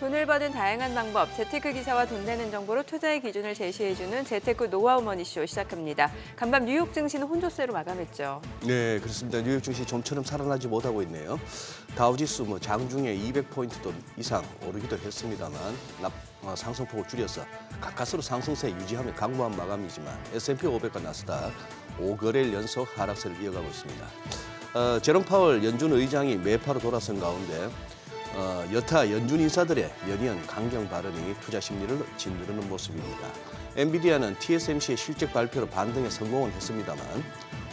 돈을 버는 다양한 방법, 재테크 기사와 돈 되는 정보로 투자의 기준을 제시해주는 재테크 노하우 머니쇼 시작합니다. 간밤 뉴욕 증시는 혼조세로 마감했죠. 네, 그렇습니다. 뉴욕 증시 좀처럼 살아나지 못하고 있네요. 다우지수 장중에 200포인트 이상 오르기도 했습니다만 상승폭을 줄여서 가까스로 상승세 유지하며 강보한 마감이지만 S&P 500과 나스닥 5거래일 연속 하락세를 이어가고 있습니다. 제롬 파월 연준 의장이 매파로 돌아선 가운데 여타 연준 인사들의 연이은 강경 발언이 투자 심리를 짓누르는 모습입니다. 엔비디아는 TSMC의 실적 발표로 반등에 성공은 했습니다만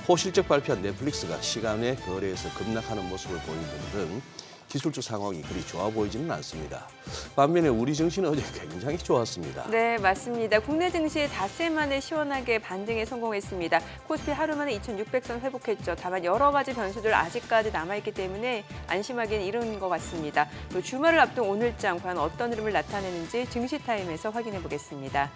호실적 발표한 넷플릭스가 시간외 거래에서 급락하는 모습을 보이는 등 기술적 상황이 그리 좋아 보이지는 않습니다. 반면에 우리 증시는 어제 굉장히 좋았습니다. 네, 맞습니다. 국내 증시 닷새 만에 시원하게 반등에 성공했습니다. 코스피 하루 만에 2,600선 회복했죠. 다만 여러 가지 변수들 아직까지 남아있기 때문에 안심하기는 이른 것 같습니다. 또 주말을 앞둔 오늘장 과연 어떤 흐름을 나타내는지 증시타임에서 확인해 보겠습니다.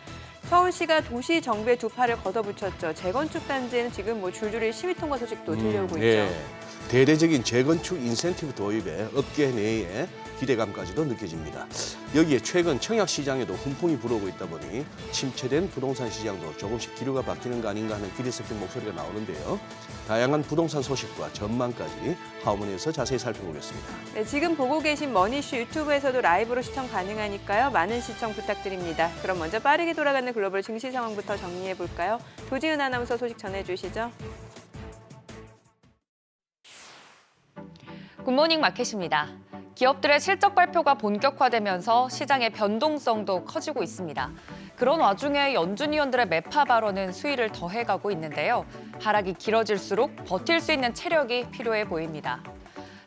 서울시가 도시 정비에 두 팔을 걷어붙였죠. 재건축 단지에는 지금 줄줄이 시위 통과 소식도 들려오고 있죠. 예. 대대적인 재건축 인센티브 도입에 업계 내에 기대감까지도 느껴집니다. 여기에 최근 청약 시장에도 훈풍이 불어오고 있다 보니 침체된 부동산 시장도 조금씩 기류가 바뀌는 거 아닌가 하는 기대 섞인 목소리가 나오는데요. 다양한 부동산 소식과 전망까지 하우머니에서 자세히 살펴보겠습니다. 네, 지금 보고 계신 머니쇼 유튜브에서도 라이브로 시청 가능하니까요. 많은 시청 부탁드립니다. 그럼 먼저 빠르게 돌아가는 글로벌 증시 상황부터 정리해 볼까요? 도지은 아나운서 소식 전해주시죠. 굿모닝 마켓입니다. 기업들의 실적 발표가 본격화되면서 시장의 변동성도 커지고 있습니다. 그런 와중에 연준 위원들의 매파 발언은 수위를 더해가고 있는데요. 하락이 길어질수록 버틸 수 있는 체력이 필요해 보입니다.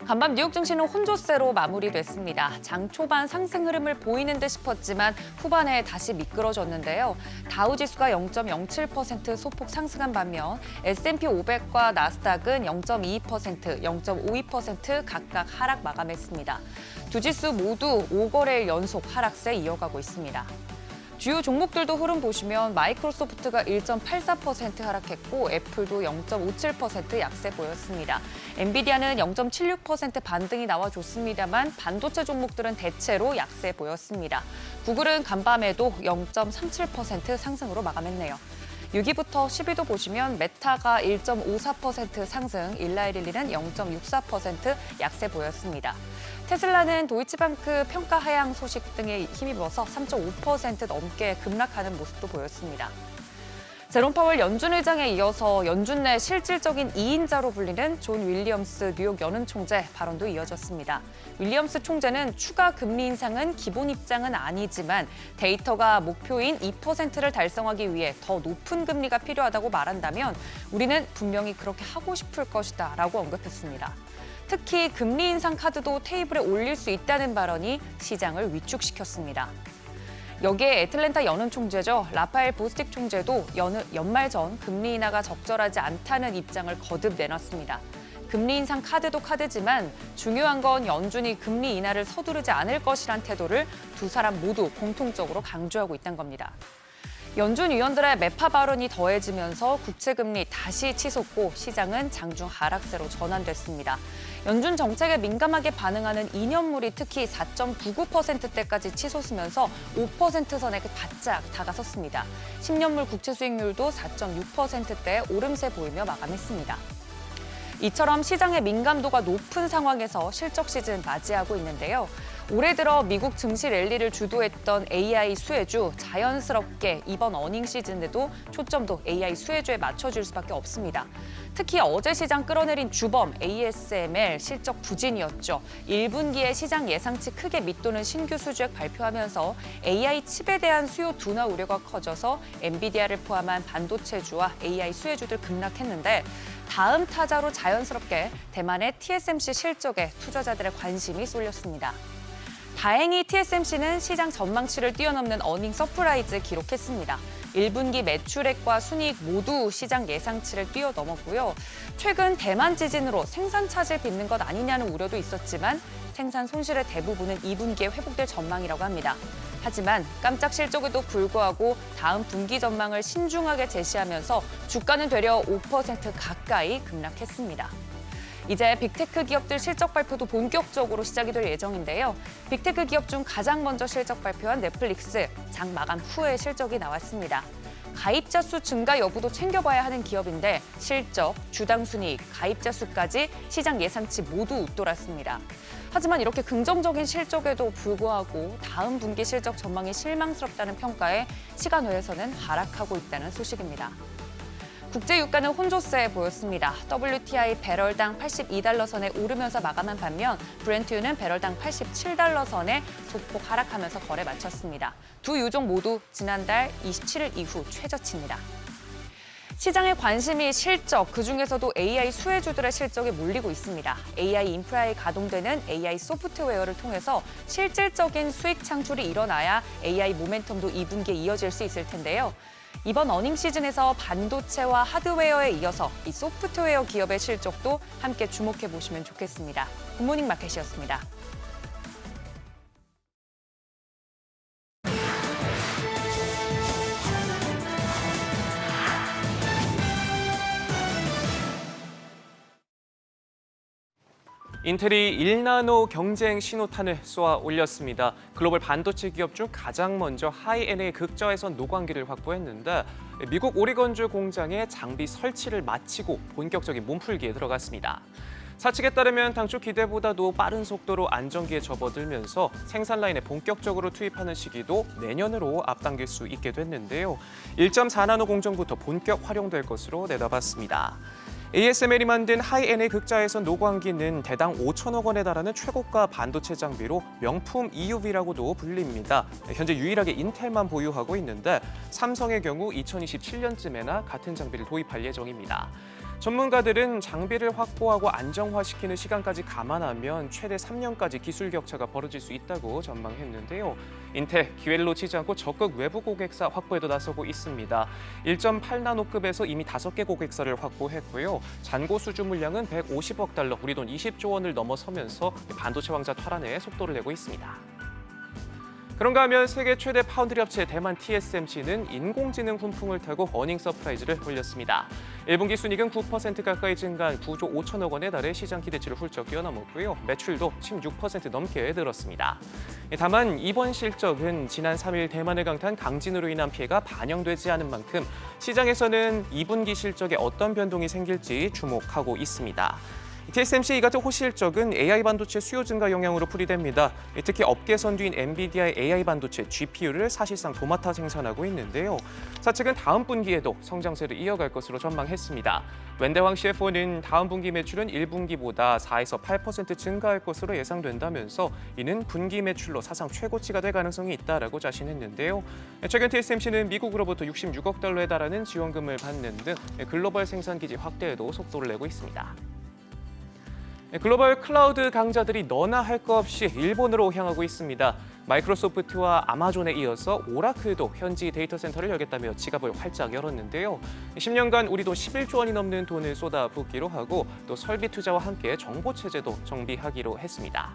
간밤 뉴욕 증시는 혼조세로 마무리됐습니다. 장 초반 상승 흐름을 보이는 듯 싶었지만 후반에 다시 미끄러졌는데요. 다우지수가 0.07% 소폭 상승한 반면 S&P 500과 나스닥은 0.22%, 0.52% 각각 하락 마감했습니다. 두 지수 모두 5거래일 연속 하락세 이어가고 있습니다. 주요 종목들도 흐름 보시면 마이크로소프트가 1.84% 하락했고 애플도 0.57% 약세 보였습니다. 엔비디아는 0.76% 반등이 나와줬습니다만 반도체 종목들은 대체로 약세 보였습니다. 구글은 간밤에도 0.37% 상승으로 마감했네요. 6위부터 10위도 보시면 메타가 1.54% 상승, 일라이릴리는 0.64% 약세 보였습니다. 테슬라는 도이치방크 평가 하향 소식 등에 힘입어서 3.5% 넘게 급락하는 모습도 보였습니다. 제롬 파월 연준 의장에 이어서 연준 내 실질적인 2인자로 불리는 존 윌리엄스 뉴욕 연은 총재 발언도 이어졌습니다. 윌리엄스 총재는 추가 금리 인상은 기본 입장은 아니지만 데이터가 목표인 2%를 달성하기 위해 더 높은 금리가 필요하다고 말한다면 우리는 분명히 그렇게 하고 싶을 것이다 라고 언급했습니다. 특히 금리 인상 카드도 테이블에 올릴 수 있다는 발언이 시장을 위축시켰습니다. 여기에 애틀랜타 연은 총재죠. 라파엘 보스틱 총재도 연말 전 금리 인하가 적절하지 않다는 입장을 거듭 내놨습니다. 금리 인상 카드도 카드지만 중요한 건 연준이 금리 인하를 서두르지 않을 것이란 태도를 두 사람 모두 공통적으로 강조하고 있다는 겁니다. 연준 위원들의 매파 발언이 더해지면서 국채금리 다시 치솟고 시장은 장중 하락세로 전환됐습니다. 연준 정책에 민감하게 반응하는 2년물이 특히 4.99%대까지 치솟으면서 5% 선에 바짝 다가섰습니다. 10년물 국채 수익률도 4.6%대의 오름세 보이며 마감했습니다. 이처럼 시장의 민감도가 높은 상황에서 실적 시즌 맞이하고 있는데요. 올해 들어 미국 증시 랠리를 주도했던 AI 수혜주 자연스럽게 이번 어닝 시즌에도 초점도 AI 수혜주에 맞춰줄 수밖에 없습니다. 특히 어제 시장 끌어내린 주범 ASML 실적 부진이었죠. 1분기에 시장 예상치 크게 밑도는 신규 수주액 발표하면서 AI 칩에 대한 수요 둔화 우려가 커져서 엔비디아를 포함한 반도체주와 AI 수혜주들 급락했는데 다음 타자로 자연스럽게 대만의 TSMC 실적에 투자자들의 관심이 쏠렸습니다. 다행히 TSMC는 시장 전망치를 뛰어넘는 어닝 서프라이즈 기록했습니다. 1분기 매출액과 순이익 모두 시장 예상치를 뛰어넘었고요. 최근 대만 지진으로 생산 차질 빚는 것 아니냐는 우려도 있었지만 생산 손실의 대부분은 2분기에 회복될 전망이라고 합니다. 하지만 깜짝 실적에도 불구하고 다음 분기 전망을 신중하게 제시하면서 주가는 되려 5% 가까이 급락했습니다. 이제 빅테크 기업들 실적 발표도 본격적으로 시작이 될 예정인데요. 빅테크 기업 중 가장 먼저 실적 발표한 넷플릭스, 장 마감 후에 실적이 나왔습니다. 가입자 수 증가 여부도 챙겨봐야 하는 기업인데 실적, 주당 순이익, 가입자 수까지 시장 예상치 모두 웃돌았습니다. 하지만 이렇게 긍정적인 실적에도 불구하고 다음 분기 실적 전망이 실망스럽다는 평가에 시간외에서는 하락하고 있다는 소식입니다. 국제 유가는 혼조세 보였습니다. WTI 배럴당 82달러 선에 오르면서 마감한 반면 브렌트유는 배럴당 87달러 선에 소폭 하락하면서 거래 마쳤습니다. 두 유종 모두 지난달 27일 이후 최저치입니다. 시장의 관심이 실적, 그중에서도 AI 수혜주들의 실적에 몰리고 있습니다. AI 인프라에 가동되는 AI 소프트웨어를 통해서 실질적인 수익 창출이 일어나야 AI 모멘텀도 2분기에 이어질 수 있을 텐데요. 이번 어닝 시즌에서 반도체와 하드웨어에 이어서 이 소프트웨어 기업의 실적도 함께 주목해 보시면 좋겠습니다. 굿모닝 마켓이었습니다. 인텔이 1나노 경쟁 신호탄을 쏘아 올렸습니다. 글로벌 반도체 기업 중 가장 먼저 하이엔의 극저해선 노광기를 확보했는데 미국 오리건주 공장에 장비 설치를 마치고 본격적인 몸풀기에 들어갔습니다. 사측에 따르면 당초 기대보다도 빠른 속도로 안정기에 접어들면서 생산 라인에 본격적으로 투입하는 시기도 내년으로 앞당길 수 있게 됐는데요. 1.4나노 공정부터 본격 활용될 것으로 내다봤습니다. ASML이 만든 하이엔의 극자에선 노광기는 대당 5천억 원에 달하는 최고가 반도체 장비로 명품 EUV라고도 불립니다. 현재 유일하게 인텔만 보유하고 있는데 삼성의 경우 2027년쯤에나 같은 장비를 도입할 예정입니다. 전문가들은 장비를 확보하고 안정화시키는 시간까지 감안하면 최대 3년까지 기술 격차가 벌어질 수 있다고 전망했는데요. 인텔 기회를 놓치지 않고 적극 외부 고객사 확보에도 나서고 있습니다. 1.8나노급에서 이미 5개 고객사를 확보했고요. 잔고 수주 물량은 150억 달러, 우리 돈 20조 원을 넘어서면서 반도체 왕자 탈환에 속도를 내고 있습니다. 그런가 하면 세계 최대 파운드리 업체 대만 TSMC는 인공지능 훈풍을 타고 어닝 서프라이즈를 올렸습니다. 1분기 순이익은 9% 가까이 증가한 9조 5천억 원에 달해 시장 기대치를 훌쩍 뛰어넘었고요. 매출도 16% 넘게 늘었습니다. 다만 이번 실적은 지난 3일 대만을 강타한 강진으로 인한 피해가 반영되지 않은 만큼 시장에서는 2분기 실적에 어떤 변동이 생길지 주목하고 있습니다. TSMC 이 같은 호실적은 AI 반도체 수요 증가 영향으로 풀이됩니다. 특히 업계 선두인 엔비디아의 AI 반도체 GPU를 사실상 도맡아 생산하고 있는데요. 사측은 다음 분기에도 성장세를 이어갈 것으로 전망했습니다. 웬대왕 CFO는 다음 분기 매출은 1분기보다 4에서 8% 증가할 것으로 예상된다면서 이는 분기 매출로 사상 최고치가 될 가능성이 있다라고 자신했는데요. 최근 TSMC는 미국으로부터 66억 달러에 달하는 지원금을 받는 등 글로벌 생산 기지 확대에도 속도를 내고 있습니다. 글로벌 클라우드 강자들이 너나 할 것 없이 일본으로 향하고 있습니다. 마이크로소프트와 아마존에 이어서 오라클도 현지 데이터 센터를 열겠다며 지갑을 활짝 열었는데요. 10년간 우리 돈 11조 원이 넘는 돈을 쏟아붓기로 하고 또 설비 투자와 함께 정보 체제도 정비하기로 했습니다.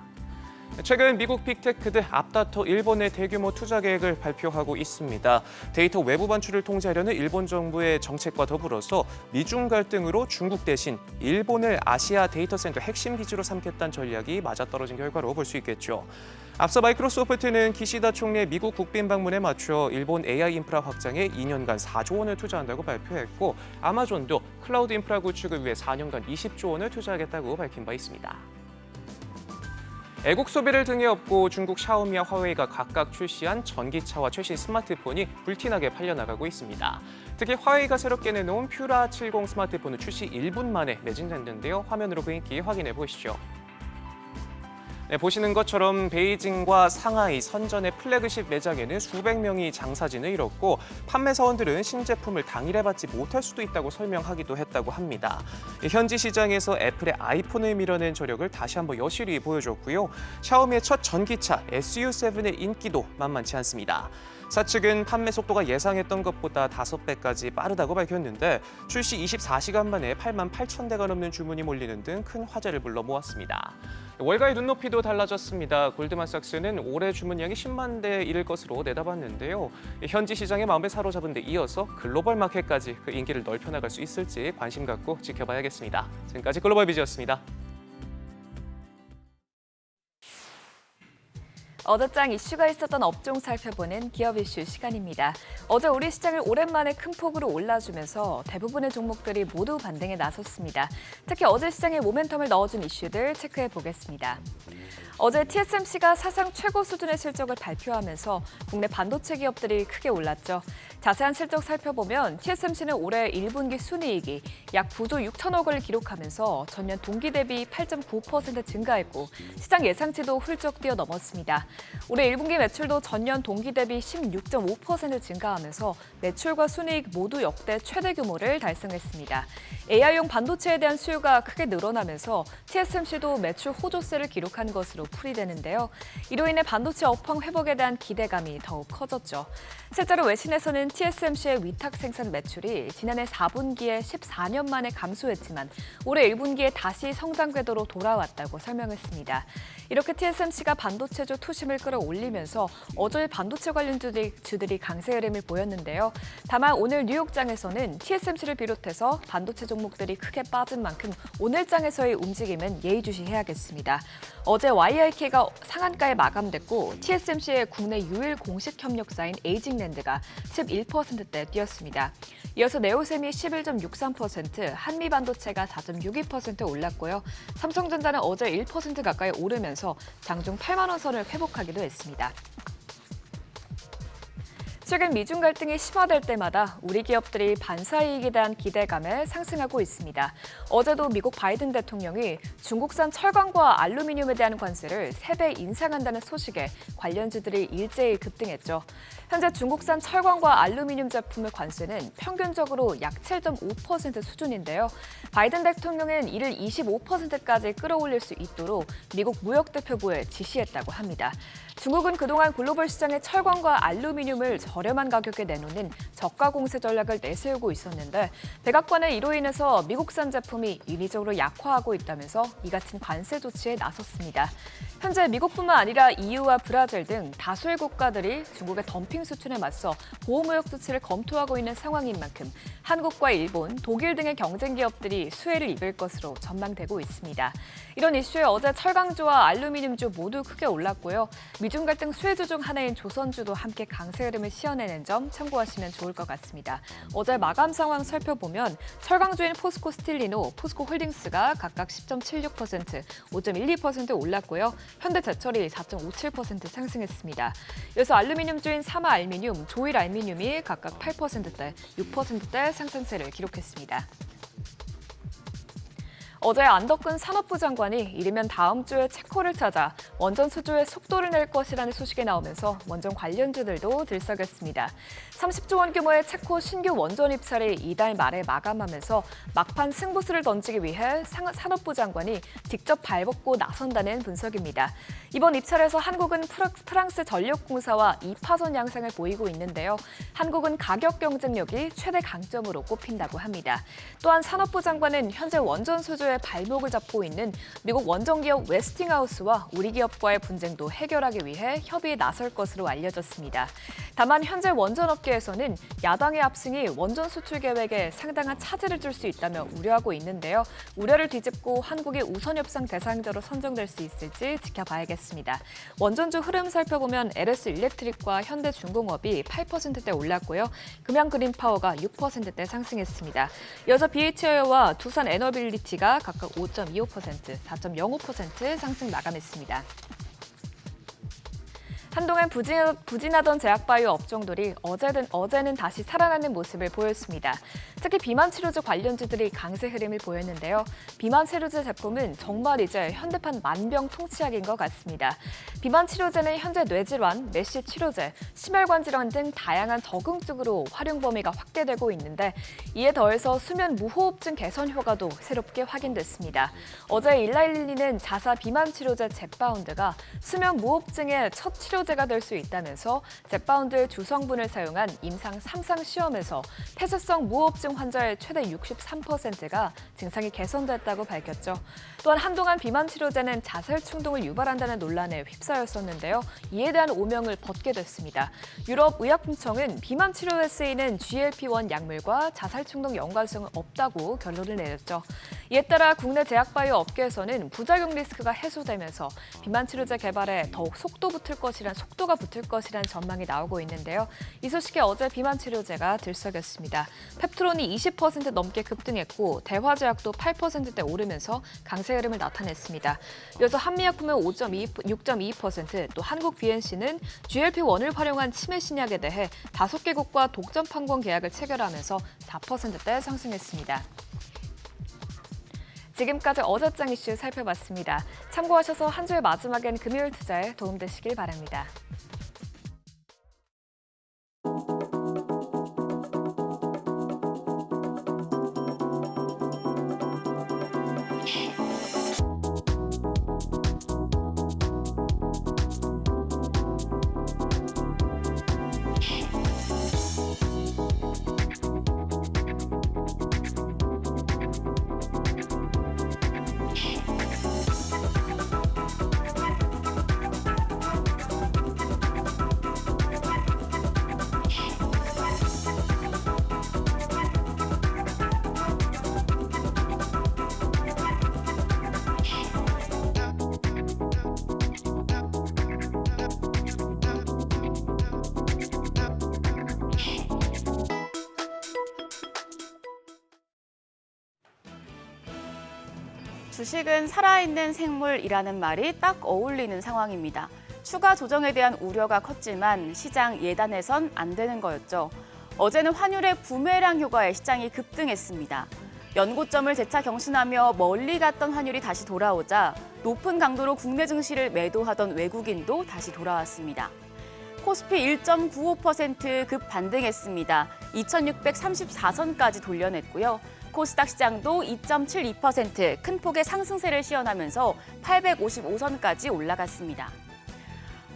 최근 미국 빅테크들 앞다퉈 일본의 대규모 투자 계획을 발표하고 있습니다. 데이터 외부 반출을 통제하려는 일본 정부의 정책과 더불어서 미중 갈등으로 중국 대신 일본을 아시아 데이터 센터 핵심 기지로 삼겠다는 전략이 맞아떨어진 결과로 볼 수 있겠죠. 앞서 마이크로소프트는 기시다 총리의 미국 국빈 방문에 맞춰 일본 AI 인프라 확장에 2년간 4조 원을 투자한다고 발표했고 아마존도 클라우드 인프라 구축을 위해 4년간 20조 원을 투자하겠다고 밝힌 바 있습니다. 애국 소비를 등에 업고 중국 샤오미와 화웨이가 각각 출시한 전기차와 최신 스마트폰이 불티나게 팔려나가고 있습니다. 특히 화웨이가 새롭게 내놓은 퓨라 70 스마트폰은 출시 1분 만에 매진됐는데요. 화면으로 그 인기 확인해 보시죠. 네, 보시는 것처럼 베이징과 상하이 선전의 플래그십 매장에는 수백 명이 장사진을 이뤘고 판매 사원들은 신제품을 당일에 받지 못할 수도 있다고 설명하기도 했다고 합니다. 현지 시장에서 애플의 아이폰을 밀어낸 저력을 다시 한번 여실히 보여줬고요. 샤오미의 첫 전기차 SU7의 인기도 만만치 않습니다. 사측은 판매 속도가 예상했던 것보다 5배까지 빠르다고 밝혔는데 출시 24시간 만에 8만 8천 대가 넘는 주문이 몰리는 등 큰 화제를 불러 모았습니다. 월가의 눈높이도 달라졌습니다. 골드만삭스는 올해 주문량이 10만 대에 이를 것으로 내다봤는데요. 현지 시장의 마음을 사로잡은 데 이어서 글로벌 마켓까지 그 인기를 넓혀나갈 수 있을지 관심 갖고 지켜봐야겠습니다. 지금까지 글로벌 비즈였습니다. 어제장 이슈가 있었던 업종 살펴보는 기업 이슈 시간입니다. 어제 우리 시장을 오랜만에 큰 폭으로 올라주면서 대부분의 종목들이 모두 반등에 나섰습니다. 특히 어제 시장에 모멘텀을 넣어준 이슈들 체크해 보겠습니다. 어제 TSMC가 사상 최고 수준의 실적을 발표하면서 국내 반도체 기업들이 크게 올랐죠. 자세한 실적 살펴보면 TSMC는 올해 1분기 순이익이 약 9조 6천억 원을 기록하면서 전년 동기 대비 8.9% 증가했고 시장 예상치도 훌쩍 뛰어넘었습니다. 올해 1분기 매출도 전년 동기 대비 16.5% 증가하면서 매출과 순이익 모두 역대 최대 규모를 달성했습니다. AI용 반도체에 대한 수요가 크게 늘어나면서 TSMC도 매출 호조세를 기록한 것으로 풀이되는데요. 이로 인해 반도체 업황 회복에 대한 기대감이 더욱 커졌죠. 실제로 외신에서는 TSMC의 위탁 생산 매출이 지난해 4분기에 14년 만에 감소했지만 올해 1분기에 다시 성장 궤도로 돌아왔다고 설명했습니다. 이렇게 TSMC가 반도체주 투심을 끌어올리면서 어제 반도체 관련주들이 강세 흐름을 보였는데요. 다만 오늘 뉴욕장에서는 TSMC를 비롯해서 반도체 종목들이 크게 빠진 만큼 오늘 장에서의 움직임은 예의주시해야겠습니다. 어제 YIK가 상한가에 마감됐고 TSMC의 국내 유일 공식 협력사인 에이징랜드가 11%대 뛰었습니다. 이어서 네오셈이 11.63%, 한미반도체가 4.62% 올랐고요. 삼성전자는 어제 1% 가까이 오르면서 장중 8만 원 선을 회복하기도 했습니다. 최근 미중 갈등이 심화될 때마다 우리 기업들이 반사이익에 대한 기대감에 상승하고 있습니다. 어제도 미국 바이든 대통령이 중국산 철강과 알루미늄에 대한 관세를 3배 인상한다는 소식에 관련주들이 일제히 급등했죠. 현재 중국산 철강과 알루미늄 제품의 관세는 평균적으로 약 7.5% 수준인데요. 바이든 대통령은 이를 25%까지 끌어올릴 수 있도록 미국 무역대표부에 지시했다고 합니다. 중국은 그동안 글로벌 시장에 철강과 알루미늄을 저렴한 가격에 내놓는 저가 공세 전략을 내세우고 있었는데 백악관은 이로 인해서 미국산 제품이 인위적으로 약화하고 있다면서 이 같은 관세 조치에 나섰습니다. 현재 미국뿐만 아니라 EU와 브라질 등 다수의 국가들이 중국의 덤핑 수출에 맞서 보호무역 조치를 검토하고 있는 상황인 만큼 한국과 일본, 독일 등의 경쟁 기업들이 수혜를 입을 것으로 전망되고 있습니다. 이런 이슈에 어제 철강주와 알루미늄주 모두 크게 올랐고요. 미중 갈등 수혜주 중 하나인 조선주도 함께 강세 흐름을 시어내는 점 참고하시면 좋을 것 같습니다. 어제 마감 상황 살펴보면 철강주인 포스코 스틸리노, 포스코 홀딩스가 각각 10.76%, 5.12% 올랐고요. 현대제철이 4.57% 상승했습니다. 이어서 알루미늄주인 사마알미늄, 조일알미늄이 각각 8%대, 6%대 상승세를 기록했습니다. 어제 안덕근 산업부 장관이 이르면 다음 주에 체코를 찾아 원전 수주에 속도를 낼 것이라는 소식이 나오면서 원전 관련주들도 들썩였습니다. 30조 원 규모의 체코 신규 원전 입찰이 이달 말에 마감하면서 막판 승부수를 던지기 위해 산업부 장관이 직접 발벗고 나선다는 분석입니다. 이번 입찰에서 한국은 프랑스 전력공사와 2파선 양상을 보이고 있는데요. 한국은 가격 경쟁력이 최대 강점으로 꼽힌다고 합니다. 또한 산업부 장관은 현재 원전 수주에 발목을 잡고 있는 미국 원전기업 웨스팅하우스와 우리 기업과의 분쟁도 해결하기 위해 협의에 나설 것으로 알려졌습니다. 다만 현재 원전업계에서는 야당의 압승이 원전 수출 계획에 상당한 차질을 줄 수 있다며 우려하고 있는데요. 우려를 뒤집고 한국이 우선 협상 대상자로 선정될 수 있을지 지켜봐야겠습니다. 원전주 흐름 살펴보면 LS 일렉트릭과 현대중공업이 8%대 올랐고요. 금양그린파워가 6%대 상승했습니다. 이어서 BH이어와 두산 에너빌리티가 각각 5.25%, 4.05% 상승 마감했습니다. 한동안 부진하던 제약바이오 업종들이 어제는 다시 살아나는 모습을 보였습니다. 특히 비만 치료제 관련주들이 강세 흐름을 보였는데요. 비만 치료제 제품은 정말 이제 현대판 만병통치약인 것 같습니다. 비만 치료제는 현재 뇌질환, 내시 치료제, 심혈관 질환 등 다양한 적응증으로 활용 범위가 확대되고 있는데 이에 더해서 수면 무호흡증 개선 효과도 새롭게 확인됐습니다. 어제 일라일리는 자사 비만 치료제 젯바운드가 수면 무호흡증의 첫 치료 치료제가 될 수 있다면서 젯바운드의 주성분을 사용한 임상 3상 시험에서 폐쇄성 무호흡증 환자의 최대 63%가 증상이 개선됐다고 밝혔죠. 또한 한동안 비만 치료제는 자살 충동을 유발한다는 논란에 휩싸였었는데요. 이에 대한 오명을 벗게 됐습니다. 유럽 의약품청은 비만 치료에 쓰이는 GLP-1 약물과 자살 충동 연관성은 없다고 결론을 내렸죠. 이에 따라 국내 제약바이오 업계에서는 부작용 리스크가 해소되면서 비만 치료제 개발에 더욱 속도가 붙을 것이란 전망이 나오고 있는데요. 이 소식에 어제 비만 치료제가 들썩였습니다. 펩트론이 20% 넘게 급등했고 대화제약도 8%대 오르면서 강세 흐름을 나타냈습니다. 이어서 한미약품은 6.22%, 또 한국 BNC는 GLP-1을 활용한 치매 신약에 대해 5개국과 독점 판권 계약을 체결하면서 4%대 상승했습니다. 지금까지 어제장 이슈 살펴봤습니다. 참고하셔서 한 주의 마지막엔 금요일 투자에 도움되시길 바랍니다. 주식은 살아있는 생물이라는 말이 딱 어울리는 상황입니다. 추가 조정에 대한 우려가 컸지만 시장 예단해선 안 되는 거였죠. 어제는 환율의 부메랑 효과에 시장이 급등했습니다. 연고점을 재차 경신하며 멀리 갔던 환율이 다시 돌아오자 높은 강도로 국내 증시를 매도하던 외국인도 다시 돌아왔습니다. 코스피 1.95% 급 반등했습니다. 2634선까지 돌려냈고요. 코스닥 시장도 2.72% 큰 폭의 상승세를 시현하면서 855선까지 올라갔습니다.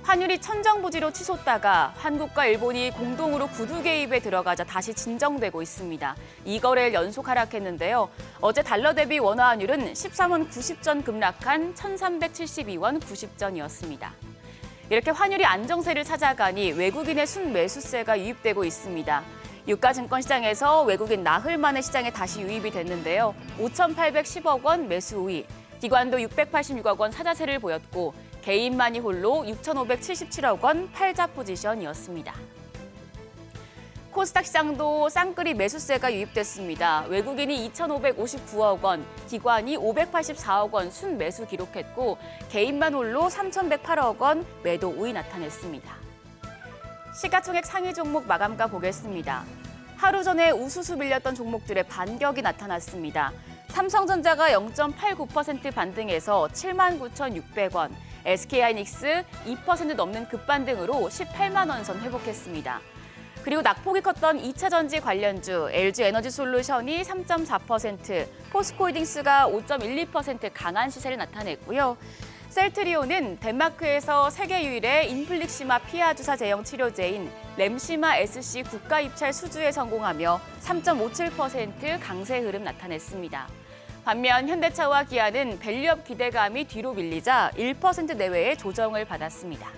환율이 천정부지로 치솟다가 한국과 일본이 공동으로 구두 개입에 들어가자 다시 진정되고 있습니다. 2거래일 연속 하락했는데요. 어제 달러 대비 원화 환율은 13원 90전 급락한 1372원 90전이었습니다. 이렇게 환율이 안정세를 찾아가니 외국인의 순매수세가 유입되고 있습니다. 유가증권 시장에서 외국인 나흘 만에 시장에 다시 유입이 됐는데요. 5,810억 원 매수 우위, 기관도 686억 원 사자세를 보였고 개인만이 홀로 6,577억 원 팔자 포지션이었습니다. 코스닥 시장도 쌍끌이 매수세가 유입됐습니다. 외국인이 2,559억 원, 기관이 584억 원 순매수 기록했고 개인만 홀로 3,108억 원 매도 우위 나타냈습니다. 시가총액 상위 종목 마감가 보겠습니다. 하루 전에 우수수 밀렸던 종목들의 반격이 나타났습니다. 삼성전자가 0.89% 반등해서 79,600원, SK하이닉스 2% 넘는 급반등으로 18만 원 선 회복했습니다. 그리고 낙폭이 컸던 2차전지 관련주 LG에너지솔루션이 3.4%, 포스코홀딩스가 5.12% 강한 시세를 나타냈고요. 셀트리온은 덴마크에서 세계 유일의 인플릭시마 피하 주사 제형 치료제인 램시마 SC 국가 입찰 수주에 성공하며 3.57% 강세 흐름 나타냈습니다. 반면 현대차와 기아는 밸류업 기대감이 뒤로 밀리자 1% 내외의 조정을 받았습니다.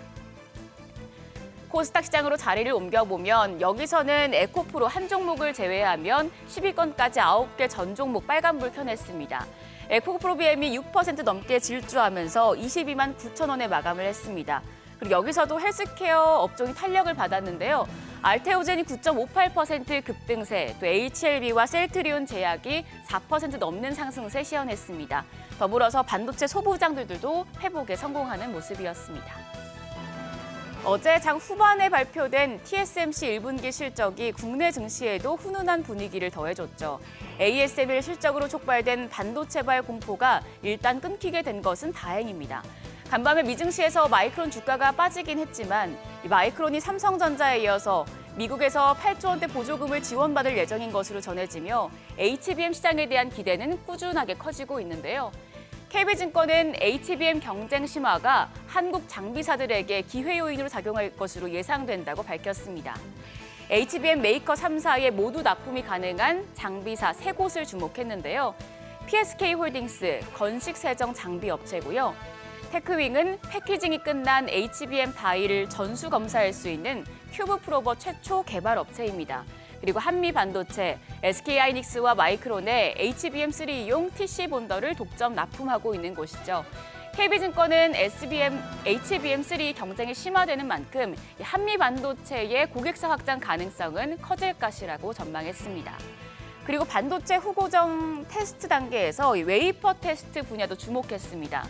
코스닥 시장으로 자리를 옮겨보면 여기서는 에코프로 한 종목을 제외하면 10위권까지 9개 전 종목 빨간불 켜냈습니다. 에코프로 BM이 6% 넘게 질주하면서 22만 9천 원에 마감을 했습니다. 그리고 여기서도 헬스케어 업종이 탄력을 받았는데요. 알테오젠이 9.58% 급등세, 또 HLB와 셀트리온 제약이 4% 넘는 상승세 시현했습니다. 더불어서 반도체 소부장들도 회복에 성공하는 모습이었습니다. 어제 장 후반에 발표된 TSMC 1분기 실적이 국내 증시에도 훈훈한 분위기를 더해줬죠. ASML 실적으로 촉발된 반도체발 공포가 일단 끊기게 된 것은 다행입니다. 간밤에 미증시에서 마이크론 주가가 빠지긴 했지만 이 마이크론이 삼성전자에 이어서 미국에서 8조 원대 보조금을 지원받을 예정인 것으로 전해지며 HBM 시장에 대한 기대는 꾸준하게 커지고 있는데요. KB증권은 HBM 경쟁 심화가 한국 장비사들에게 기회 요인으로 작용할 것으로 예상된다고 밝혔습니다. HBM 메이커 3사에 모두 납품이 가능한 장비사 3곳을 주목했는데요. PSK홀딩스, 건식세정 장비업체고요. 테크윙은 패키징이 끝난 HBM 다이를 전수 검사할 수 있는 큐브 프로버 최초 개발 업체입니다. 그리고 한미반도체, SK하이닉스와 마이크론의 HBM3용 TC 본더를 독점 납품하고 있는 곳이죠. KB증권은 HBM3 경쟁이 심화되는 만큼 한미반도체의 고객사 확장 가능성은 커질 것이라고 전망했습니다. 그리고 반도체 후고정 테스트 단계에서 웨이퍼 테스트 분야도 주목했습니다.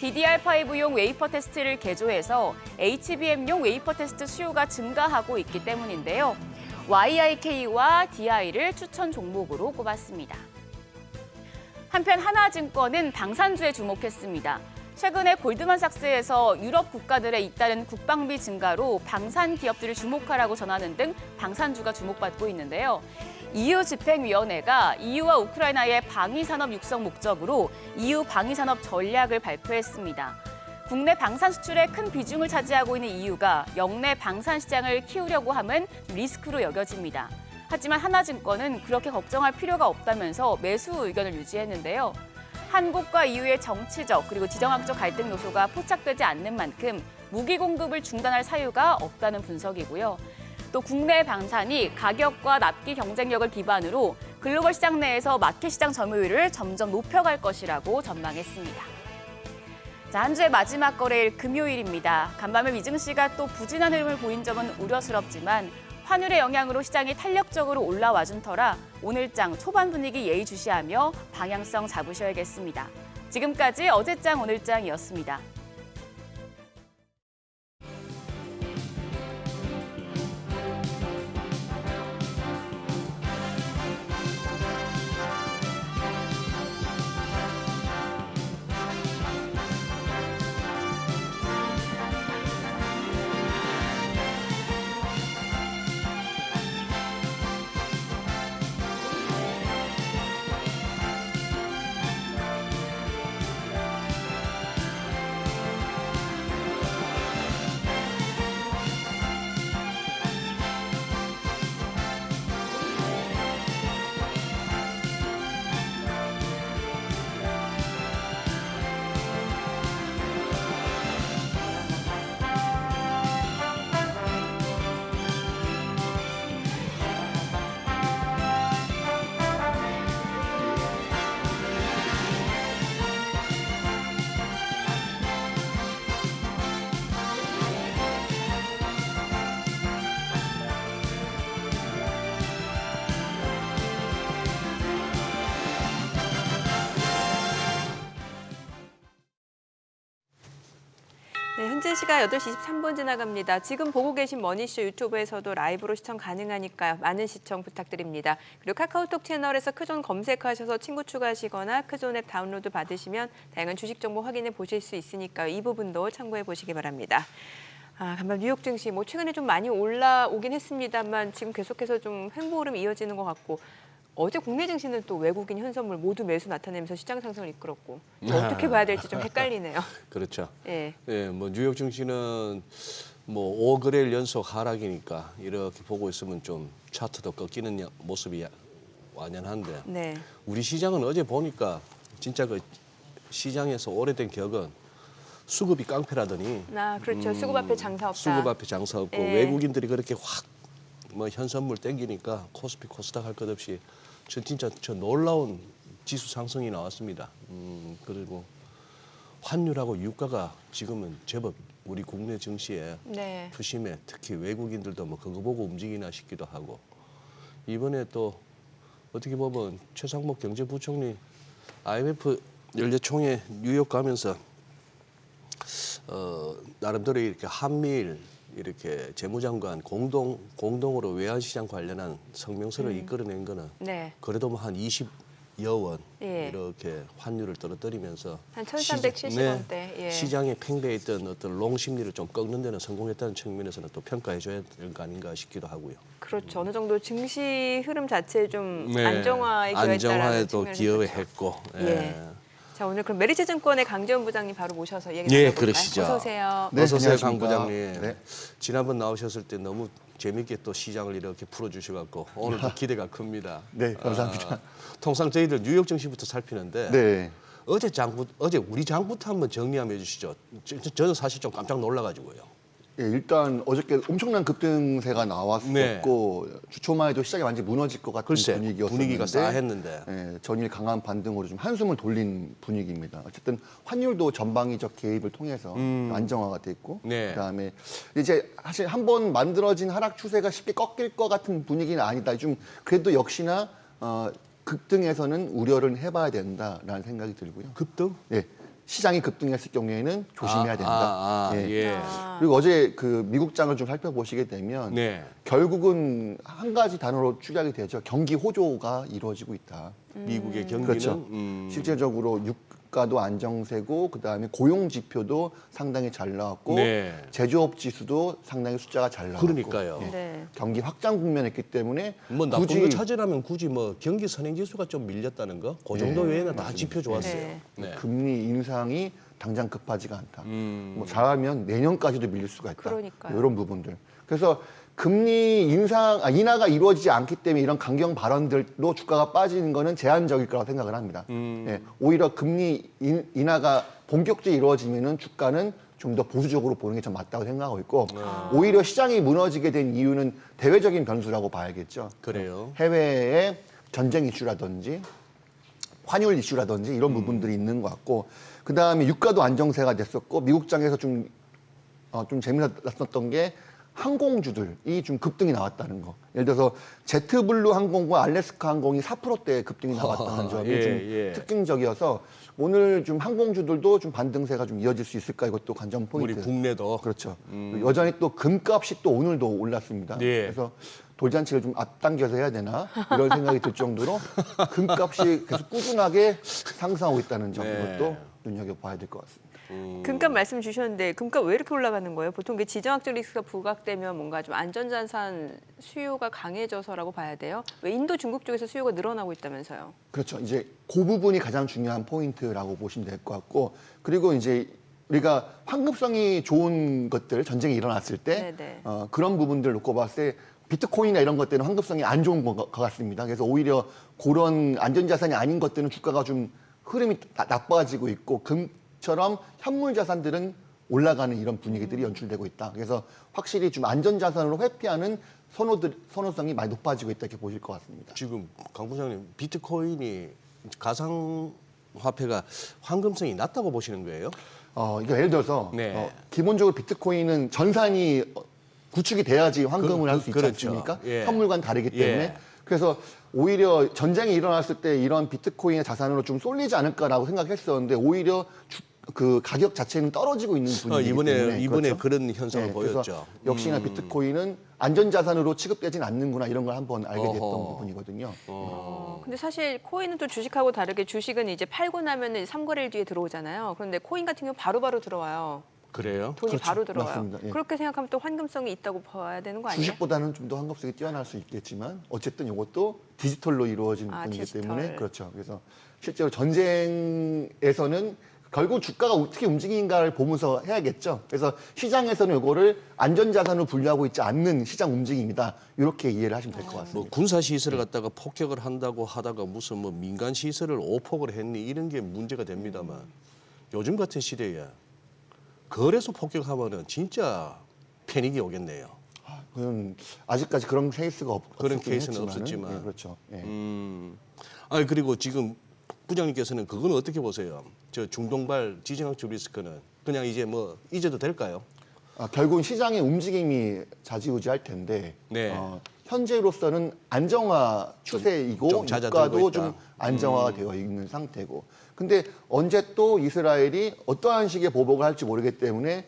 DDR5용 웨이퍼 테스트를 개조해서 HBM용 웨이퍼 테스트 수요가 증가하고 있기 때문인데요. YIK와 DI를 추천 종목으로 꼽았습니다. 한편 하나증권은 방산주에 주목했습니다. 최근에 골드만삭스에서 유럽 국가들의 잇따른 국방비 증가로 방산 기업들을 주목하라고 전하는 등 방산주가 주목받고 있는데요. EU 집행위원회가 EU와 우크라이나의 방위산업 육성 목적으로 EU 방위산업 전략을 발표했습니다. 국내 방산 수출에 큰 비중을 차지하고 있는 EU가 역내 방산 시장을 키우려고 함은 리스크로 여겨집니다. 하지만 하나증권은 그렇게 걱정할 필요가 없다면서 매수 의견을 유지했는데요. 한국과 EU의 정치적 그리고 지정학적 갈등 요소가 포착되지 않는 만큼 무기 공급을 중단할 사유가 없다는 분석이고요. 또 국내 방산이 가격과 납기 경쟁력을 기반으로 글로벌 시장 내에서 마켓 시장 점유율을 점점 높여갈 것이라고 전망했습니다. 자, 한 주의 마지막 거래일 금요일입니다. 간밤에 미증시가 또 부진한 흐름을 보인 점은 우려스럽지만 환율의 영향으로 시장이 탄력적으로 올라와준 터라 오늘장 초반 분위기 예의주시하며 방향성 잡으셔야겠습니다. 지금까지 어제장 오늘장이었습니다. 네, 현재 시각 8시 23분 지나갑니다. 지금 보고 계신 머니쇼 유튜브에서도 라이브로 시청 가능하니까 많은 시청 부탁드립니다. 그리고 카카오톡 채널에서 크존 검색하셔서 친구 추가하시거나 크존 앱 다운로드 받으시면 다양한 주식 정보 확인해 보실 수 있으니까요. 이 부분도 참고해 보시기 바랍니다. 간밤 뉴욕 증시 최근에 좀 많이 올라오긴 했습니다만 지금 계속해서 좀 횡보 흐름이 이어지는 것 같고 어제 국내 증시는 또 외국인 현선물 모두 매수 나타내면서 시장 상승을 이끌었고 어떻게 봐야 될지 좀 헷갈리네요. 그렇죠. 예. 예, 뉴욕 증시는 5거래일 연속 하락이니까 이렇게 보고 있으면 좀 차트도 꺾이는 모습이 완연한데 네. 우리 시장은 어제 보니까 진짜 그 시장에서 오래된 격은 수급이 깡패라더니 그렇죠. 수급 앞에 장사 없다. 수급 앞에 장사 없고 예. 외국인들이 그렇게 확 현선물 땡기니까 코스피 코스닥 할 것 없이 진짜 놀라운 지수 상승이 나왔습니다. 그리고 환율하고 유가가 지금은 제법 우리 국내 증시에 네. 투심에 특히 외국인들도 그거 보고 움직이나 싶기도 하고 이번에 또 어떻게 보면 최상목 경제부총리 IMF 연례총회 뉴욕 가면서 나름대로 이렇게 한미일 이렇게 재무장관 공동으로 외환시장 관련한 성명서를 이끌어낸 거는 네. 그래도 한 20여 원 예. 이렇게 환율을 떨어뜨리면서 한 1,370원대. 예. 시장에 팽배해 있던 어떤 롱 심리를 좀 꺾는 데는 성공했다는 측면에서는 또 평가해줘야 되는 거 아닌가 싶기도 하고요. 그렇죠. 어느 정도 증시 흐름 자체에 좀 네. 안정화에 기여했다라는 안정화에도 측면에서 기여했고. 그렇죠. 예. 자, 오늘 그럼 메리츠증권의 강재원 부장님 바로 모셔서 얘기 예, 나눠볼까요? 그러시죠. 어서 오세요. 네, 어서 오세요, 강 안녕하십니까. 부장님. 네. 지난번 나오셨을 때 너무 재밌게 또 시장을 이렇게 풀어주셔갖고 오늘도 기대가 큽니다. 네, 감사합니다. 통상 저희들 뉴욕 증시부터 살피는데 네. 어제 우리 장부터 한번 정리 한번 해주시죠. 저는 사실 좀 깜짝 놀라가지고요. 예, 일단 어저께 엄청난 급등세가 나왔었고 주초만 해도 시장이 완전히 무너질 것 같은 글쎄, 분위기였었는데 분위기가 싸했는데. 예, 전일 강한 반등으로 좀 한숨을 돌린 분위기입니다. 어쨌든 환율도 전방위적 개입을 통해서 안정화가 됐고 네. 그다음에 이제 사실 한번 만들어진 하락 추세가 쉽게 꺾일 것 같은 분위기는 아니다. 좀 그래도 역시나 급등에서는 우려를 해봐야 된다라는 생각이 들고요. 급등? 예, 시장이 급등했을 경우에는 조심해야 된다. 예. 예. 그리고 어제 그 미국장을 좀 살펴보시게 되면 네. 결국은 한 가지 단어로 축약이 되죠. 경기 호조가 이루어지고 있다. 미국의 경기는 그렇죠. 실제적으로 유가도 안정세고 그다음에 고용 지표도 상당히 잘 나왔고 네. 제조업 지수도 상당히 숫자가 잘 나왔고 그러니까요. 예. 네. 경기 확장 국면이었기 때문에 뭐 나쁜 굳이 거 찾으려면 굳이 뭐 경기 선행 지수가 좀 밀렸다는 거, 그 정도 외에는 다 지표 좋았어요. 네. 네. 금리 인상이 당장 급하지가 않다. 음. 잘하면 내년까지도 밀릴 수가 있다. 그러니까요. 이런 부분들. 그래서 금리 인하가 이루어지지 않기 때문에 이런 강경 발언들로 주가가 빠지는 거는 제한적일 거라고 생각을 합니다. 예, 오히려 금리 인하가 본격적으로 이루어지면은 주가는 좀 더 보수적으로 보는 게 좀 맞다고 생각하고 있고 오히려 시장이 무너지게 된 이유는 대외적인 변수라고 봐야겠죠. 그래요. 해외의 전쟁 이슈라든지 환율 이슈라든지 이런 부분들이 있는 것 같고 그다음에 유가도 안정세가 됐었고 미국장에서 좀 재미났었던 게 항공주들이 좀 급등이 나왔다는 거. 예를 들어서 제트블루 항공과 알래스카 항공이 4%대 급등이 나왔다는 점이 예, 좀 예. 특징적이어서 오늘 좀 항공주들도 좀 반등세가 좀 이어질 수 있을까 이것도 관전 포인트. 우리 국내도. 그렇죠. 여전히 또 금값이 또 오늘도 올랐습니다. 예. 그래서 돌잔치를 좀 앞당겨서 해야 되나 이런 생각이 들 정도로 금값이 계속 꾸준하게 상승하고 있다는 점 네. 이것도 눈여겨봐야 될 것 같습니다. 금값 말씀 주셨는데 금값 왜 이렇게 올라가는 거예요? 보통 그 지정학적 리스크가 부각되면 뭔가 좀 안전자산 수요가 강해져서라고 봐야 돼요? 왜 인도, 중국 쪽에서 수요가 늘어나고 있다면서요? 그렇죠. 이제 그 부분이 가장 중요한 포인트라고 보시면 될 것 같고 그리고 이제 우리가 환급성이 좋은 것들 전쟁이 일어났을 때 네네. 그런 부분들 놓고 봤을 때 비트코인이나 이런 것들은 환급성이 안 좋은 것 같습니다. 그래서 오히려 그런 안전자산이 아닌 것들은 주가가 좀 흐름이 나빠지고 있고 금처럼 현물 자산들은 올라가는 이런 분위기들이 연출되고 있다. 그래서 확실히 좀 안전자산으로 회피하는 선호성이 많이 높아지고 있다 이렇게 보실 것 같습니다. 지금 강 부장님 비트코인이 가상화폐가 황금성이 낮다고 보시는 거예요? 이게 예를 들어서 네. 기본적으로 비트코인은 전산이 구축이 돼야지 황금을 할 수 있지 그렇죠. 않습니까? 예. 현물과는 다르기 때문에 예. 그래서 오히려 전쟁이 일어났을 때 이런 비트코인의 자산으로 좀 쏠리지 않을까라고 생각했었는데 오히려 그 가격 자체는 떨어지고 있는 분위기 때문에 이번에 그렇죠? 그런 현상을 네, 보였죠. 그래서 역시나 비트코인은 안전자산으로 취급되진 않는구나 이런 걸 한번 알게 됐던 어허. 부분이거든요. 근데 사실 코인은 또 주식하고 다르게 주식은 이제 팔고 나면은 3거래일 뒤에 들어오잖아요. 그런데 코인 같은 경우 바로바로 들어와요. 그래요? 돈이 그렇죠. 바로 들어와요. 맞습니다. 예. 그렇게 생각하면 또 환금성이 있다고 봐야 되는 거 아니에요? 주식보다는 좀 더 환급성이 뛰어날 수 있겠지만 어쨌든 이것도 디지털로 이루어진 부분이기 디지털. 때문에 그렇죠. 그래서 실제로 전쟁에서는 결국 주가가 어떻게 움직이는가를 보면서 해야겠죠. 그래서 시장에서는 이거를 안전자산으로 분류하고 있지 않는 시장 움직임이다. 이렇게 이해를 하시면 될 것 같습니다. 뭐 군사 시설을 갖다가 폭격을 한다고 하다가 무슨 뭐 민간 시설을 오폭을 했니 이런 게 문제가 됩니다만 요즘 같은 시대에 거래소 폭격하면은 진짜 패닉이 오겠네요. 그건 아직까지 그런 케이스가 그런 없었긴 케이스는 했지만은, 없었지만. 예, 그렇죠. 예. 아니 그리고 지금 부장님께서는 그건 어떻게 보세요? 저 중동발 지정학적 리스크는 그냥 이제 뭐 잊어도 될까요? 결국은 시장의 움직임이 좌지우지할 텐데 네. 현재로서는 안정화 추세이고 좀 잦아들고 유가도 있다. 좀 안정화가 되어 있는 상태고 근데 언제 또 이스라엘이 어떠한 식의 보복을 할지 모르기 때문에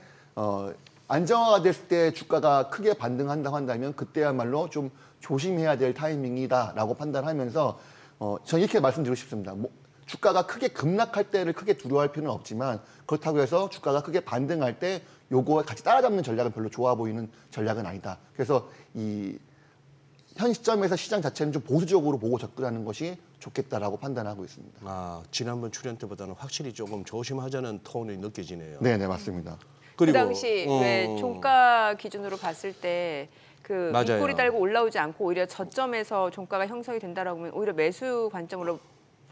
안정화가 됐을 때 주가가 크게 반등한다고 한다면 그때야말로 좀 조심해야 될 타이밍이다라고 판단하면서 저는 이렇게 말씀드리고 싶습니다. 주가가 크게 급락할 때를 크게 두려워할 필요는 없지만 그렇다고 해서 주가가 크게 반등할 때 요거 같이 따라잡는 전략은 별로 좋아 보이는 전략은 아니다. 그래서 이 현 시점에서 시장 자체는 좀 보수적으로 보고 접근하는 것이 좋겠다라고 판단하고 있습니다. 아, 지난번 출연 때보다는 확실히 조금 조심하자는 톤이 느껴지네요. 네, 네, 맞습니다. 그 당시 왜 종가 기준으로 봤을 때 그 맞아요. 밑꼬리 달고 올라오지 않고 오히려 저점에서 종가가 형성이 된다라고 하면 오히려 매수 관점으로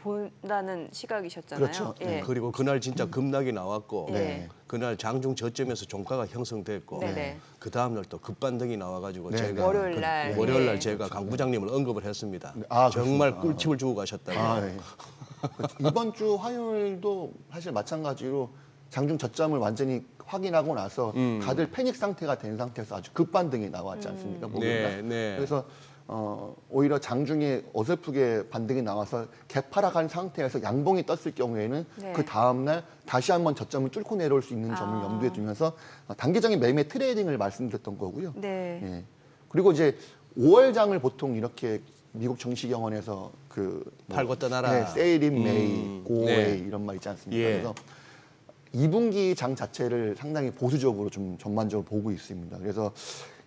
본다는 시각이셨잖아요. 그렇죠. 예. 그리고 그날 진짜 급락이 나왔고 네. 그날 장중 저점에서 종가가 형성됐고 네네. 그 다음날 또 급반등이 나와가지고 네. 제가 월요일 날. 월요일 날 예. 제가 강 부장님을 언급을 했습니다. 아, 정말 그렇습니까? 꿀팁을 주고 가셨다고. 아, 네. 이번 주 화요일도 사실 마찬가지로 장중 저점을 완전히 확인하고 나서 다들 패닉 상태가 된 상태에서 아주 급반등이 나왔지 않습니까? 네, 네. 그래서 오히려 장중에 어설프게 반등이 나와서 개파락한 상태에서 양봉이 떴을 경우에는 네. 그 다음날 다시 한번 저점을 뚫고 내려올 수 있는 점을 염두에 두면서 단기적인 매매 트레이딩을 말씀드렸던 거고요. 네. 예. 그리고 이제 5월장을 보통 이렇게 미국 정시경원에서 팔고 떠나라. 네, 세일인 메이, 고웨이 네. 이런 말 있지 않습니까? 예. 그래서 2분기 장 자체를 상당히 보수적으로 좀 전반적으로 보고 있습니다. 그래서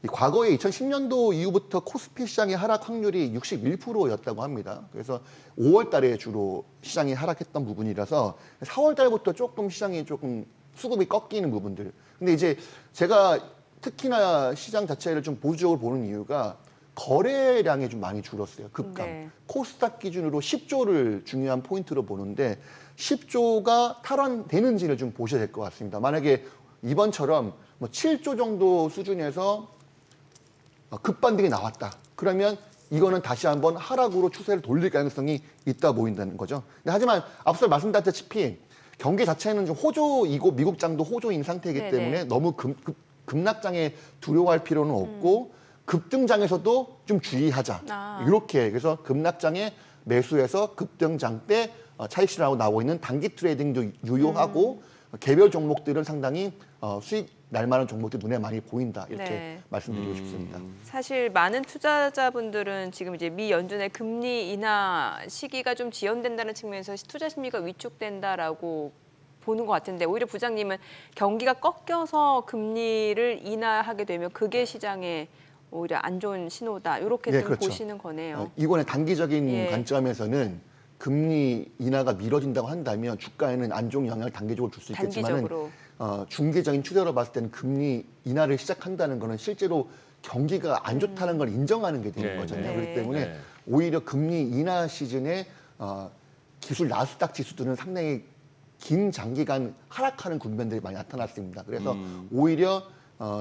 이 과거에 2010년도 이후부터 코스피 시장의 하락 확률이 61%였다고 합니다. 그래서 5월 달에 주로 시장이 하락했던 부분이라서 4월 달부터 조금 시장이 조금 수급이 꺾이는 부분들. 근데 이제 제가 특히나 시장 자체를 좀 보수적으로 보는 이유가 거래량이 좀 많이 줄었어요. 급감. 네. 코스닥 기준으로 10조를 중요한 포인트로 보는데 10조가 탈환되는지를 좀 보셔야 될 것 같습니다. 만약에 이번처럼 뭐 7조 정도 수준에서 급반등이 나왔다. 그러면 이거는 다시 한번 하락으로 추세를 돌릴 가능성이 있다 보인다는 거죠. 근데 하지만 앞서 말씀드렸다시피 경기 자체는 좀 호조이고 미국장도 호조인 상태이기 네네. 때문에 너무 급락장에 두려워할 필요는 없고 급등장에서도 좀 주의하자. 아. 이렇게 그래서 급락장에 매수해서 급등장 때 차익 실현하고 나오고 있는 단기 트레이딩도 유효하고 개별 종목들은 상당히 수익 날 만한 종목들이 눈에 많이 보인다. 이렇게 네. 말씀드리고 싶습니다. 사실 많은 투자자분들은 지금 이제 미 연준의 금리 인하 시기가 좀 지연된다는 측면에서 투자 심리가 위축된다라고 보는 것 같은데 오히려 부장님은 경기가 꺾여서 금리를 인하하게 되면 그게 시장에 오히려 안 좋은 신호다. 이렇게 네, 좀 그렇죠. 보시는 거네요. 이번에 단기적인 예. 관점에서는 금리 인하가 미뤄진다고 한다면 주가에는 안 좋은 영향을 단기적으로 줄 수 있겠지만 단기적으로. 중기적인 추세로 봤을 때는 금리 인하를 시작한다는 거는 실제로 경기가 안 좋다는 걸 인정하는 게 되는 네, 거잖아요. 네. 그렇기 때문에 네. 오히려 금리 인하 시즌에 기술 나스닥 지수들은 상당히 긴 장기간 하락하는 국면들이 많이 나타났습니다. 그래서 오히려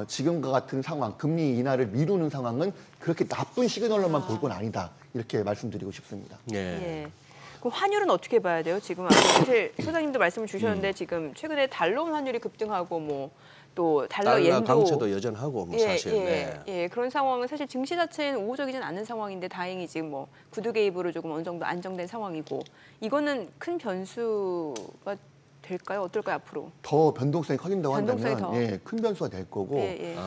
지금과 같은 상황, 금리 인하를 미루는 상황은 그렇게 나쁜 시그널로만 볼 건 아니다. 이렇게 말씀드리고 싶습니다. 예. 예. 그럼 환율은 어떻게 봐야 돼요? 지금 아까 사실 소장님도 말씀을 주셨는데 지금 최근에 달러 환율이 급등하고 뭐 또 달러 달러 엔도 강세도 여전하고 뭐 사실. 네. 예, 그런 상황은 사실 증시 자체는 우호적이진 않은 상황인데 다행히 지금 뭐 구두 개입으로 조금 어느 정도 안정된 상황이고 이거는 큰 변수가 될까요? 어떨까요 앞으로? 더 변동성이 커진다고 변동성이 한다면 더. 예, 큰 변수가 될 거고 예, 예.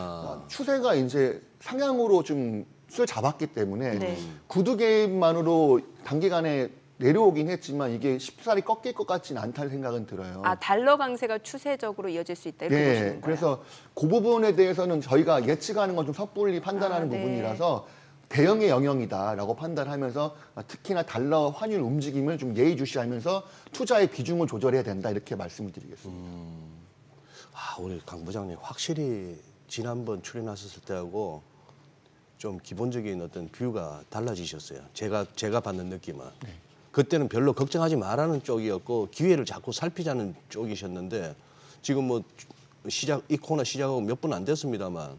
추세가 이제 상향으로 좀 수를 잡았기 때문에 네. 구두 개입만으로 단기간에 내려오긴 했지만 이게 쉽사리 꺾일 것 같지는 않다는 생각은 들어요. 아 달러 강세가 추세적으로 이어질 수 있다 이렇게 보시는 거예요? 그래서 그 부분에 대해서는 저희가 예측하는 건 좀 섣불리 판단하는 네. 부분이라서 대형의 영역이다라고 판단하면서 특히나 달러 환율 움직임을 좀 예의주시하면서 투자의 비중을 조절해야 된다 이렇게 말씀을 드리겠습니다. 아, 우리 강 부장님 확실히 지난번 출연하셨을 때하고 좀 기본적인 어떤 뷰가 달라지셨어요. 제가 받는 느낌은. 그때는 별로 걱정하지 말라는 쪽이었고 기회를 자꾸 살피자는 쪽이셨는데 지금 뭐 이 코너 시작하고 몇 분 안 됐습니다만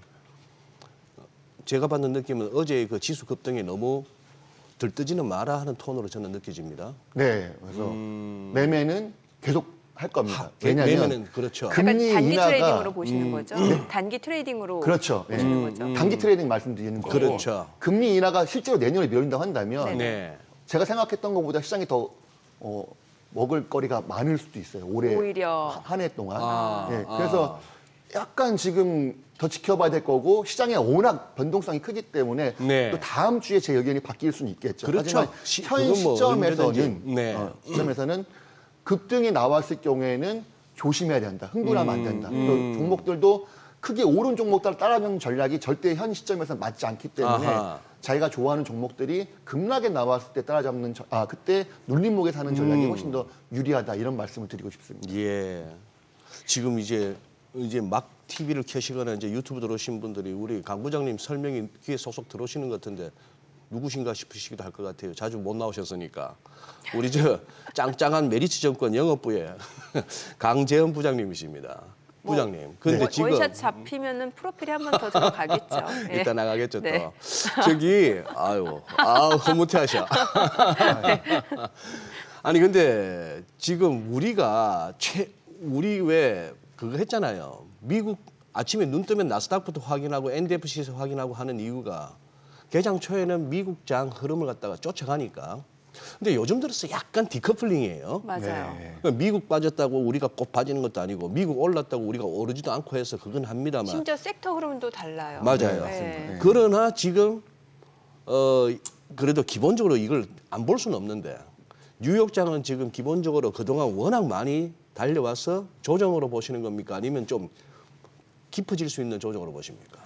제가 받는 느낌은 어제 그 지수 급등이 너무 들뜨지는 마라 하는 톤으로 저는 느껴집니다. 네, 그래서 매매는 계속 할 겁니다. 매매는 그렇죠. 약간 금리 단기 인하가 트레이딩으로 보시는 거죠? 단기 트레이딩으로 그렇죠. 네. 보시는 거죠? 단기 트레이딩 말씀드리는 거고 그렇죠. 금리 인하가 실제로 내년에 미뤄진다고 한다면 네. 제가 생각했던 것보다 시장이 더 먹을 거리가 많을 수도 있어요. 올해 오히려. 한 해 동안. 아, 네, 그래서 약간 지금 더 지켜봐야 될 거고 시장에 워낙 변동성이 크기 때문에 네. 또 다음 주에 제 의견이 바뀔 수는 있겠죠. 그렇죠. 하지만 현 그건 뭐 시점에서는 언제든지. 네. 시점에서는 급등이 나왔을 경우에는 조심해야 된다. 흥분하면 안 된다. 또 종목들도 크게 오른 종목들 따라가는 전략이 절대 현 시점에서 맞지 않기 때문에 아하. 자기가 좋아하는 종목들이 급락에 나왔을 때 따라잡는 그때 눌림목에 사는 전략이 훨씬 더 유리하다 이런 말씀을 드리고 싶습니다. 예. 지금 이제 막 TV를 켜시거나 이제 유튜브 들어오신 분들이 우리 강 부장님 설명이 귀에 쏙쏙 들어오시는 것 같은데 누구신가 싶으시기도 할 것 같아요. 자주 못 나오셨으니까. 우리 저 짱짱한 메리츠 정권 영업부의 강재현 부장님이십니다. 부장님. 근데 지금 원샷 잡히면은 프로필이 한 번 더 들어가겠죠. 예. 이따 나가겠죠 또. 네. 저기 흐뭇해하셔. 아니 근데 지금 우리 왜 그거 했잖아요. 미국 아침에 눈 뜨면 나스닥부터 확인하고 NDFC에서 확인하고 하는 이유가 개장 초에는 미국장 흐름을 갖다가 쫓아가니까. 근데 요즘 들어서 약간 디커플링이에요. 맞아요. 네. 그러니까 미국 빠졌다고 우리가 꼭 빠지는 것도 아니고 미국 올랐다고 우리가 오르지도 않고 해서 그건 합니다만. 심지어 섹터 흐름도 달라요. 맞아요. 네. 그러나 지금 그래도 기본적으로 이걸 안 볼 수는 없는데 뉴욕장은 지금 기본적으로 그동안 워낙 많이 달려와서 조정으로 보시는 겁니까? 아니면 좀 깊어질 수 있는 조정으로 보십니까?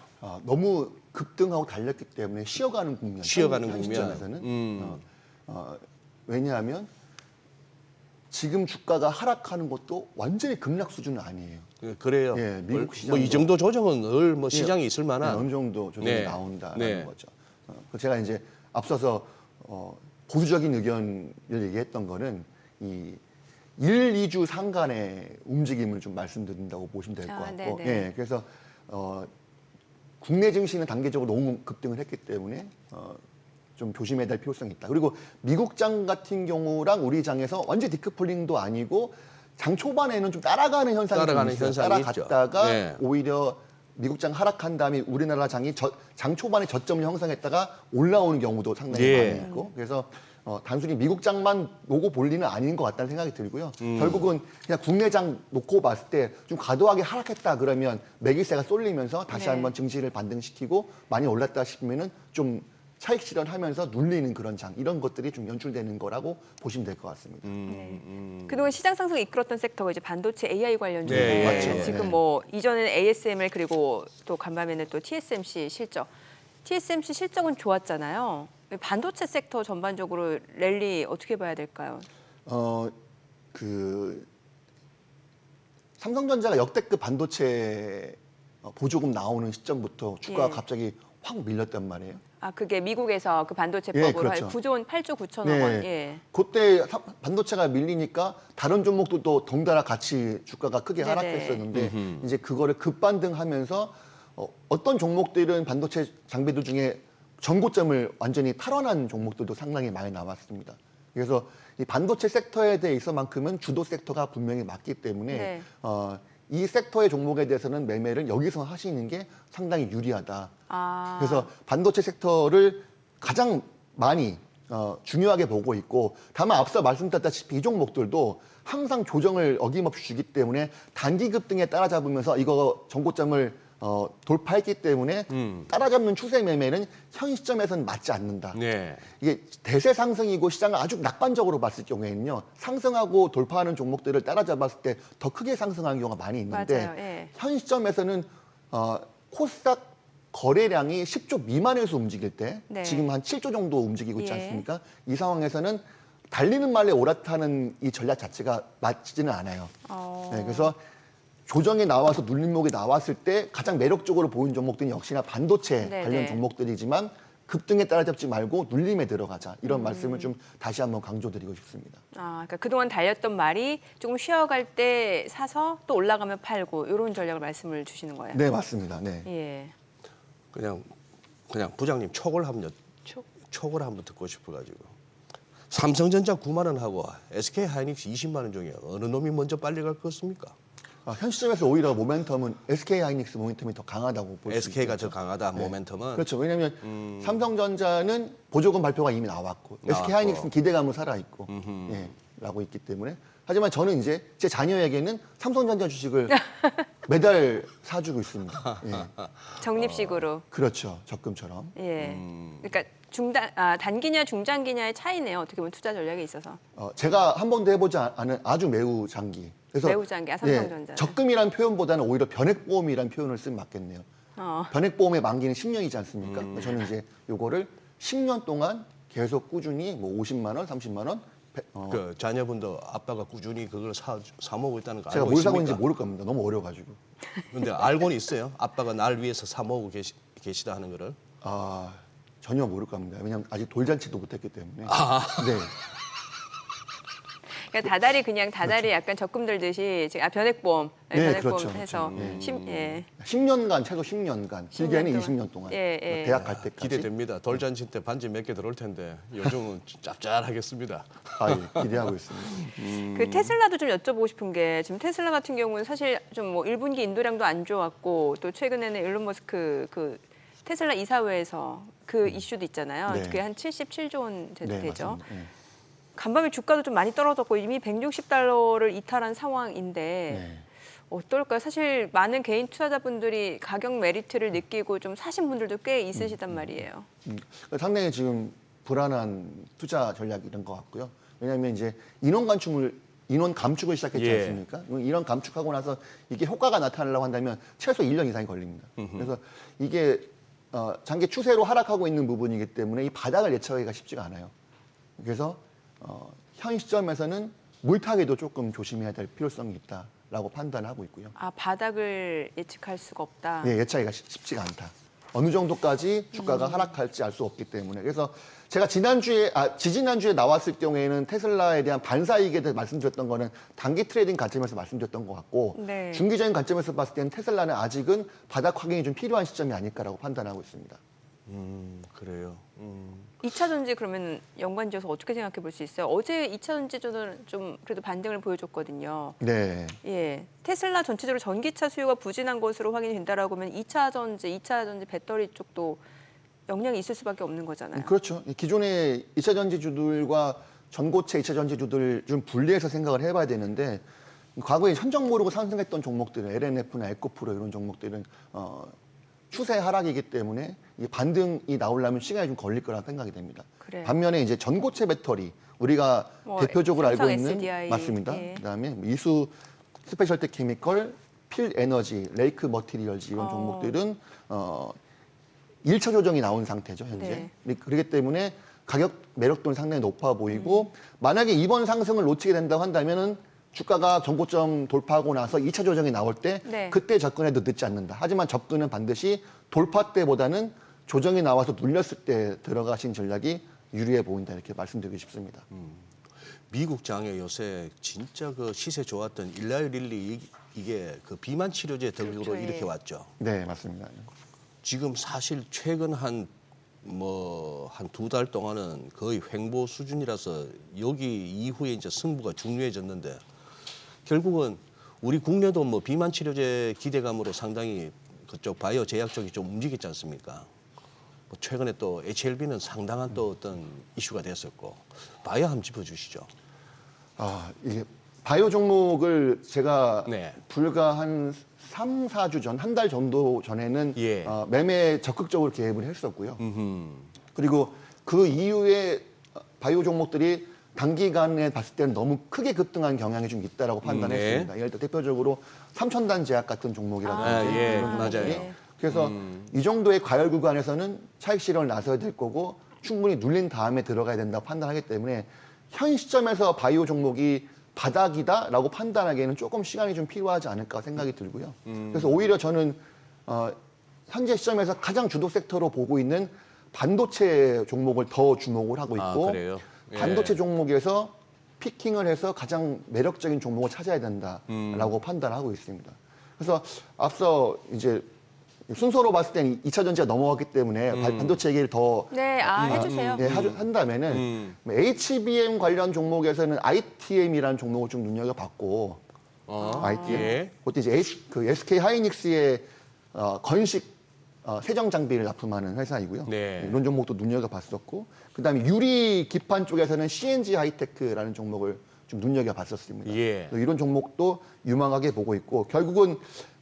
너무 급등하고 달렸기 때문에 쉬어가는 국면. 쉬어가는 현 국면. 시점에서는 왜냐하면 지금 주가가 하락하는 것도 완전히 급락 수준은 아니에요. 그래요. 예, 미국 뭐 시장도- 이 정도 조정은 늘 뭐 시장이 있을 만한. 어느 정도 조정이 네. 나온다라는 네. 거죠. 제가 이제 앞서서 보수적인 의견을 얘기했던 거는 이 1, 2주 상간의 움직임을 좀 말씀드린다고 보시면 될 것 같고, 네네. 예, 그래서 국내 증시는 단계적으로 너무 급등을 했기 때문에 좀 조심해야 될 필요성이 있다. 그리고 미국장 같은 경우랑 우리 장에서 완전 디커플링도 아니고 장 초반에는 좀 따라가는 현상이 따라가는 좀 있어요. 현상이 있죠. 따라갔다가 네. 오히려 미국장 하락한 다음에 우리나라 장이 장 초반에 저점을 형성했다가 올라오는 경우도 상당히 예. 많이 있고 그래서 단순히 미국장만 놓고 볼 리는 아닌 것 같다는 생각이 들고요. 결국은 그냥 국내장 놓고 봤을 때 좀 과도하게 하락했다 그러면 매기세가 쏠리면서 다시 네. 한번 증시를 반등시키고 많이 올랐다 싶으면은 좀 차익 실현하면서 눌리는 그런 장 이런 것들이 좀 연출되는 거라고 보시면 될 것 같습니다. 그동안 시장 상승을 이끌었던 섹터가 이제 반도체 AI 관련주인데 네, 맞죠. 지금 네. 뭐 이전에는 ASML 그리고 또 간밤에는 또 TSMC 실적. TSMC 실적은 좋았잖아요. 반도체 섹터 전반적으로 랠리 어떻게 봐야 될까요? 삼성전자가 역대급 반도체 보조금 나오는 시점부터 주가가 예. 갑자기 확 밀렸단 말이에요. 아 그게 미국에서 그 반도체법으로 예, 그렇죠. 9조 원, 8조 9천억 네. 원. 예. 그때 반도체가 밀리니까 다른 종목도 덩달아 같이 주가가 크게 네네. 하락했었는데 이제 그거를 급반등하면서 어떤 종목들은 반도체 장비들 중에 전고점을 완전히 탈환한 종목들도 상당히 많이 나왔습니다. 그래서 이 반도체 섹터에 대해서만큼은 주도 섹터가 분명히 맞기 때문에 네. 이 섹터의 종목에 대해서는 매매를 여기서 하시는 게 상당히 유리하다. 아. 그래서 반도체 섹터를 가장 많이 중요하게 보고 있고 다만 앞서 말씀드렸다시피 이 종목들도 항상 조정을 어김없이 주기 때문에 단기 급등에 따라잡으면서 이거 전고점을 돌파했기 때문에 따라잡는 추세 매매는 현 시점에서는 맞지 않는다. 네. 이게 대세 상승이고 시장을 아주 낙관적으로 봤을 경우에는요. 상승하고 돌파하는 종목들을 따라잡았을 때 더 크게 상승하는 경우가 많이 있는데 맞아요. 예. 현 시점에서는 코스닥 거래량이 10조 미만에서 움직일 때 네. 지금 한 7조 정도 움직이고 있지 예. 않습니까? 이 상황에서는 달리는 말에 올라타는 이 전략 자체가 맞지는 않아요. 네, 그래서 조정이 나와서 눌림목이 나왔을 때 가장 매력적으로 보이는 종목들은 역시나 반도체 네네. 관련 종목들이지만 급등에 따라잡지 말고 눌림에 들어가자 이런 말씀을 좀 다시 한번 강조드리고 싶습니다. 아, 그러니까 그동안 달렸던 말이 조금 쉬어갈 때 사서 또 올라가면 팔고 이런 전략을 말씀을 주시는 거예요. 네, 맞습니다. 네. 예. 그냥 부장님 촉을 한번 듣고 싶어가지고 삼성전자 9만 원 하고 SK 하이닉스 20만 원 중에 어느 놈이 먼저 빨리 갈 것 같습니까? 현 시점에서 오히려 모멘텀은 SK 하이닉스 모멘텀이 더 강하다고 볼 수 있죠. SK가 더 강하다 모멘텀은. 그렇죠. 왜냐하면 삼성전자는 보조금 발표가 이미 나왔고 SK 하이닉스는 기대감은 살아있고 라고 있기 때문에 하지만 저는 이제 제 자녀에게는 삼성전자 주식을 매달 사주고 있습니다. 예. 적립식으로. 그렇죠. 적금처럼. 예. 그러니까 단기냐 중장기냐의 차이네요. 어떻게 보면 투자 전략에 있어서. 제가 한 번도 해보지 않은 아주 매우 장기. 그래서 매우 장기, 삼성전자. 예, 적금이란 표현보다는 오히려 변액보험이란 표현을 쓰면 맞겠네요. 변액보험의 만기는 10년이지 않습니까? 저는 이제 요거를 10년 동안 계속 꾸준히 뭐 50만 원, 30만 원 그 자녀분도 아빠가 꾸준히 그걸 사 먹고 있다는 거 제가 알고 뭘 사고 있습니까? 있는지 모를 겁니다. 너무 어려가지고. 근데 알고는 있어요. 아빠가 날 위해서 사 먹고 계시다 하는 거를. 아, 전혀 모를 겁니다. 왜냐하면 아직 돌잔치도 못했기 때문에. 네. 그러니까 다달이 그냥 다달이 약간 적금 들듯이 지금 변액보험, 네, 변액보험 그렇죠, 해서 그렇죠. 예. 10년간, 최소 10년간, 길게는 10년 20년 동안. 예, 예. 대학 갈 때까지. 기대됩니다. 돌잔치 때 반지 몇 개 들어올 텐데 요즘은 짭짤하겠습니다. 아, 예, 기대하고 있습니다. 그 테슬라도 좀 여쭤보고 싶은 게 지금 테슬라 같은 경우는 사실 좀 뭐 1분기 인도량도 안 좋았고 또 최근에는 일론 머스크 그 테슬라 이사회에서 그 이슈도 있잖아요. 네. 그게 한 77조 원 되죠. 맞습니다. 네. 간밤에 주가도 좀 많이 떨어졌고 이미 160달러를 이탈한 상황인데 네. 어떨까요? 사실 많은 개인 투자자분들이 가격 메리트를 느끼고 좀 사신 분들도 꽤 있으시단 말이에요. 상당히 지금 불안한 투자 전략이 이런 것 같고요. 왜냐하면 이제 인원 감축을 시작했지 예. 않습니까? 인원 감축하고 나서 이게 효과가 나타나려고 한다면 최소 1년 이상이 걸립니다. 그래서 이게 장기 추세로 하락하고 있는 부분이기 때문에 이 바닥을 예측하기가 쉽지가 않아요. 그래서 현 시점에서는 물타기도 조금 조심해야 될 필요성이 있다라고 판단하고 있고요. 아, 바닥을 예측할 수가 없다. 예, 예측하기가 쉽지가 않다. 어느 정도까지 주가가 하락할지 알 수 없기 때문에. 그래서 제가 지지난주에 나왔을 경우에는 테슬라에 대한 반사이익에 대해 말씀드렸던 거는 단기 트레이딩 관점에서 말씀드렸던 것 같고 네. 중기적인 관점에서 봤을 때는 테슬라는 아직은 바닥 확인이 좀 필요한 시점이 아닐까라고 판단하고 있습니다. 그래요. 2차 전지 그러면 연관지어서 어떻게 생각해 볼 수 있어요? 어제 2차 전지주는 좀 그래도 반등을 보여줬거든요. 네. 예, 테슬라 전체적으로 전기차 수요가 부진한 것으로 확인이 된다라고 하면 2차 전지 배터리 쪽도 영향이 있을 수밖에 없는 거잖아요. 그렇죠. 기존의 2차 전지주들과 전고체 2차 전지주들을 좀 분리해서 생각을 해봐야 되는데 과거에 천정 모르고 상승했던 종목들은 LNF나 에코프로 이런 종목들은 추세 하락이기 때문에 이 반등이 나오려면 시간이 좀 걸릴 거라 생각이 됩니다. 그래요. 반면에 이제 전고체 배터리 우리가 뭐 대표적으로 알고 삼성 있는 SDI, 맞습니다. 예. 그다음에 이수 스페셜티 케미컬, 필 에너지, 레이크 머티리얼즈 이런 종목들은 1차 조정이 나온 상태죠, 현재. 그렇기 때문에 가격 매력도는 상당히 높아 보이고 만약에 이번 상승을 놓치게 된다고 한다면은 주가가 전고점 돌파하고 나서 2차 조정이 나올 때 네. 그때 접근해도 늦지 않는다. 하지만 접근은 반드시 돌파 때보다는 조정이 나와서 눌렸을 때 들어가신 전략이 유리해 보인다 이렇게 말씀드리고 싶습니다. 미국 장에 요새 진짜 그 시세 좋았던 일라이 릴리 이게 그 비만 치료제 덕으로 그렇죠, 이렇게 예. 왔죠. 네, 맞습니다. 지금 사실 최근 한 2달 동안은 거의 횡보 수준이라서 여기 이후에 이제 승부가 중요해졌는데 결국은 우리 국내도 뭐 비만 치료제 기대감으로 상당히 그쪽 바이오 제약 쪽이 좀 움직였지 않습니까? 뭐 최근에 또 HLB는 상당한 또 어떤 이슈가 됐었고 바이오 한번 짚어주시죠. 이게 바이오 종목을 제가 네. 불과 한 3, 4주 전, 한 달 정도 전에는 예. 매매에 적극적으로 개입을 했었고요. 그리고 그 이후에 바이오 종목들이 단기간에 봤을 때는 너무 크게 급등한 경향이 좀 있다라고 판단했습니다. 예를 들어 대표적으로 삼천단 제약 같은 종목이라든지 예, 이런 종목들이. 맞아요. 그래서 이 정도의 과열 구간에서는 차익 실현을 나서야 될 거고 충분히 눌린 다음에 들어가야 된다고 판단하기 때문에 현 시점에서 바이오 종목이 바닥이다라고 판단하기에는 조금 시간이 좀 필요하지 않을까 생각이 들고요. 그래서 오히려 저는 현재 시점에서 가장 주도 섹터로 보고 있는 반도체 종목을 더 주목을 하고 있고 그래요? 예. 반도체 종목에서 피킹을 해서 가장 매력적인 종목을 찾아야 된다라고 판단하고 있습니다. 그래서 앞서 이제 순서로 봤을 때는 2차 전지가 넘어갔기 때문에 반도체 얘기를 더 네, 해주세요. 네, 한다면은 HBM 관련 종목에서는 ITM이라는 종목을 좀 눈여겨봤고 ITM 예. 그것도 이제 SK 하이닉스의 건식 세정 장비를 납품하는 회사이고요. 네. 이런 종목도 눈여겨봤었고 그다음에 유리 기판 쪽에서는 CNG 하이테크라는 종목을 좀 눈여겨봤었습니다. 예. 이런 종목도 유망하게 보고 있고 결국은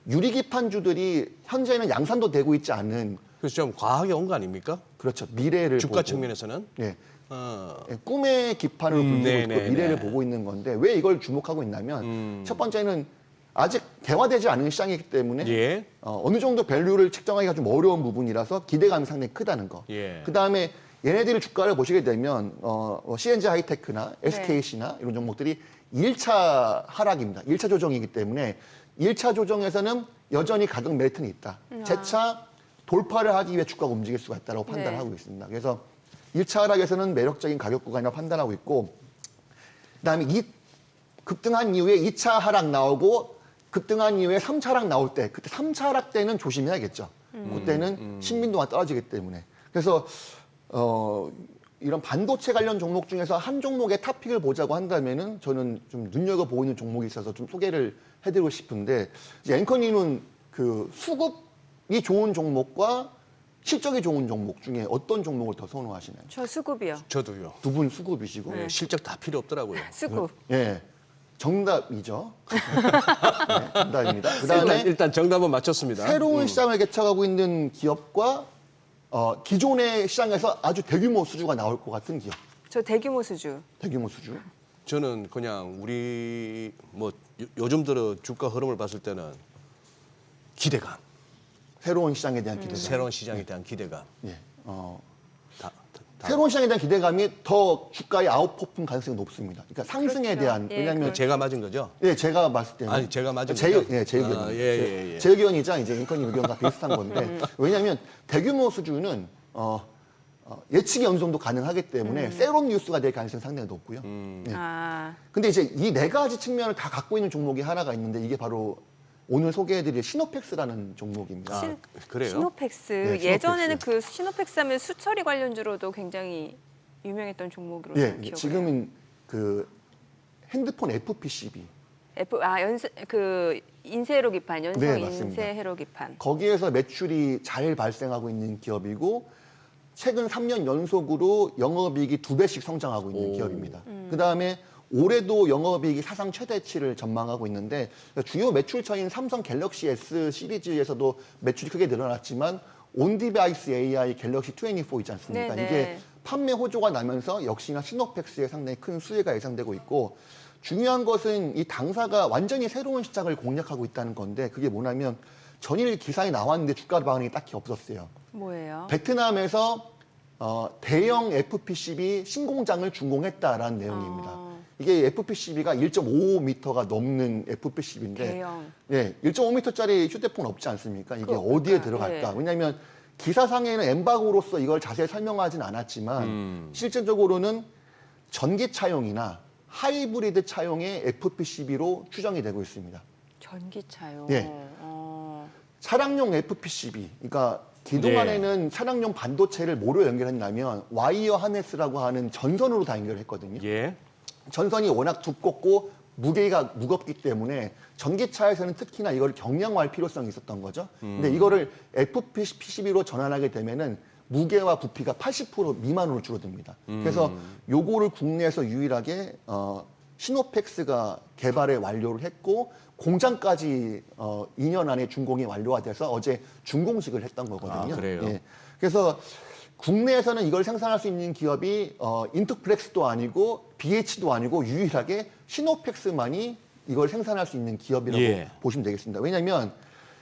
유리 기판주들이 현재는 양산도 되고 있지 않은 그래서 좀 과하게 온 거 아닙니까? 그렇죠 미래를 주가 보고, 측면에서는. 네. 꿈의 기판을 불리고 네, 있고 네, 미래를 네. 보고 있는 건데 왜 이걸 주목하고 있냐면 첫 번째는 아직 개화되지 않은 시장이기 때문에 예. 어느 정도 밸류를 측정하기가 좀 어려운 부분이라서 기대감이 상당히 크다는 거. 예. 그다음에 얘네들 주가를 보시게 되면 CNG 하이테크나 SKC나 이런 종목들이 1차 하락입니다. 1차 조정이기 때문에 1차 조정에서는 여전히 가격 메리트는 있다. 재차 돌파를 하기 위해 주가가 움직일 수가 있다고 판단을 하고 있습니다. 그래서 1차 하락에서는 매력적인 가격 구간이라고 판단하고 있고, 그다음에 급등한 이후에 2차 하락 나오고 급등한 이후에 3차 하락 나올 때, 그때 3차 하락 때는 조심해야겠죠. 그때는 신민도가 떨어지기 때문에. 그래서 이런 반도체 관련 종목 중에서 한 종목의 탑픽을 보자고 한다면은 저는 좀 눈여겨보이는 종목이 있어서 좀 소개를 해드리고 싶은데, 이제 앵커님은 그 수급이 좋은 종목과 실적이 좋은 종목 중에 어떤 종목을 더 선호하시나요? 저 수급이요. 저도요. 두 분 수급이시고. 예, 실적 다 필요 없더라고요. 수급. 예. 정답이죠. 네, 정답입니다. 그다음에 일단 정답은 맞췄습니다. 새로운 시장을 개척하고 있는 기업과 기존의 시장에서 아주 대규모 수주가 나올 것 같은 기업. 저 대규모 수주. 대규모 수주. 저는 그냥 우리 뭐 요즘 들어 주가 흐름을 봤을 때는 기대감, 새로운 시장에 대한 기대감. 새로운 시장에 대한 기대감. 예. 다 새로운 시장에 대한 기대감이 더 주가의 아웃퍼폼 가능성이 높습니다. 그러니까 상승에 그렇죠. 대한 예, 왜냐하면 제가 맞은 거죠? 예, 제가 봤을 때는 아니, 제가 맞은 제 거죠? 예, 제 의견. 아, 예. 제 의견이자 이제 앵커님 의견과 비슷한 건데 왜냐하면 대규모 수주는 예측이 어느 정도 가능하기 때문에 새로운 뉴스가 될 가능성이 상당히 높고요. 예. 아, 근데 이제 이 네 가지 측면을 다 갖고 있는 종목이 하나가 있는데 이게 바로 오늘 소개해드릴 시노펙스라는 종목입니다. 신- 그래요? 시노펙스. 네, 시노펙스. 예전에는 그 시노펙스 하면 수처리 관련주로도 굉장히 유명했던 종목으로 예, 기억을 해요. 지금은 그 핸드폰 FPCB 그 인쇄회로 기판, 연성 네, 맞습니다. 인쇄회로 기판. 거기에서 매출이 잘 발생하고 있는 기업이고 최근 3년 연속으로 영업이익이 2배씩 성장하고 있는 기업입니다. 그다음에 올해도 영업이익이 사상 최대치를 전망하고 있는데 주요 매출처인 삼성 갤럭시 S 시리즈에서도 매출이 크게 늘어났지만 온디바이스 AI 갤럭시 24 있지 않습니까? 네네. 이게 판매 호조가 나면서 역시나 시노펙스에 상당히 큰 수혜가 예상되고 있고 중요한 것은 이 당사가 완전히 새로운 시장을 공략하고 있다는 건데 그게 뭐냐면 전일 기사에 나왔는데 주가 반응이 딱히 없었어요. 뭐예요? 베트남에서 대형 FPCB 신공장을 준공했다라는 내용입니다. 이게 FPCB가 1.5m가 넘는 FPCB인데 대형. 예, 1.5m짜리 휴대폰 없지 않습니까? 이게 그거 어디에 없다. 들어갈까? 예. 왜냐하면 기사상에는 엠바고로서 이걸 자세히 설명하진 않았지만 실질적으로는 전기차용이나 하이브리드 차용의 FPCB로 추정이 되고 있습니다. 전기차요. 예. 차량용 FPCB, 그러니까 그동안에는 차량용 반도체를 뭐로 연결했냐면 와이어 하네스라고 하는 전선으로 다 연결했거든요. 예. 전선이 워낙 두껍고 무게가 무겁기 때문에 전기차에서는 특히나 이걸 경량화할 필요성이 있었던 거죠. 근데 이거를 FPCB로 전환하게 되면은 무게와 부피가 80% 미만으로 줄어듭니다. 그래서 요거를 국내에서 유일하게 시노펙스가 개발에 완료를 했고 공장까지 2년 안에 준공이 완료가 돼서 어제 준공식을 했던 거거든요. 아, 그래요? 예. 그래서 국내에서는 이걸 생산할 수 있는 기업이 인터플렉스도 아니고 BH도 아니고 유일하게 시노펙스만이 이걸 생산할 수 있는 기업이라고 예. 보시면 되겠습니다. 왜냐하면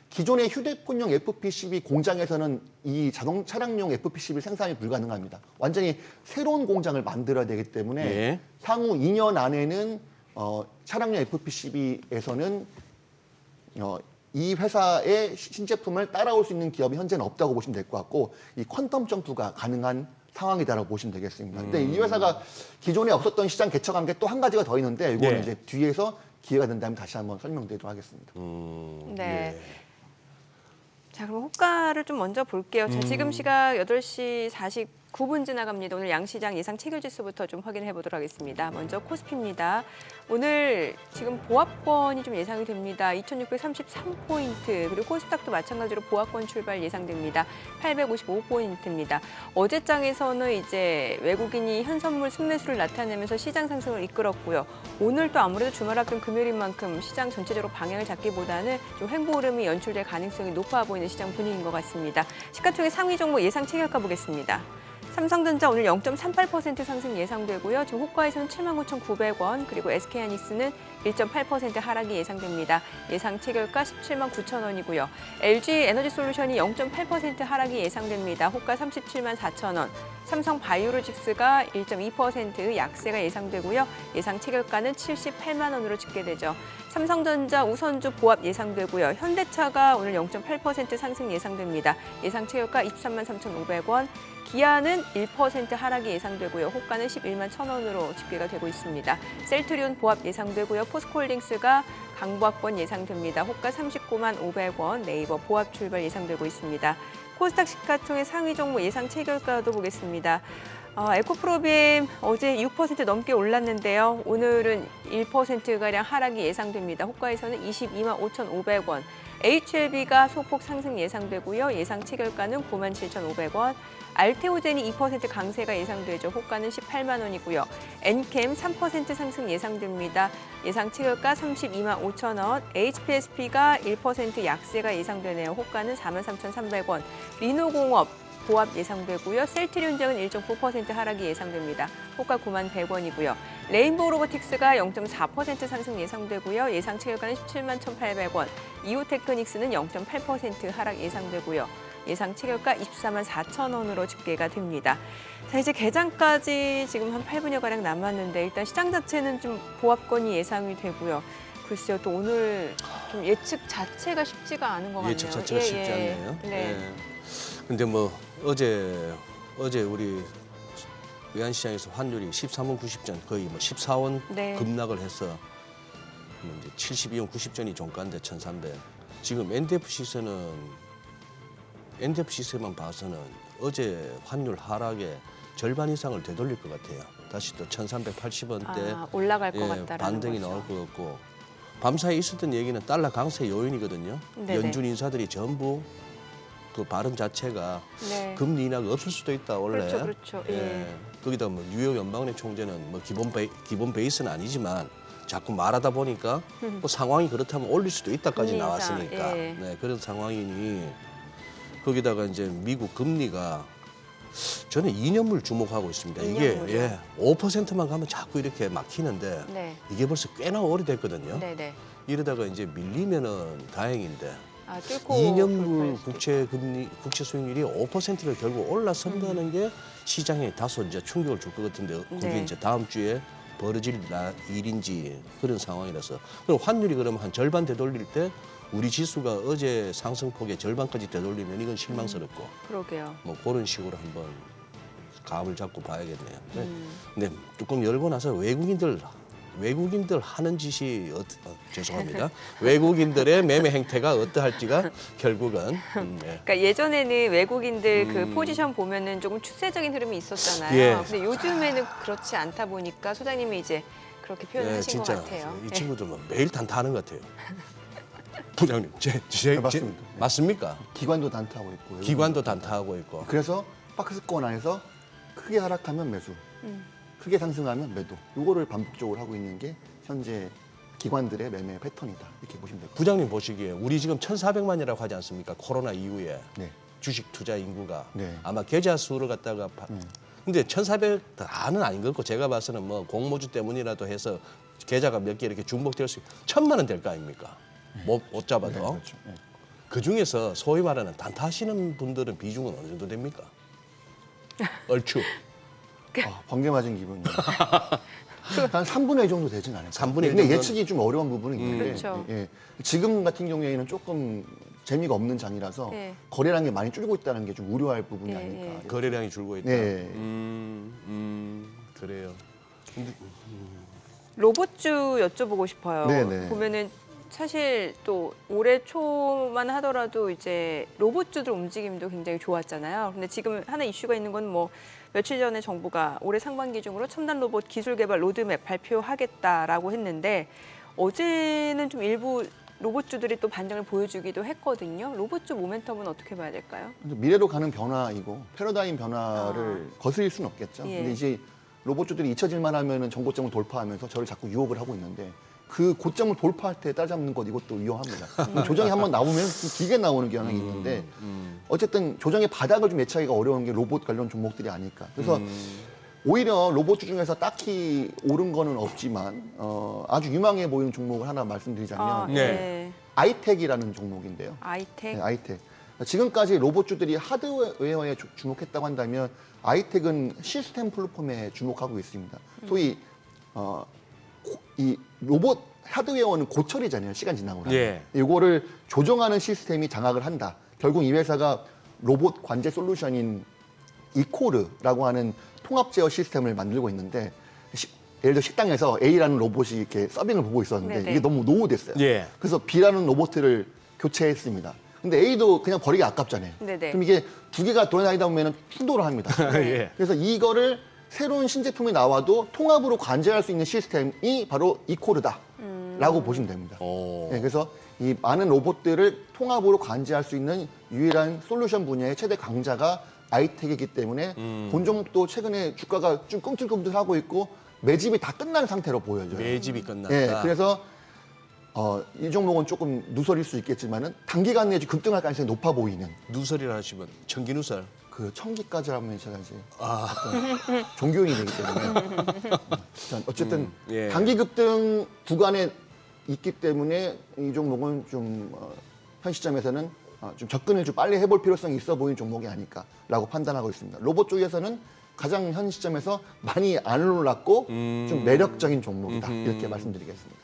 기존의 휴대폰용 FPCB 공장에서는 이 자동 차량용 FPCB 생산이 불가능합니다. 완전히 새로운 공장을 만들어야 되기 때문에 예. 향후 2년 안에는 차량용 FPCB에서는 이 회사의 신제품을 따라올 수 있는 기업이 현재는 없다고 보시면 될 것 같고 이 퀀텀 점프가 가능한 상황이다라고 보시면 되겠습니다. 근데 이 회사가 기존에 없었던 시장 개척한 게 또 한 가지가 더 있는데 이거는 예. 이제 뒤에서 기회가 된다면 다시 한번 설명드리도록 하겠습니다. 네. 자, 그럼 호가를 좀 먼저 볼게요. 자, 지금 시각 8시 49분 지나갑니다. 오늘 양시장 예상 체결지수부터 좀 확인해 보도록 하겠습니다. 먼저 코스피입니다. 오늘 지금 보합권이 좀 예상이 됩니다. 2,633포인트, 그리고 코스닥도 마찬가지로 보합권 출발 예상됩니다. 855포인트입니다. 어제장에서는 이제 외국인이 현선물 순매수를 나타내면서 시장 상승을 이끌었고요. 오늘 또 아무래도 주말 앞둔 금요일인 만큼 시장 전체적으로 방향을 잡기보다는 좀 횡보 흐름이 연출될 가능성이 높아 보이는 시장 분위기인 것 같습니다. 시가총액 상위 종목 예상 체결가 보겠습니다. 삼성전자 오늘 0.38% 상승 예상되고요. 지금 호가에서는 75,900원, 그리고 SK하이닉스는 1.8% 하락이 예상됩니다. 예상 체결가 179,000원이고요. LG 에너지솔루션이 0.8% 하락이 예상됩니다. 호가 374,000원. 삼성 바이오로직스가 1.2% 약세가 예상되고요. 예상 체결가는 78만 원으로 집계되죠. 삼성전자 우선주 보합 예상되고요. 현대차가 오늘 0.8% 상승 예상됩니다. 예상 체결가 23만 3,500원. 기아는 1% 하락이 예상되고요. 호가는 11만 1,000원으로 집계가 되고 있습니다. 셀트리온 보합 예상되고요. 포스코홀딩스가 강보합권 예상됩니다. 호가 39만 500원, 네이버 보합 출발 예상되고 있습니다. 코스닥 시가총액 상위 종목 예상 체결가도 보겠습니다. 에코프로빔 어제 6% 넘게 올랐는데요. 오늘은 1%가량 하락이 예상됩니다. 호가에서는 22만 5,500원. HLB가 소폭 상승 예상되고요. 예상 체결가는 9만 7,500원. 알테오젠이 2% 강세가 예상되죠. 호가는 18만 원이고요. 엔캠 3% 상승 예상됩니다. 예상 체결가 32만 5천 원. HPSP가 1% 약세가 예상되네요. 호가는 4만 3,300원. 리노공업 보합 예상되고요. 셀트리온장은 1.9% 하락이 예상됩니다. 호가 9만 100원이고요. 레인보우 로보틱스가 0.4% 상승 예상되고요. 예상 체결가는 17만 1,800원. 이오테크닉스는 0.8% 하락 예상되고요. 예상 체결가 24만 4천 원으로 집계가 됩니다. 자, 이제 개장까지 지금 한 8분여가량 남았는데 일단 시장 자체는 좀 보합권이 예상이 되고요. 글쎄요, 또 오늘 좀 예측 자체가 쉽지가 않은 것 같네요. 예측 자체가 쉽지 않네요. 네. 근데 뭐 어제 우리 외환시장에서 환율이 13원 90전 거의 뭐 14원 네. 급락을 해서 뭐 이제 72원 90전이 종가인데 1,300. 지금 NDF 시세만 봐서는 어제 환율 하락의 절반 이상을 되돌릴 것 같아요. 다시 또 1,380원대 올라갈 것 같다라는 반등이 거죠. 나올 것 같고 밤사이 있었던 얘기는 달러 강세 요인이거든요. 네네. 연준 인사들이 전부 그 발언 자체가 네. 금리 인하가 없을 수도 있다 원래. 그렇죠. 예. 거기다 뭐 뉴욕 연방은행 총재는 뭐 기본 베이스는 아니지만 자꾸 말하다 보니까 뭐 상황이 그렇다면 올릴 수도 있다까지 금리 인상, 나왔으니까 예. 네, 그런 상황이니 거기다가 이제 미국 금리가 저는 2년물 주목하고 있습니다. 이게 2년물이요? 5%만 가면 자꾸 이렇게 막히는데 네. 이게 벌써 꽤나 오래됐거든요. 네네. 이러다가 이제 밀리면은 다행인데 뚫고 2년물 돌파할 수도 있고. 국채 수익률이 5%를 결국 올라선다는 게 시장에 다소 이제 충격을 줄 것 같은데 그게 네. 이제 다음 주에 벌어질 일인지 그런 상황이라서 그럼 환율이 그러면 한 절반 되돌릴 때 우리 지수가 어제 상승폭의 절반까지 되돌리면 이건 실망스럽고 그러게요. 뭐 그런 식으로 한번 감을 잡고 봐야겠네요. 네, 뚜껑 열고 나서 외국인들 하는 짓이 죄송합니다. 외국인들의 매매 행태가 어떠할지가 결국은 네. 그러니까 예전에는 외국인들 그 포지션 보면은 조금 추세적인 흐름이 있었잖아요. 예. 근데 요즘에는 그렇지 않다 보니까 소장님이 이제 그렇게 표현을 하신 것 진짜 같아요. 이 네. 친구들 뭐 매일 단타하는 것 같아요. 부장님, 맞습니다. 맞습니까? 기관도 단타하고 있고. 기관도 단타하고 있고. 그래서 박스권 안에서 크게 하락하면 매수, 크게 상승하면 매도. 이거를 반복적으로 하고 있는 게 현재 기관들의 매매 패턴이다. 이렇게 보시면 됩니다. 부장님 보시기에 우리 지금 1,400만이라고 하지 않습니까? 코로나 이후에 네. 주식 투자 인구가 네. 아마 계좌 수를 갖다가 근데 1,400 다는 아닌 것 같고 제가 봐서는 뭐 공모주 때문이라도 해서 계좌가 몇 개 이렇게 중복될 수 1,000만 원 될 거 아닙니까? 못 잡아도. 네, 그렇죠. 네. 그 중에서 소위 말하는 단타하시는 분들은 비중은 어느 정도 됩니까? 얼추. 번개 맞은 기분이에요. 한 3분의 1 정도 되진 않을까요? 3분의 1 근데 정도는- 예측이 좀 어려운 부분은 있는데 그렇죠. 예. 지금 같은 경우에는 조금 재미가 없는 장이라서 네. 거래량이 많이 줄고 있다는 게 좀 우려할 부분이 네, 아닐까. 네. 거래량이 줄고 있다. 네. 그래요. 로봇주 여쭤보고 싶어요. 네네. 보면은 사실 또 올해 초만 하더라도 이제 로봇주들 움직임도 굉장히 좋았잖아요. 근데 지금 하나 이슈가 있는 건 뭐 며칠 전에 정부가 올해 상반기 중으로 첨단 로봇 기술 개발 로드맵 발표하겠다라고 했는데 어제는 좀 일부 로봇주들이 또 반등을 보여주기도 했거든요. 로봇주 모멘텀은 어떻게 봐야 될까요? 미래로 가는 변화이고 패러다임 변화를 거스릴 수는 없겠죠. 예. 근데 이제 로봇주들이 잊혀질만 하면은 정고점을 돌파하면서 저를 자꾸 유혹을 하고 있는데 그 고점을 돌파할 때 따라잡는 것 이것도 위험합니다. 조정이 한번 나오면 좀 길게 나오는 경향이 있는데 어쨌든 조정의 바닥을 좀 예측하기가 어려운 게 로봇 관련 종목들이 아닐까. 그래서 오히려 로봇주 중에서 딱히 오른 거는 없지만 아주 유망해 보이는 종목을 하나 말씀드리자면 네. 아이텍이라는 종목인데요. 아이텍. 네, 아이텍. 지금까지 로봇주들이 하드웨어에 주목했다고 한다면 아이텍은 시스템 플랫폼에 주목하고 있습니다. 소위 이 로봇 하드웨어는 고철이잖아요. 시간 지나고 나면. 예. 이거를 조정하는 시스템이 장악을 한다. 결국 이 회사가 로봇 관제 솔루션인 이코르라고 하는 통합 제어 시스템을 만들고 있는데 예를 들어 식당에서 A라는 로봇이 이렇게 서빙을 보고 있었는데 네네. 이게 너무 노후됐어요. 예. 그래서 B라는 로봇을 교체했습니다. 근데 A도 그냥 버리기 아깝잖아요. 네네. 그럼 이게 두 개가 돌아다니다 보면 충돌을 합니다. 예. 그래서 이거를 새로운 신제품이 나와도 통합으로 관제할 수 있는 시스템이 바로 이코르다라고 보시면 됩니다. 오. 네, 그래서 이 많은 로봇들을 통합으로 관제할 수 있는 유일한 솔루션 분야의 최대 강자가 아이텍이기 때문에 본 종목도 최근에 주가가 좀 꿈틀꿈틀하고 있고 매집이 다 끝난 상태로 보여져요. 매집이 끝났다. 네, 그래서 이 종목은 조금 누설일 수 있겠지만은 단기간 내에 급등할 가능성이 높아 보이는 누설이라 하시면 청기누설. 그 청기까지 하면 제가 이제 아. 어떤 종교인이 되기 때문에 어쨌든 예. 단기 급등 구간에 있기 때문에 이 종목은 좀 현 시점에서는 좀 접근을 좀 빨리 해볼 필요성이 있어 보이는 종목이 아닐까라고 판단하고 있습니다. 로봇 쪽에서는 가장 현 시점에서 많이 안 올랐고 좀 매력적인 종목이다 이렇게 말씀드리겠습니다.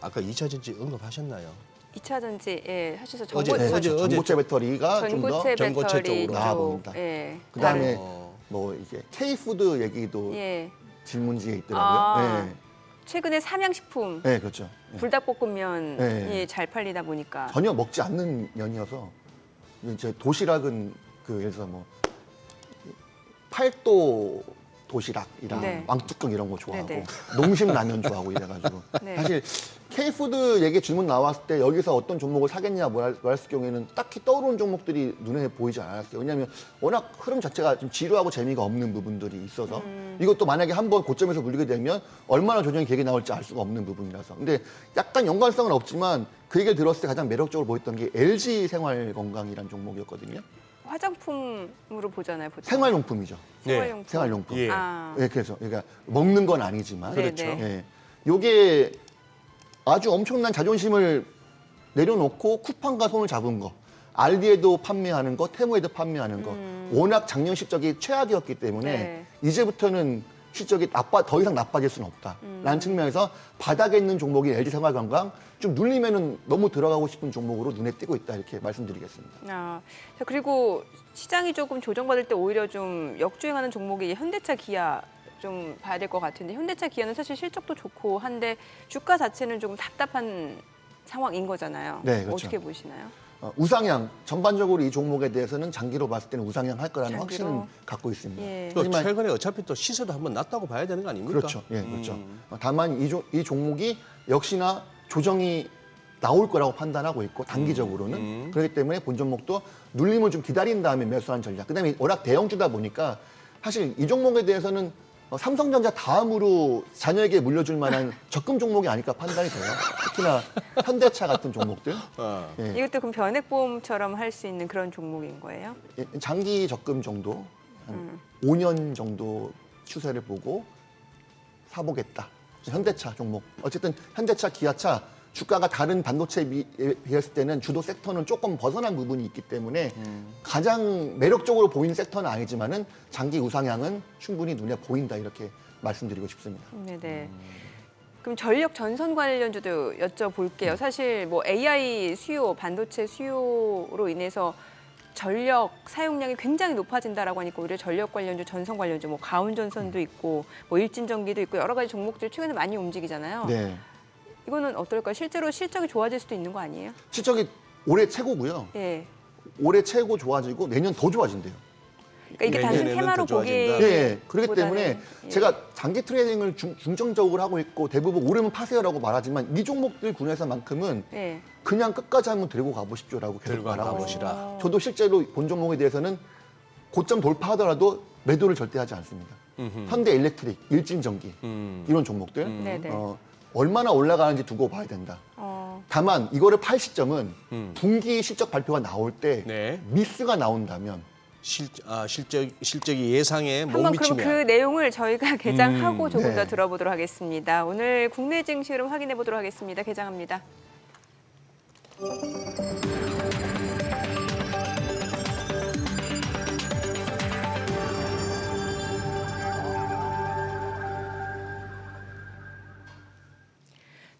아까 2차 전지 언급하셨나요? 2차 전지 예, 하셔서 어제 전고체 배터리가 좀 더 전고체 전고체 배터리 쪽으로 나와 쪽, 봅니다. 예. 그다음에 어. 뭐 이게 K푸드 얘기도 예. 질문지에 있더라고요. 아. 네. 최근에 삼양식품 네, 그렇죠. 네. 불닭볶음면이 네. 잘 팔리다 보니까 전혀 먹지 않는 면이어서 이제 도시락은 그 예를 들어서 뭐 팔도 도시락이랑 네. 왕뚜껑 이런 거 좋아하고 네네. 농심 라면 좋아하고 이래가지고 네. 사실 K푸드 얘기 질문 나왔을 때 여기서 어떤 종목을 사겠냐 뭐 했을 경우에는 딱히 떠오르는 종목들이 눈에 보이지 않았어요. 왜냐하면 워낙 흐름 자체가 좀 지루하고 재미가 없는 부분들이 있어서 이것도 만약에 한번 고점에서 물리게 되면 얼마나 조정이 계획이 나올지 알 수가 없는 부분이라서 근데 약간 연관성은 없지만 그 얘기를 들었을 때 가장 매력적으로 보였던 게 LG 생활건강이라는 종목이었거든요. 화장품으로 보잖아요, 보통. 생활용품이죠. 생활용품. 생활용품. 예. 아. 네, 그래서 그러니까 먹는 건 아니지만 네네. 그렇죠. 예. 요게 아주 엄청난 자존심을 내려놓고 쿠팡과 손을 잡은 거, 알디에도 판매하는 거, 테무에도 판매하는 거, 워낙 작년 실적이 최악이었기 때문에 네. 이제부터는 실적이 더 이상 나빠질 수는 없다라는 측면에서 바닥에 있는 종목이 LG생활건강 좀 눌리면은 너무 들어가고 싶은 종목으로 눈에 띄고 있다 이렇게 말씀드리겠습니다. 아, 자, 그리고 시장이 조금 조정받을 때 오히려 좀 역주행하는 종목이 현대차, 기아 좀 봐야 될 것 같은데 현대차, 기아는 사실 실적도 좋고 한데 주가 자체는 조금 답답한 상황인 거잖아요. 네, 그렇죠. 어떻게 보시나요? 우상향 전반적으로 이 종목에 대해서는 장기로 봤을 때는 우상향 할 거라는 장기로. 확신은 갖고 있습니다. 예. 또 하지만- 최근에 어차피 또 시세도 한번 낮다고 봐야 되는 거 아닙니까? 그렇죠. 예, 그렇죠. 다만 이 종목이 역시나 조정이 나올 거라고 판단하고 있고 단기적으로는 그렇기 때문에 본 종목도 눌림을 좀 기다린 다음에 매수하는 전략. 그다음에 워낙 대형주다 보니까 사실 이 종목에 대해서는 삼성전자 다음으로 자녀에게 물려줄 만한 적금 종목이 아닐까 판단이 돼요. 특히나 현대차 같은 종목들. 어. 예, 이것도 그럼 변액보험처럼 할 수 있는 그런 종목인 거예요? 예, 장기 적금 정도, 한 5년 정도 추세를 보고 사보겠다. 현대차 종목. 어쨌든 현대차, 기아차 주가가 다른 반도체에 비했을 때는 주도 섹터는 조금 벗어난 부분이 있기 때문에 가장 매력적으로 보이는 섹터는 아니지만은 장기 우상향은 충분히 눈에 보인다 이렇게 말씀드리고 싶습니다. 네네. 그럼 전력 전선 관련주도 여쭤볼게요. 사실 뭐 AI 수요, 반도체 수요로 인해서 전력 사용량이 굉장히 높아진다라고 하니까 오히려 전력 관련주, 전선 관련주, 뭐 가온전선도 있고, 뭐 일진전기도 있고 여러 가지 종목들 최근에 많이 움직이잖아요. 네. 이거는 어떨까요? 실제로 실적이 좋아질 수도 있는 거 아니에요? 실적이 올해 최고고요. 예. 올해 최고 좋아지고 내년 더 좋아진대요. 그러니까 이게 단순 내년에는 테마로 더 보기. 좋아진다. 예, 그렇기 보다는- 때문에 예. 제가 장기 트레이딩을 중점적으로 하고 있고 대부분 오르면 파세요라고 말하지만 이 종목들 군에서만큼은 예. 그냥 끝까지 한번 들고 가보십시오라고 계속 들고 말하고 가보시라. 있습니다. 저도 실제로 본 종목에 대해서는 고점 돌파하더라도 매도를 절대 하지 않습니다. 현대 일렉트릭, 일진전기 이런 종목들 네네. 얼마나 올라가는지 두고 봐야 된다. 다만 이거를 팔 시점은 분기 실적 발표가 나올 때 네. 미스가 나온다면 실적이 예상에 못 한번 그럼 미치면 그 내용을 저희가 개장하고 조금 네. 더 들어보도록 하겠습니다. 오늘 국내 증시 흐름 확인해 보도록 하겠습니다. 개장합니다.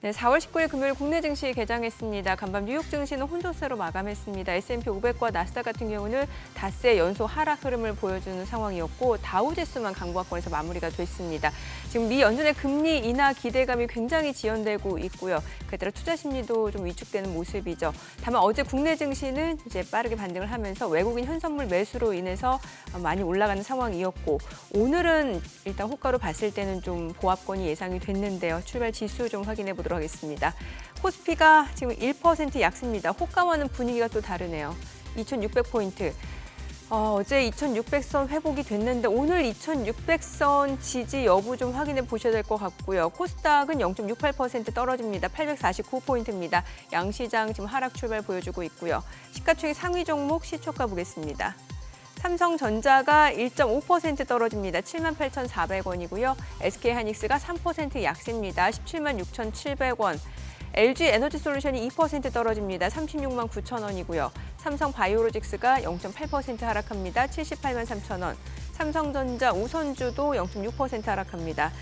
네, 4월 19일 금요일 국내 증시 개장했습니다. 간밤 뉴욕 증시는 혼조세로 마감했습니다. S&P 500과 나스닥 같은 경우는 닷새 연속 하락 흐름을 보여주는 상황이었고 다우지수만 강보합권에서 마무리가 됐습니다. 지금 미 연준의 금리 인하 기대감이 굉장히 지연되고 있고요. 그에 따라 투자 심리도 좀 위축되는 모습이죠. 다만 어제 국내 증시는 이제 빠르게 반등을 하면서 외국인 현선물 매수로 인해서 많이 올라가는 상황이었고 오늘은 일단 호가로 봤을 때는 좀 보합권이 예상이 됐는데요. 출발 지수 좀 확인해 보도록 하겠습니다. 코스피가 지금 1% 약세입니다. 호가와는 분위기가 또 다르네요. 2,600포인트. 어제 2,600선 회복이 됐는데 오늘 2,600선 지지 여부 좀 확인해 보셔야 될 것 같고요. 코스닥은 0.68% 떨어집니다. 849포인트입니다. 양시장 지금 하락 출발 보여주고 있고요. 시가총액 상위 종목 시초가 보겠습니다. 삼성전자가 1.5% 떨어집니다. 78,400원이고요. SK하이닉스가 3% 약세입니다. 176,700원. LG에너지솔루션이 2% 떨어집니다. 36만 9천 원이고요. 삼성바이오로직스가 0.8% 하락합니다. 78만 3천 원. 삼성전자 우선주도 0.6% 하락합니다.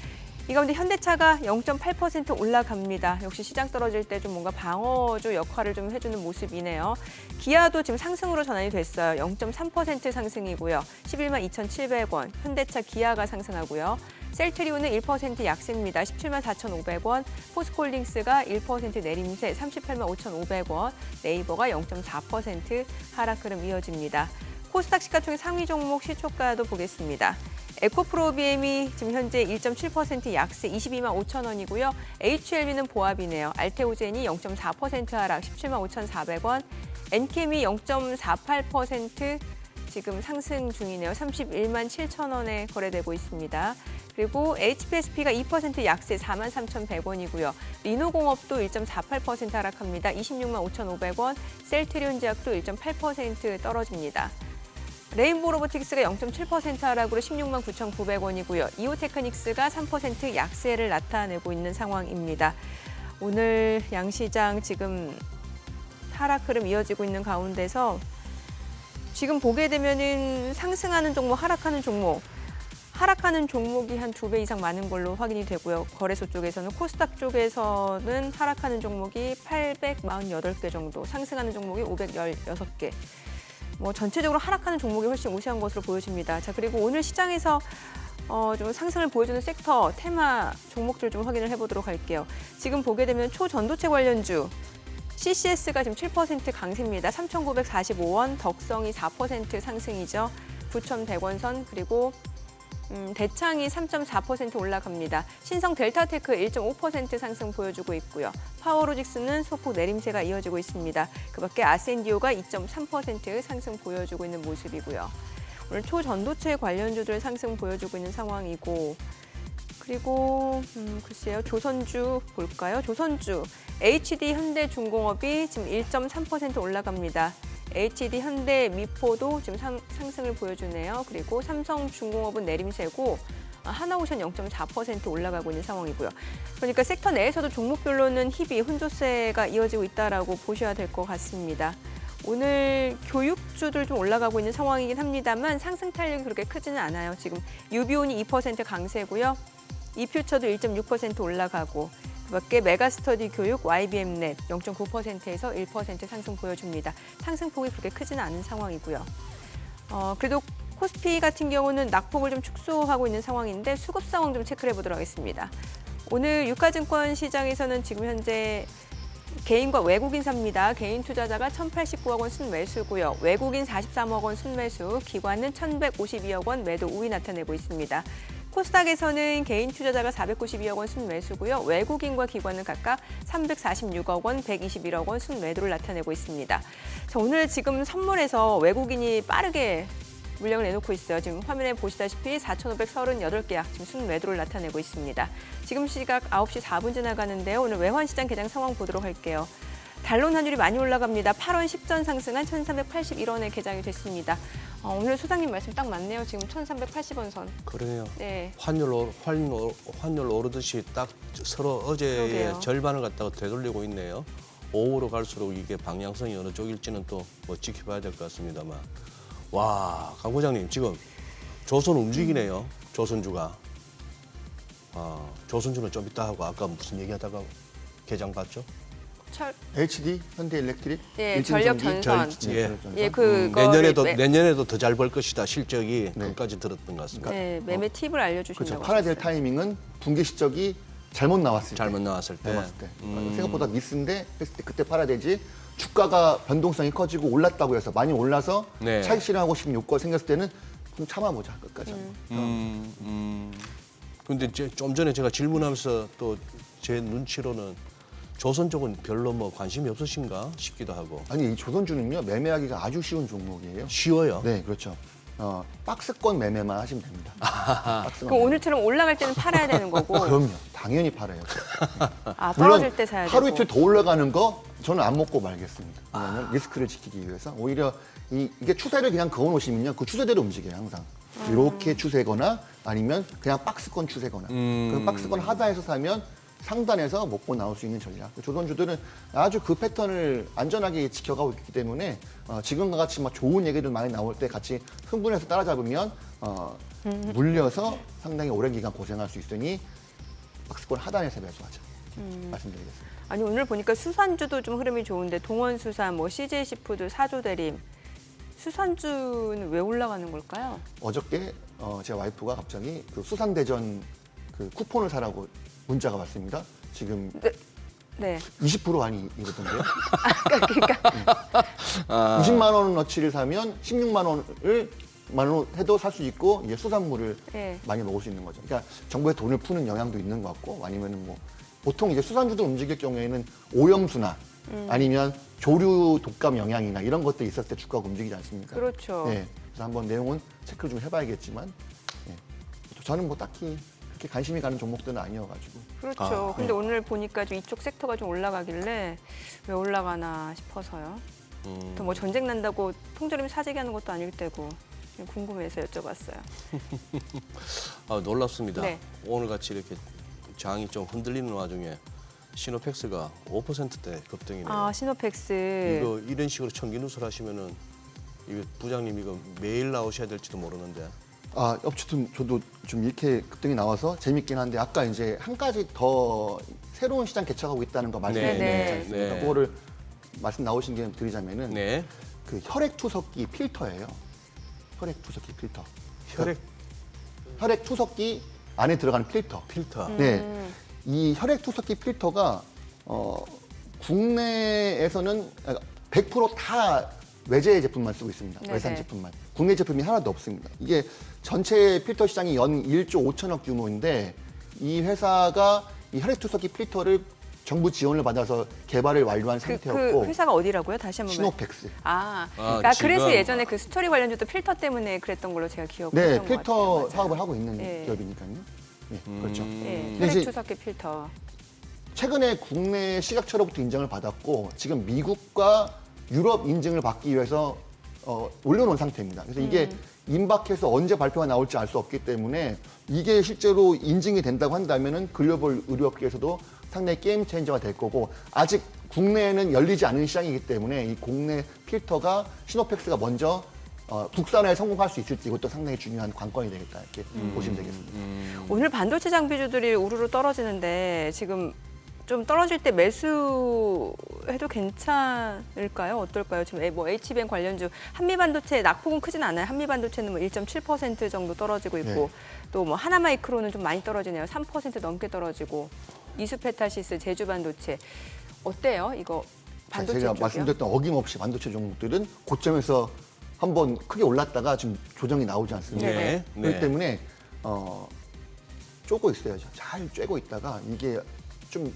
이 가운데 현대차가 0.8% 올라갑니다. 역시 시장 떨어질 때 좀 뭔가 방어주 역할을 좀 해주는 모습이네요. 기아도 지금 상승으로 전환이 됐어요. 0.3% 상승이고요. 11만 2,700원. 현대차 기아가 상승하고요. 셀트리온은 1% 약세입니다. 17만 4,500원. 포스코홀딩스가 1% 내림세 38만 5,500원. 네이버가 0.4% 하락 흐름 이어집니다. 코스닥 시가총액 상위 종목 시초가도 보겠습니다. 에코프로비엠이 지금 현재 1.7% 약세 22만 5천 원이고요. HLB는 보합이네요. 알테오젠이 0.4% 하락 17만 5,400원. 엔캠이 0.48% 지금 상승 중이네요. 31만 7천 원에 거래되고 있습니다. 그리고 HPSP가 2% 약세 4만 3,100원이고요. 리노공업도 1.48% 하락합니다. 26만 5,500원. 셀트리온제약도 1.8% 떨어집니다. 레인보우 로보틱스가 0.7% 하락으로 16만 9,900원이고요. 이오테크닉스가 3% 약세를 나타내고 있는 상황입니다. 오늘 양시장 지금 하락 흐름 이어지고 있는 가운데서 지금 보게 되면은 상승하는 종목, 하락하는 종목이 한 2배 이상 많은 걸로 확인이 되고요. 거래소 쪽에서는 코스닥 쪽에서는 하락하는 종목이 848개 정도, 상승하는 종목이 516개. 전체적으로 하락하는 종목이 훨씬 우세한 것으로 보여집니다. 자, 그리고 오늘 시장에서 좀 상승을 보여주는 섹터, 테마 종목들 좀 확인을 해보도록 할게요. 지금 보게 되면 초전도체 관련주, CCS가 지금 7% 강세입니다. 3,945원, 덕성이 4% 상승이죠. 9,100원 선, 그리고 대창이 3.4% 올라갑니다. 신성 델타테크 1.5% 상승 보여주고 있고요. 파워로직스는 소폭 내림세가 이어지고 있습니다. 그밖에 아센디오가 2.3% 상승 보여주고 있는 모습이고요. 오늘 초전도체 관련주들 상승 보여주고 있는 상황이고, 그리고 글쎄요, 조선주 볼까요? 조선주 HD 현대중공업이 지금 1.3% 올라갑니다. HD 현대 미포도 지금 상승을 보여주네요. 그리고 삼성중공업은 내림세고 하나오션 0.4% 올라가고 있는 상황이고요. 그러니까 섹터 내에서도 종목별로는 희비, 혼조세가 이어지고 있다라고 보셔야 될 것 같습니다. 오늘 교육주들 좀 올라가고 있는 상황이긴 합니다만 상승 탄력이 그렇게 크지는 않아요. 지금 유비온이 2% 강세고요. 이퓨처도 1.6% 올라가고, 그밖에 메가스터디 교육, YBM넷 0.9%에서 1% 상승 보여줍니다. 상승폭이 그렇게 크지는 않은 상황이고요. 그래도 코스피 같은 경우는 낙폭을 좀 축소하고 있는 상황인데 수급 상황 좀 체크를 해보도록 하겠습니다. 오늘 유가증권 시장에서는 지금 현재 개인과 외국인 삽니다. 개인 투자자가 1,089억 원 순매수고요. 외국인 43억 원 순매수, 기관은 1,152억 원 매도 우위 나타내고 있습니다. 코스닥에서는 개인 투자자가 492억 원 순매수고요. 외국인과 기관은 각각 346억 원, 121억 원 순매도를 나타내고 있습니다. 자, 오늘 지금 선물에서 외국인이 빠르게 물량을 내놓고 있어요. 지금 화면에 보시다시피 4,538개 지금 순매도를 나타내고 있습니다. 지금 시각 9시 4분 지나가는데요. 오늘 외환시장 개장 상황 보도록 할게요. 달론 환율이 많이 올라갑니다. 8원 10전 상승한 1,381원에 개장이 됐습니다. 오늘 소장님 말씀 딱 맞네요. 지금 1,380원 선. 그러네요. 네. 환율 오르듯이 딱 서로 어제의 그러게요. 절반을 갖다가 되돌리고 있네요. 오후로 갈수록 이게 방향성이 어느 쪽일지는 또 지켜봐야 될 것 같습니다만. 와, 강 부장님 지금 조선 움직이네요. 조선주가. 조선주는 좀 이따 하고 아까 무슨 얘기하다가 개장 봤죠? HD 현대일렉트릭 예, 일진전기? 전력전선. 예. 예, 그거 내년에도 더 잘 벌 것이다. 실적이 네. 끝까지 들었던 것 같습니다. 네, 매매 팁을 알려주신다고 그렇죠. 팔아야 될 하셨어요. 타이밍은 분기 실적이 잘못 나왔을 잘못 나왔을 때. 생각보다 미스인데 했을 때 그때 팔아야 되지. 주가가 변동성이 커지고 올랐다고 해서 많이 올라서 네. 차익 실현하고 싶은 욕구가 생겼을 때는 좀 참아보자 끝까지. 근데 이제 좀 전에 제가 질문하면서 또 제 눈치로는 조선 쪽은 별로 뭐 관심이 없으신가 싶기도 하고. 아니 이 조선주는요 매매하기가 아주 쉬운 종목이에요. 쉬워요. 네 그렇죠. 박스권 매매만 하시면 됩니다. 박스권 그럼 오늘처럼 올라갈 때는 팔아야 되는 거고. 그럼요. 당연히 팔아요. 아, 물론 떨어질 때 사야 하루 되고. 이틀 더 올라가는 거 저는 안 먹고 말겠습니다. 왜냐하면 리스크를 지키기 위해서 오히려 이게 추세를 그냥 그어놓으시면요 그 추세대로 움직여요 항상. 이렇게 추세거나 아니면 그냥 박스권 추세거나 그 박스권 하단에서 사면 상단에서 먹고 나올 수 있는 전략. 조선주들은 아주 그 패턴을 안전하게 지켜가고 있기 때문에 지금과 같이 막 좋은 얘기들 많이 나올 때 같이 흥분해서 따라잡으면 물려서 상당히 오랜 기간 고생할 수 있으니 박스권 하단에서 매수하자 말씀드리겠습니다. 아니 오늘 보니까 수산주도 좀 흐름이 좋은데 동원수산, 뭐 CJ시푸드, 사조대림 수산주는 왜 올라가는 걸까요? 어저께 제 와이프가 갑자기 그 수산대전 그 쿠폰을 사라고 문자가 왔습니다. 지금 네. 20% 할인 이러던데요. 그러니까 20만 원어치를 사면 16만 원 해도 살 수 있고 이게 수산물을 네. 많이 먹을 수 있는 거죠. 그러니까 정부의 돈을 푸는 영향도 있는 것 같고 아니면은 뭐 보통 이제 수산주들 움직일 경우에는 오염수나 아니면 조류 독감 영향이나 이런 것들이 있었을 때 주가가 움직이지 않습니까? 그렇죠. 네. 그래서 한번 내용은 체크를 좀 해봐야겠지만 예. 저는 뭐 딱히 그렇게 관심이 가는 종목들은 아니어가지고 그렇죠. 근데 오늘 보니까 좀 이쪽 섹터가 좀 올라가길래 왜 올라가나 싶어서요. 또 뭐 전쟁 난다고 통조림 사재기 하는 것도 아닐 테고 궁금해서 여쭤봤어요. 놀랍습니다. 네. 오늘 같이 이렇게 장이 좀 흔들리는 와중에 시노펙스가 5%대 급등이네요. 아, 시노펙스. 이거 이런 식으로 청기 누설 하시면은 이거 부장님 이거 매일 나오셔야 될지도 모르는데. 어쨌든 저도 좀 이렇게 급등이 나와서 재밌긴 한데 아까 이제 한 가지 더 새로운 시장 개척하고 있다는 거 말씀드렸지 네. 않습니까? 네. 그거를 말씀 나오신 김에 드리자면은 네. 그 혈액 투석기 필터예요. 혈액 투석기 필터. 혈액 투석기 안에 들어가는 필터. 필터. 네. 이 혈액 투석기 필터가 국내에서는 100% 다 외제 제품만 쓰고 있습니다. 네네. 외산 제품만. 국내 제품이 하나도 없습니다. 이게 전체 필터 시장이 연 1조 5천억 규모인데 이 회사가 이 혈액 투석기 필터를 정부 지원을 받아서 개발을 완료한 상태였고 그 회사가 어디라고요? 다시 한번 시노펙스. 그러니까 지금- 그래서 예전에 그 스토리 관련주도 필터 때문에 그랬던 걸로 제가 기억했던 네, 것 필터 같아요. 맞아요. 사업을 하고 있는 네. 기업이니까요. 네, 그렇죠. 네, 근데 이제- 혈액 투석기 필터. 최근에 국내 식약처로부터 인정을 받았고 지금 미국과 유럽 인증을 받기 위해서 올려놓은 상태입니다. 그래서 이게 임박해서 언제 발표가 나올지 알 수 없기 때문에 이게 실제로 인증이 된다고 한다면은 글로벌 의료업계에서도 상당히 게임 체인저가 될 거고 아직 국내에는 열리지 않은 시장이기 때문에 이 국내 필터가 시노펙스가 먼저 국산화에 성공할 수 있을지 이것도 상당히 중요한 관건이 되겠다 이렇게 보시면 되겠습니다. 오늘 반도체 장비주들이 우르르 떨어지는데 지금 좀 떨어질 때 매수해도 괜찮을까요? 어떨까요? 지금 뭐 HBM 관련주 한미반도체 낙폭은 크진 않아요. 한미반도체는 뭐 1.7% 정도 떨어지고 있고 네. 또 뭐 하나마이크로는 좀 많이 떨어지네요. 3% 넘게 떨어지고 이수페타시스, 제주반도체 어때요? 이거 반도체 제가 쪽이요? 말씀드렸던 어김없이 반도체 종목들은 고점에서 한번 크게 올랐다가 지금 조정이 나오지 않습니까? 네. 그렇기 때문에 쪼고 있어야죠. 잘 쬐고 있다가 이게 좀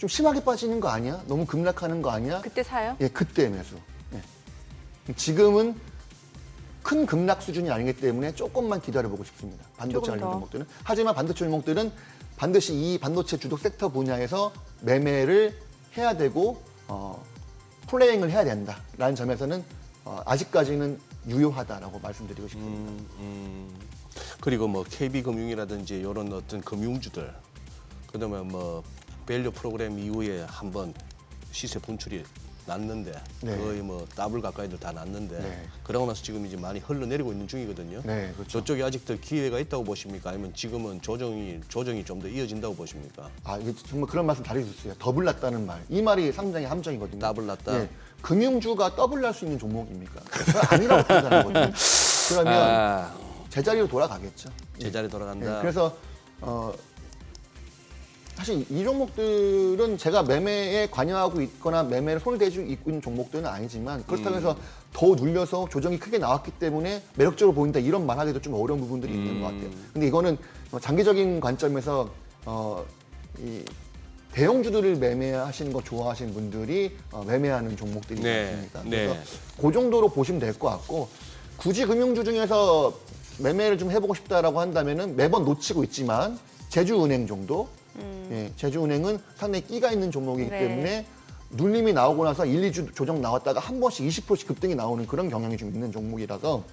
심하게 빠지는 거 아니야? 너무 급락하는 거 아니야? 그때 사요? 예, 그때 매수. 예. 지금은 큰 급락 수준이 아니기 때문에 조금만 기다려보고 싶습니다. 반도체 조금 관련 더. 종목들은. 하지만 반도체 종목들은 반드시 이 반도체 주력 섹터 분야에서 매매를 해야 되고 플레잉을 해야 된다라는 점에서는 아직까지는 유효하다라고 말씀드리고 싶습니다. 그리고 뭐 KB금융이라든지 이런 어떤 금융주들, 그다음에 뭐 밸류 프로그램 이후에 한번 시세 분출이 났는데 네. 거의 뭐 더블 가까이들 다 났는데 네. 그러고 나서 지금 이제 많이 흘러내리고 있는 중이거든요. 네, 그렇죠. 저쪽에 아직 더 기회가 있다고 보십니까? 아니면 지금은 조정이 좀 더 이어진다고 보십니까? 아, 이게 정말 그런 말씀 잘해주셨어요. 더블 났다는 말. 이 말이 상당히 함정이거든요. 더블 났다? 예, 금융주가 더블 날 수 있는 종목입니까? 그건 아니라고 판단하거든요. 그러면 아, 제자리로 돌아가겠죠. 제자리 예, 돌아간다. 그래서 사실 이 종목들은 제가 매매에 관여하고 있거나 매매를 손을 대고 있는 종목들은 아니지만 그렇다고 해서 더 눌려서 조정이 크게 나왔기 때문에 매력적으로 보인다 이런 말하기도 좀 어려운 부분들이 있는 것 같아요. 근데 이거는 장기적인 관점에서 이 대형주들을 매매하시는 거 좋아하시는 분들이 매매하는 종목들이 네, 많습니다. 네. 그래서 그 정도로 보시면 될 것 같고 굳이 금융주 중에서 매매를 좀 해보고 싶다라고 한다면은 매번 놓치고 있지만 제주은행 정도. 예, 제주은행은 상당히 끼가 있는 종목이기 네. 때문에 눌림이 나오고 나서 1, 2주 조정 나왔다가 한 번씩 20%씩 급등이 나오는 그런 경향이 좀 있는 종목이라서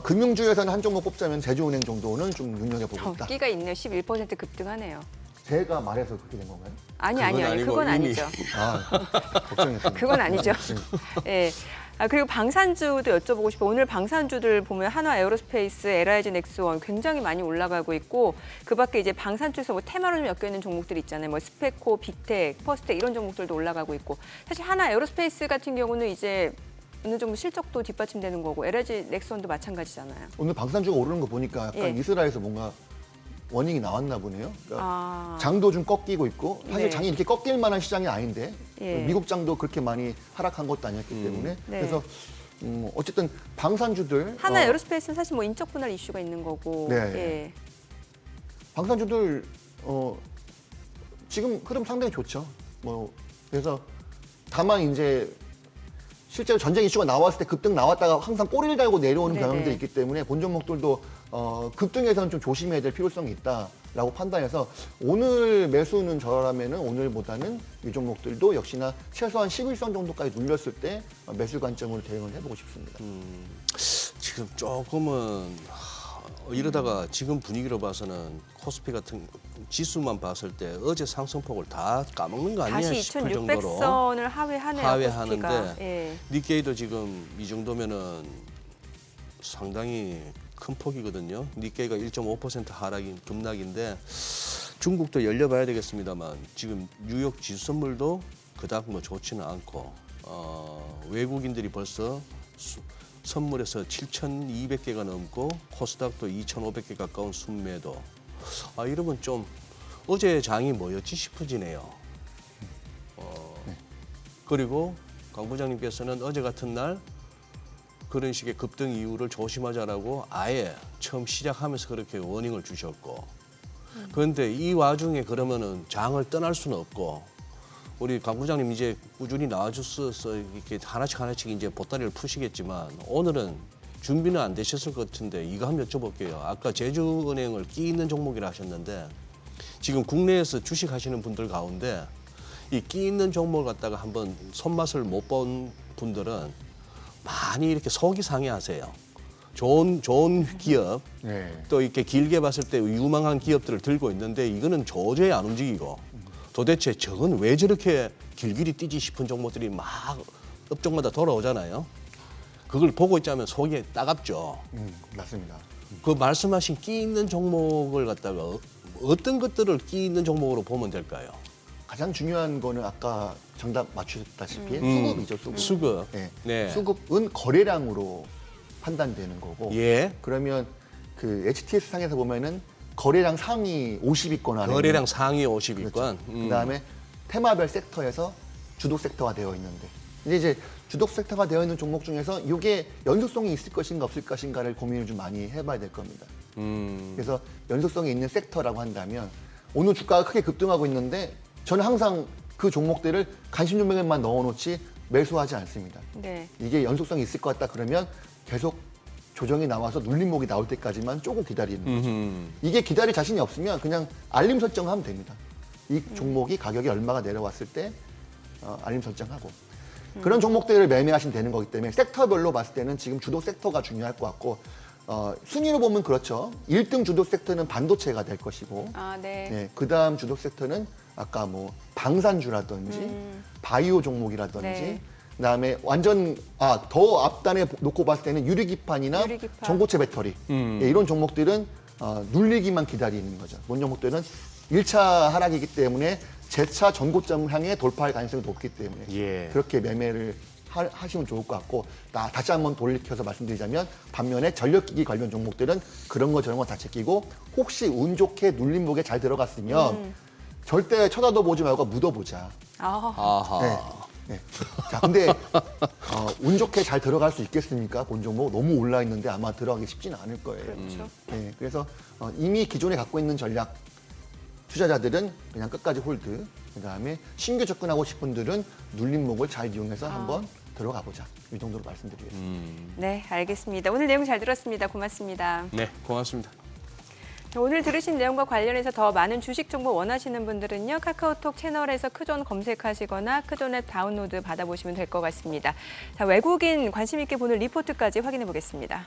금융주에서는 한 종목 뽑자면 제주은행 정도는 좀 눈여겨보고 있다. 끼가 있네요. 11% 급등하네요. 제가 말해서 그렇게 된 건가요? 아니, 아니고 그건 이미- 아니죠. 아, 걱정했습니다. 그건 아니죠. 예. 그리고 방산주도 여쭤보고 싶어요. 오늘 방산주들 보면 한화 에어로스페이스, LIG 넥스원 굉장히 많이 올라가고 있고 그 밖에 이제 방산주에서 뭐 테마로 좀 엮여 있는 종목들 있잖아요. 뭐 스페코, 빅텍, 퍼스텍 이런 종목들도 올라가고 있고 사실 한화 에어로스페이스 같은 경우는 이제 어느 정도 실적도 뒷받침되는 거고 LIG 넥스원도 마찬가지잖아요. 오늘 방산주가 오르는 거 보니까 약간 예. 이스라엘에서 뭔가 워닝이 나왔나 보네요. 그러니까 아, 장도 좀 꺾이고 있고 사실 네. 장이 이렇게 꺾일 만한 시장이 아닌데 예. 미국 장도 그렇게 많이 하락한 것도 아니었기 때문에 네. 그래서 어쨌든 방산주들 한화 에어로스페이스는 사실 뭐 인적 분할 이슈가 있는 거고. 네. 예. 방산주들 지금 흐름 상당히 좋죠. 뭐 그래서 다만 이제 실제로 전쟁 이슈가 나왔을 때 급등 나왔다가 항상 꼬리를 달고 내려오는 네네. 경향들이 있기 때문에 본 종목들도 급등에서는 좀 조심해야 될 필요성이 있다라고 판단해서 오늘 매수는 저라면은 오늘보다는 이 종목들도 역시나 최소한 11선 정도까지 눌렸을 때 매수 관점으로 대응을 해보고 싶습니다. 지금 조금은 이러다가 지금 분위기로 봐서는 코스피 같은 지수만 봤을 때 어제 상승폭을 다 까먹는 거 아니냐 다시 싶을 정도로 2,600선을 하회하네요. 하회하는데 코스피가. 예. 니케이도 지금 이 정도면은 상당히 큰 폭이거든요. 니케이가 1.5% 하락인 급락인데 중국도 열려봐야 되겠습니다만 지금 뉴욕 지수 선물도 그닥 뭐 좋지는 않고 외국인들이 벌써 선물에서 7,200개가 넘고 코스닥도 2,500개 가까운 순매도. 이러면 좀 어제 장이 뭐였지 싶어지네요. 그리고 강 부장님께서는 어제 같은 날 그런 식의 급등 이유를 조심하자라고 아예 처음 시작하면서 그렇게 워닝을 주셨고 그런데 이 와중에 그러면은 장을 떠날 수는 없고 우리 강 부장님 이제 꾸준히 나와주셔서 이렇게 하나씩 이제 보따리를 푸시겠지만 오늘은 준비는 안 되셨을 것 같은데 이거 한번 여쭤볼게요. 아까 제주은행을 끼 있는 종목이라 하셨는데 지금 국내에서 주식하시는 분들 가운데 이 끼 있는 종목을 갖다가 한번 손맛을 못 본 분들은 많이 이렇게 속이 상해하세요. 좋은 기업 네. 또 이렇게 길게 봤을 때 유망한 기업들을 들고 있는데 이거는 도저히 안 움직이고 도대체 저건 왜 저렇게 길길이 뛰지 싶은 종목들이 막 업종마다 돌아오잖아요. 그걸 보고 있자면 속이 따갑죠. 맞습니다. 그 말씀하신 끼 있는 종목을 갖다가 어떤 것들을 끼 있는 종목으로 보면 될까요? 가장 중요한 거는 아까 정답 맞추셨다시피 수급이죠, 수급. 수급. 네. 네. 수급은 거래량으로 판단되는 거고. 예. 그러면 그 HTS 상에서 보면은 거래량 상위 50위권 안에 거래량 상위 50위권. 그렇죠. 그다음에 테마별 섹터에서 주독 섹터가 되어 있는데 이제 주독 섹터가 되어 있는 종목 중에서 이게 연속성이 있을 것인가 없을 것인가를 고민을 좀 많이 해봐야 될 겁니다. 그래서 연속성이 있는 섹터라고 한다면 오늘 주가가 크게 급등하고 있는데 저는 항상 그 종목들을 관심 종목에만 넣어놓지 매수하지 않습니다. 네. 이게 연속성이 있을 것 같다 그러면 계속 조정이 나와서 눌림목이 나올 때까지만 조금 기다리는 거죠. 이게 기다릴 자신이 없으면 그냥 알림 설정하면 됩니다. 이 종목이 가격이 얼마가 내려왔을 때 알림 설정하고 그런 종목들을 매매하시면 되는 거기 때문에 섹터별로 봤을 때는 지금 주도 섹터가 중요할 것 같고 순위로 보면 그렇죠. 1등 주도 섹터는 반도체가 될 것이고 아, 네. 그다음 주도 섹터는 아까 뭐 방산주라든지 바이오 종목이라든지 네. 그다음에 완전 더 앞단에 놓고 봤을 때는 유리기판이나 유리기판. 전고체 배터리 예, 이런 종목들은 눌리기만 기다리는 거죠. 이런 종목들은 1차 하락이기 때문에 재차 전고점을 향해 돌파할 가능성이 높기 때문에 예. 그렇게 매매를 하시면 좋을 것 같고 다시 한번 돌이켜서 말씀드리자면 반면에 전력기기 관련 종목들은 그런 거 저런 거 다 제끼고 혹시 운 좋게 눌림목에 잘 들어갔으면 절대 쳐다도 보지 말고 묻어보자. 아, 아하. 네. 자, 근데 운 좋게 잘 들어갈 수 있겠습니까? 본 종목 너무 올라 있는데 아마 들어가기 쉽지는 않을 거예요. 그렇죠. 네, 그래서 이미 기존에 갖고 있는 전략 투자자들은 그냥 끝까지 홀드. 그다음에 신규 접근하고 싶은 분들은 눌림목을 잘 이용해서 한번 들어가 보자. 이 정도로 말씀드리겠습니다. 네, 알겠습니다. 오늘 내용 잘 들었습니다. 고맙습니다. 네, 고맙습니다. 오늘 들으신 내용과 관련해서 더 많은 주식 정보 원하시는 분들은요, 카카오톡 채널에서 크존 검색하시거나 크존 앱 다운로드 받아보시면 될 것 같습니다. 자, 외국인 관심 있게 보는 리포트까지 확인해 보겠습니다.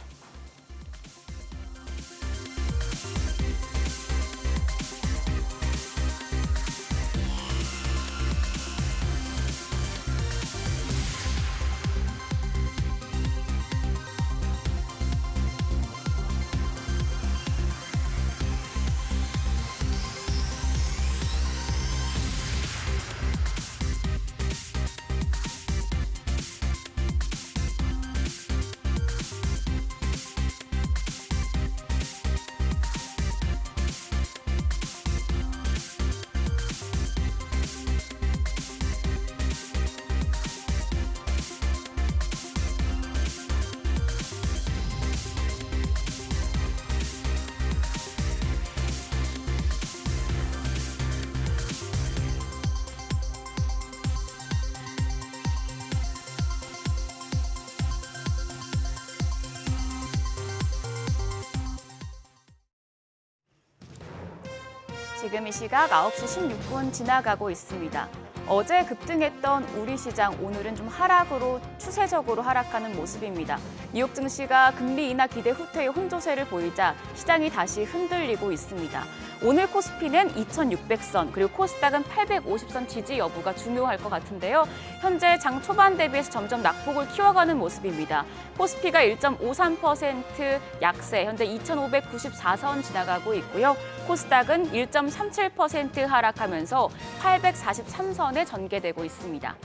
지금 이 시각 9시 16분 지나가고 있습니다. 어제 급등했던 우리 시장 오늘은 좀 하락으로 추세적으로 하락하는 모습입니다. 뉴욕 증시가 금리 인하 기대 후퇴의 혼조세를 보이자 시장이 다시 흔들리고 있습니다. 오늘 코스피는 2600선 그리고 코스닥은 850선 지지 여부가 중요할 것 같은데요. 현재 장 초반 대비해서 점점 낙폭을 키워가는 모습입니다. 코스피가 1.53% 약세, 현재 2594선 지나가고 있고요. 코스닥은 1.37% 하락하면서 843선에 전개되고 있습니다.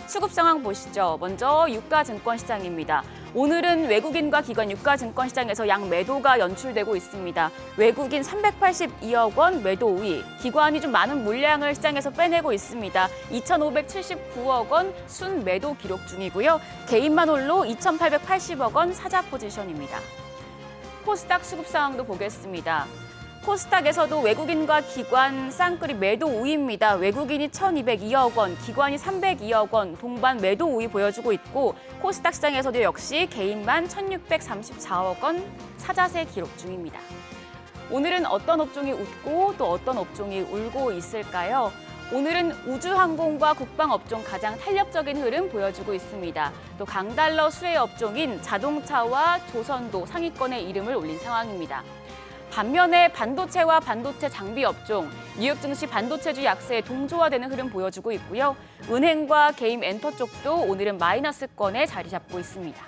수급 상황 보시죠. 먼저 유가증권 시장입니다. 오늘은 외국인과 기관 유가증권 시장에서 양매도가 연출되고 있습니다. 외국인 382억 원 매도 우위, 기관이 좀 많은 물량을 시장에서 빼내고 있습니다. 2,579억 원 순매도 기록 중이고요. 개인만 홀로 2,880억 원 사자 포지션입니다. 코스닥 수급 상황도 보겠습니다. 코스닥에서도 외국인과 기관 쌍끌이 매도 우위입니다. 외국인이 1,202억 원, 기관이 302억 원, 동반 매도 우위 보여주고 있고 코스닥 시장에서도 역시 개인만 1,634억 원 사자세 기록 중입니다. 오늘은 어떤 업종이 웃고 또 어떤 업종이 울고 있을까요? 오늘은 우주항공과 국방업종 가장 탄력적인 흐름 보여주고 있습니다. 또 강달러 수혜 업종인 자동차와 조선도 상위권에 이름을 올린 상황입니다. 반면에 반도체와 반도체 장비 업종, 뉴욕 증시 반도체주 약세에 동조화되는 흐름 보여주고 있고요. 은행과 게임 엔터 쪽도 오늘은 마이너스권에 자리 잡고 있습니다.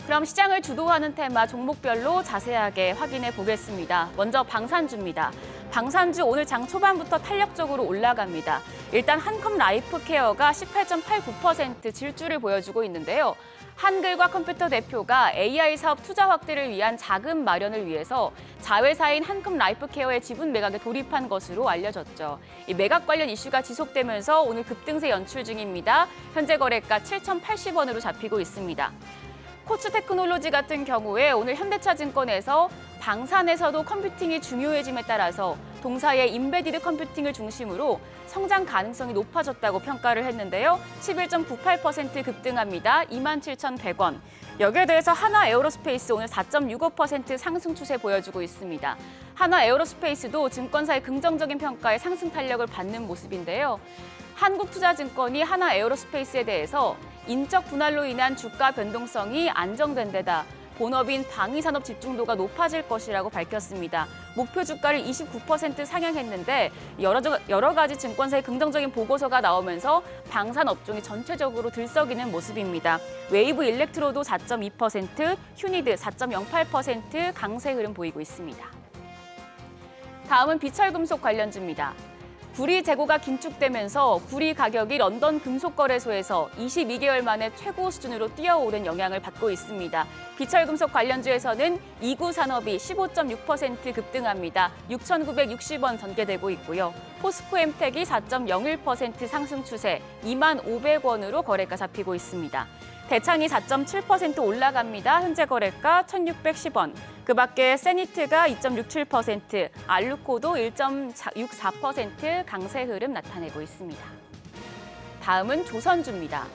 그럼 시장을 주도하는 테마 종목별로 자세하게 확인해 보겠습니다. 먼저 방산주입니다. 방산주 오늘 장 초반부터 탄력적으로 올라갑니다. 일단 한컴 라이프케어가 18.89% 질주를 보여주고 있는데요. 한글과 컴퓨터 대표가 AI 사업 투자 확대를 위한 자금 마련을 위해서 자회사인 한컴 라이프케어의 지분 매각에 돌입한 것으로 알려졌죠. 이 매각 관련 이슈가 지속되면서 오늘 급등세 연출 중입니다. 현재 거래가 7,080원으로 잡히고 있습니다. 코츠 테크놀로지 같은 경우에 오늘 현대차증권에서 방산에서도 컴퓨팅이 중요해짐에 따라서 동사의 인베디드 컴퓨팅을 중심으로 성장 가능성이 높아졌다고 평가를 했는데요. 11.98% 급등합니다. 27,100원. 여기에 대해서 하나 에어로스페이스 오늘 4.65% 상승 추세 보여주고 있습니다. 하나 에어로스페이스도 증권사의 긍정적인 평가에 상승 탄력을 받는 모습인데요. 한국투자증권이 하나 에어로스페이스에 대해서 인적 분할로 인한 주가 변동성이 안정된 데다 본업인 방위산업 집중도가 높아질 것이라고 밝혔습니다. 목표 주가를 29% 상향했는데 여러 가지 증권사의 긍정적인 보고서가 나오면서 방산 업종이 전체적으로 들썩이는 모습입니다. 웨이브 일렉트로도 4.2%, 휴니드 4.08% 강세 흐름 보이고 있습니다. 다음은 비철금속 관련주입니다. 구리 재고가 긴축되면서 구리 가격이 런던 금속거래소에서 22개월 만에 최고 수준으로 뛰어오른 영향을 받고 있습니다. 비철금속 관련주에서는 이구산업이 15.6% 급등합니다. 6,960원 전개되고 있고요. 포스코엠텍이 4.01% 상승 추세, 25,500원으로 거래가 잡히고 있습니다. 대창이 4.7% 올라갑니다. 현재 거래가 1,610원. 그 밖에 세니트가 2.67%, 알루코도 1.64% 강세 흐름 나타내고 있습니다. 다음은 조선주입니다.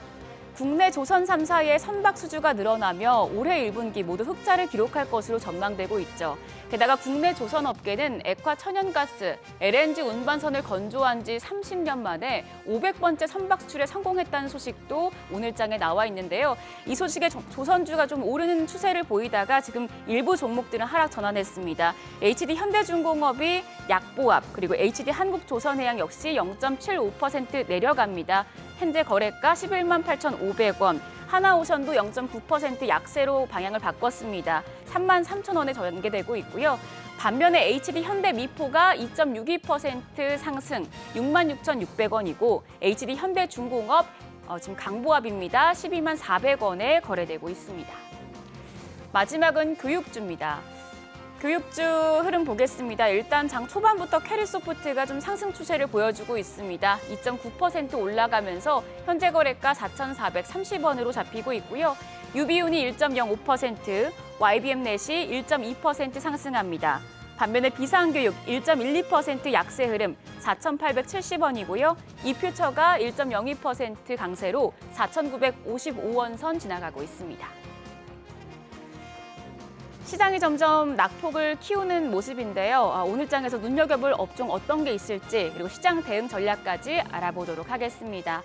국내 조선 3사의 선박 수주가 늘어나며 올해 1분기 모두 흑자를 기록할 것으로 전망되고 있죠. 게다가 국내 조선업계는 액화 천연가스, LNG 운반선을 건조한 지 30년 만에 500번째 선박 수출에 성공했다는 소식도 오늘장에 나와 있는데요. 이 소식에 조선주가 좀 오르는 추세를 보이다가 지금 일부 종목들은 하락 전환했습니다. HD 현대중공업이 약보합, 그리고 HD 한국조선해양 역시 0.75% 내려갑니다. 현재 거래가 11만 8,500원, 하나오션도 0.9% 약세로 방향을 바꿨습니다. 3만 3천 원에 전개되고 있고요. 반면에 HD 현대미포가 2.62% 상승, 6만 6,600원이고 HD 현대중공업 지금 강보합입니다. 12만 400원에 거래되고 있습니다. 마지막은 교육주입니다. 교육주 흐름 보겠습니다. 일단 장 초반부터 캐리소프트가 좀 상승 추세를 보여주고 있습니다. 2.9% 올라가면서 현재 거래가 4,430원으로 잡히고 있고요. 유비운이 1.05%, YBM넷이 1.2% 상승합니다. 반면에 비상교육 1.12% 약세 흐름 4,870원이고요. 이퓨처가 1.02% 강세로 4,955원 선 지나가고 있습니다. 시장이 점점 낙폭을 키우는 모습인데요. 오늘장에서 눈여겨볼 업종 어떤 게 있을지, 그리고 시장 대응 전략까지 알아보도록 하겠습니다.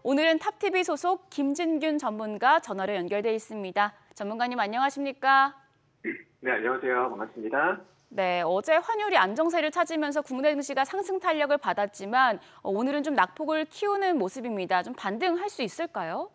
오늘은 탑TV 소속 김진균 전문가 전화로 연결돼 있습니다. 전문가님 안녕하십니까? 네, 안녕하세요. 반갑습니다. 네, 어제 환율이 안정세를 찾으면서 국내 증시가 상승 탄력을 받았지만 오늘은 좀 낙폭을 키우는 모습입니다. 좀 반등할 수 있을까요?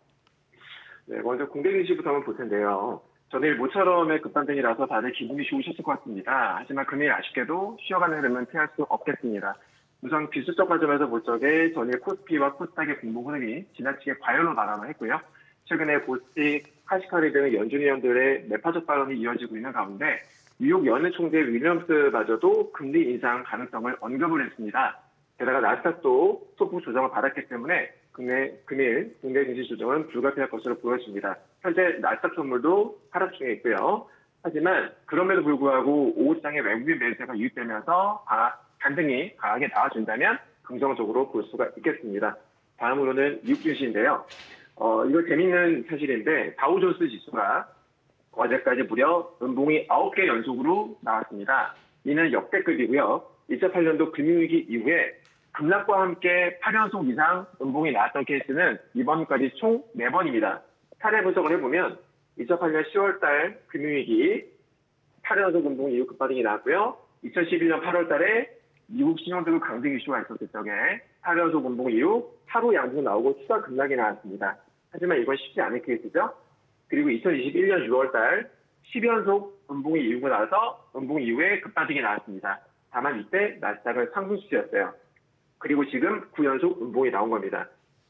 네, 먼저 국내 증시부터 한번 볼 텐데요. 전일 모처럼의 급반등이라서 다들 기분이 좋으셨을 것 같습니다. 하지만 금일 아쉽게도 쉬어가는 흐름은 피할 수 없겠습니다. 우선 비수적 관점에서 볼 적에 전일 코스피와 코스닥의 공동 흐름이 지나치게 과열로 마감을 했고요. 최근에 보스틱, 카시카리 등 연준위원들의 매파적 발언이 이어지고 있는 가운데 뉴욕 연은 총재 윌리엄스마저도 금리 인상 가능성을 언급을 했습니다. 게다가 나스닥도 소폭 조정을 받았기 때문에 금일 국내 증시 조정은 불가피할 것으로 보여집니다. 현재 나스닥 선물도 하락 중에 있고요. 하지만 그럼에도 불구하고 오후장에 외국인 매수세가 유입되면서 반등이 강하게 나와준다면 긍정적으로 볼 수가 있겠습니다. 다음으로는 미국 증시인데요. 이거 재밌는 사실인데 다우존스 지수가 어제까지 무려 음봉이 9개 연속으로 나왔습니다. 이는 역대급이고요. 2008년도 금융위기 이후에 급락과 함께 8연속 이상 음봉이 나왔던 케이스는 이번까지 총 4번입니다. 사례 분석을 해보면 2008년 10월달 금융위기 8연속 음봉 이후 급반등이 나왔고요. 2011년 8월달에 미국 신용등급 강등 이슈가 있었을 적에 8연속 음봉 이후 하루 양봉 나오고 추가 급락이 나왔습니다. 하지만 이건 쉽지 않은 케이스죠. 그리고 2021년 6월달 10연속 음봉이 이후고 나서 음봉 이후에 급반등이 나왔습니다. 다만 이때 나스닥은 상승 추세였어요. 그리고 지금 9연속 음봉이 나온 겁니다.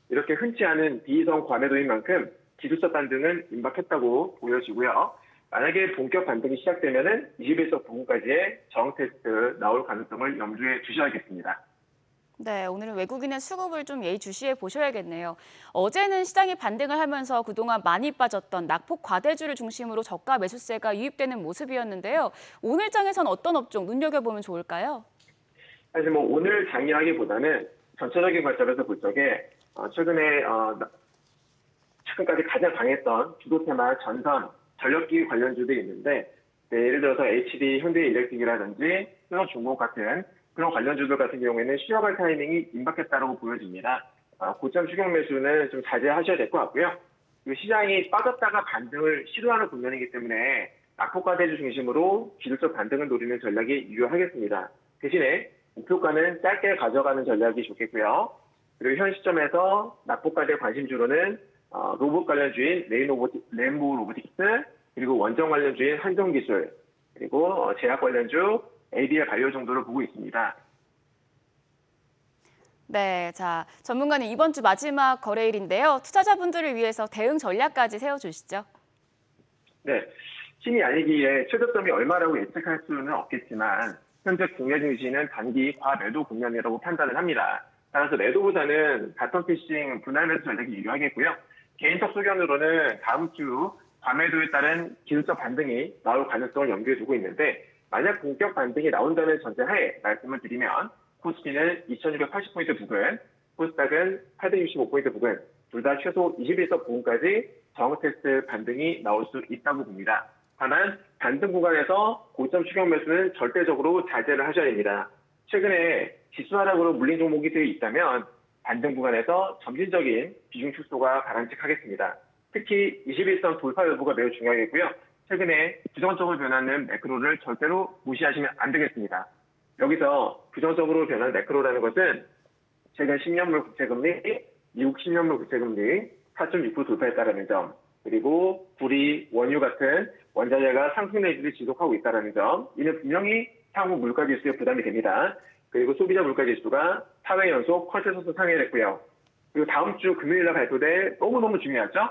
이렇게 흔치 않은 비이성 과매도인 만큼 기술적 반등은 임박했다고 보여지고요. 만약에 본격 반등이 시작되면은 21석 부근까지의 저항 테스트 나올 가능성을 염두에 두셔야겠습니다. 네, 오늘은 외국인의 수급을 좀 예의주시해 보셔야겠네요. 어제는 시장이 반등을 하면서 그동안 많이 빠졌던 낙폭 과대주를 중심으로 저가 매수세가 유입되는 모습이었는데요. 오늘장에선 어떤 업종 눈여겨보면 좋을까요? 사실 오늘 장이라기보다는 전체적인 관점에서 볼 적에 최근까지 가장 강했던 주도테마 전선, 전력기기 관련주들이 있는데 예를 들어서 HD 현대일렉트릭이라든지 신호중공업 같은 그런 관련주들 같은 경우에는 쉬어갈 타이밍이 임박했다고 보여집니다. 고점 추격 매수는 좀 자제하셔야 될 것 같고요. 그리고 시장이 빠졌다가 반등을 시도하는 국면이기 때문에 낙폭과대주 중심으로 기술적 반등을 노리는 전략이 유효하겠습니다. 대신에 목표가는 짧게 가져가는 전략이 좋겠고요. 그리고 현 시점에서 낙폭과대 관심주로는 로봇 관련주인 램보 로보틱스, 그리고 원전 관련주인 한정기술, 그리고 제약 관련주 ADL 바이오 정도를 보고 있습니다. 네, 자, 전문가는 이번 주 마지막 거래일인데요. 투자자분들을 위해서 대응 전략까지 세워주시죠. 네, 신이 아니기에 최저점이 얼마라고 예측할 수는 없겠지만 현재 국내 증시는 단기 과매도 국면이라고 판단을 합니다. 따라서 매도보다는 바텀 피싱 분할 매수 전략이 유효하겠고요. 개인적 소견으로는 다음 주 과매도에 따른 기술적 반등이 나올 가능성을 염두에 두고 있는데 만약 본격 반등이 나온다는 전제하에 말씀을 드리면 코스피는 2280포인트 부근, 코스닥은 865포인트 부근, 둘 다 최소 21선 부근까지 저항 테스트 반등이 나올 수 있다고 봅니다. 다만 반등 구간에서 고점 추격 매수는 절대적으로 자제를 하셔야 됩니다. 최근에 지수 하락으로 물린 종목이 되어 있다면 반등 구간에서 점진적인 비중 축소가 바람직하겠습니다. 특히 21선 돌파 여부가 매우 중요하겠고요. 최근에 부정적으로 변하는 매크로를 절대로 무시하시면 안 되겠습니다. 여기서 부정적으로 변한 매크로라는 것은 최근 10년물 국채금리, 미국 10년물 국채금리 4.6% 돌파했다는 점, 그리고 불이, 원유 같은 원자재가 상승 내지를 지속하고 있다는 점, 이는 분명히 향후 물가지수에 부담이 됩니다. 그리고 소비자 물가지수가 4회 연속 컨센서스 상회를 했고요. 그리고 다음 주 금요일날 발표될 너무너무 중요하죠?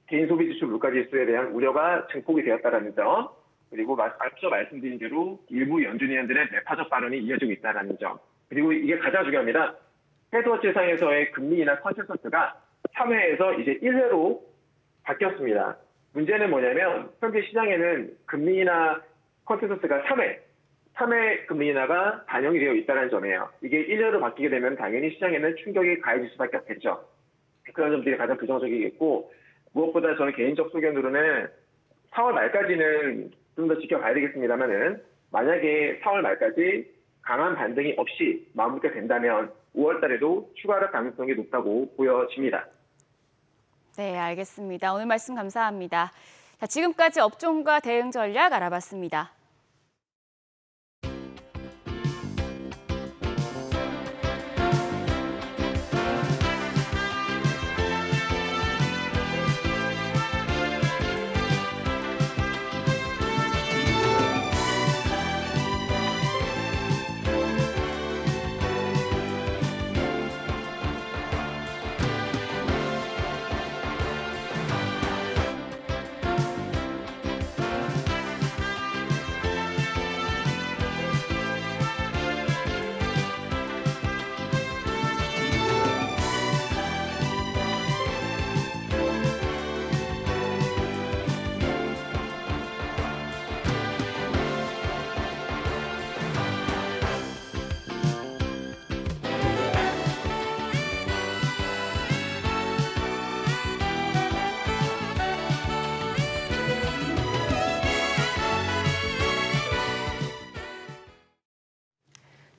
개인 소비지수 물가지수에 대한 우려가 증폭이 되었다는 점, 그리고 앞서 말씀드린 대로 일부 연준위원들의 매파적 발언이 이어지고 있다는 점, 그리고 이게 가장 중요합니다. 헤드워치상에서의 금리나 컨센서스가 3회에서 이제 1회로 바뀌었습니다. 문제는 뭐냐면 현재 시장에는 금리나 컨센서스가 3회 금리 인하가 반영이 되어 있다는 점이에요. 이게 1회로 바뀌게 되면 당연히 시장에는 충격이 가해질 수밖에 없겠죠. 그런 점들이 가장 부정적이겠고, 무엇보다 저는 개인적 소견으로는 4월 말까지는 좀 더 지켜봐야 되겠습니다만은 만약에 4월 말까지 강한 반등이 없이 마무리가 된다면 5월 달에도 추가 하락 가능성이 높다고 보여집니다. 네, 알겠습니다. 오늘 말씀 감사합니다. 자, 지금까지 업종과 대응 전략 알아봤습니다.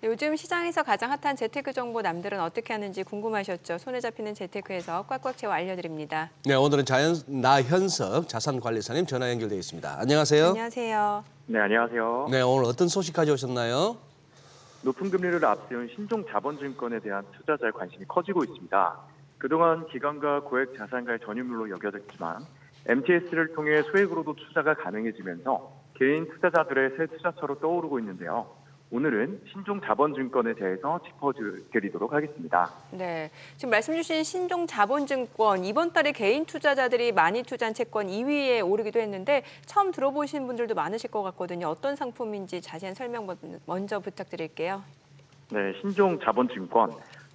요즘 시장에서 가장 핫한 재테크 정보 남들은 어떻게 하는지 궁금하셨죠? 손에 잡히는 재테크에서 꽉꽉 채워 알려드립니다. 네, 오늘은 나현석 자산관리사님 전화 연결되어 있습니다. 안녕하세요. 안녕하세요. 네, 안녕하세요. 네, 오늘 어떤 소식 가져오셨나요? 높은 금리를 앞세운 신종 자본증권에 대한 투자자의 관심이 커지고 있습니다. 그동안 기관과 고액 자산가의 전유물로 여겨졌지만 MTS를 통해 소액으로도 투자가 가능해지면서 개인 투자자들의 새 투자처로 떠오르고 있는데요. 오늘은 신종 자본증권에 대해서 짚어드리도록 하겠습니다. 네, 지금 말씀 주신 신종 자본증권 이번 달에 개인 투자자들이 많이 투자한 채권 2위에 오르기도 했는데 처음 들어보신 분들도 많으실 것 같거든요. 어떤 상품인지 자세한 설명 먼저 부탁드릴게요. 네, 신종 자본증권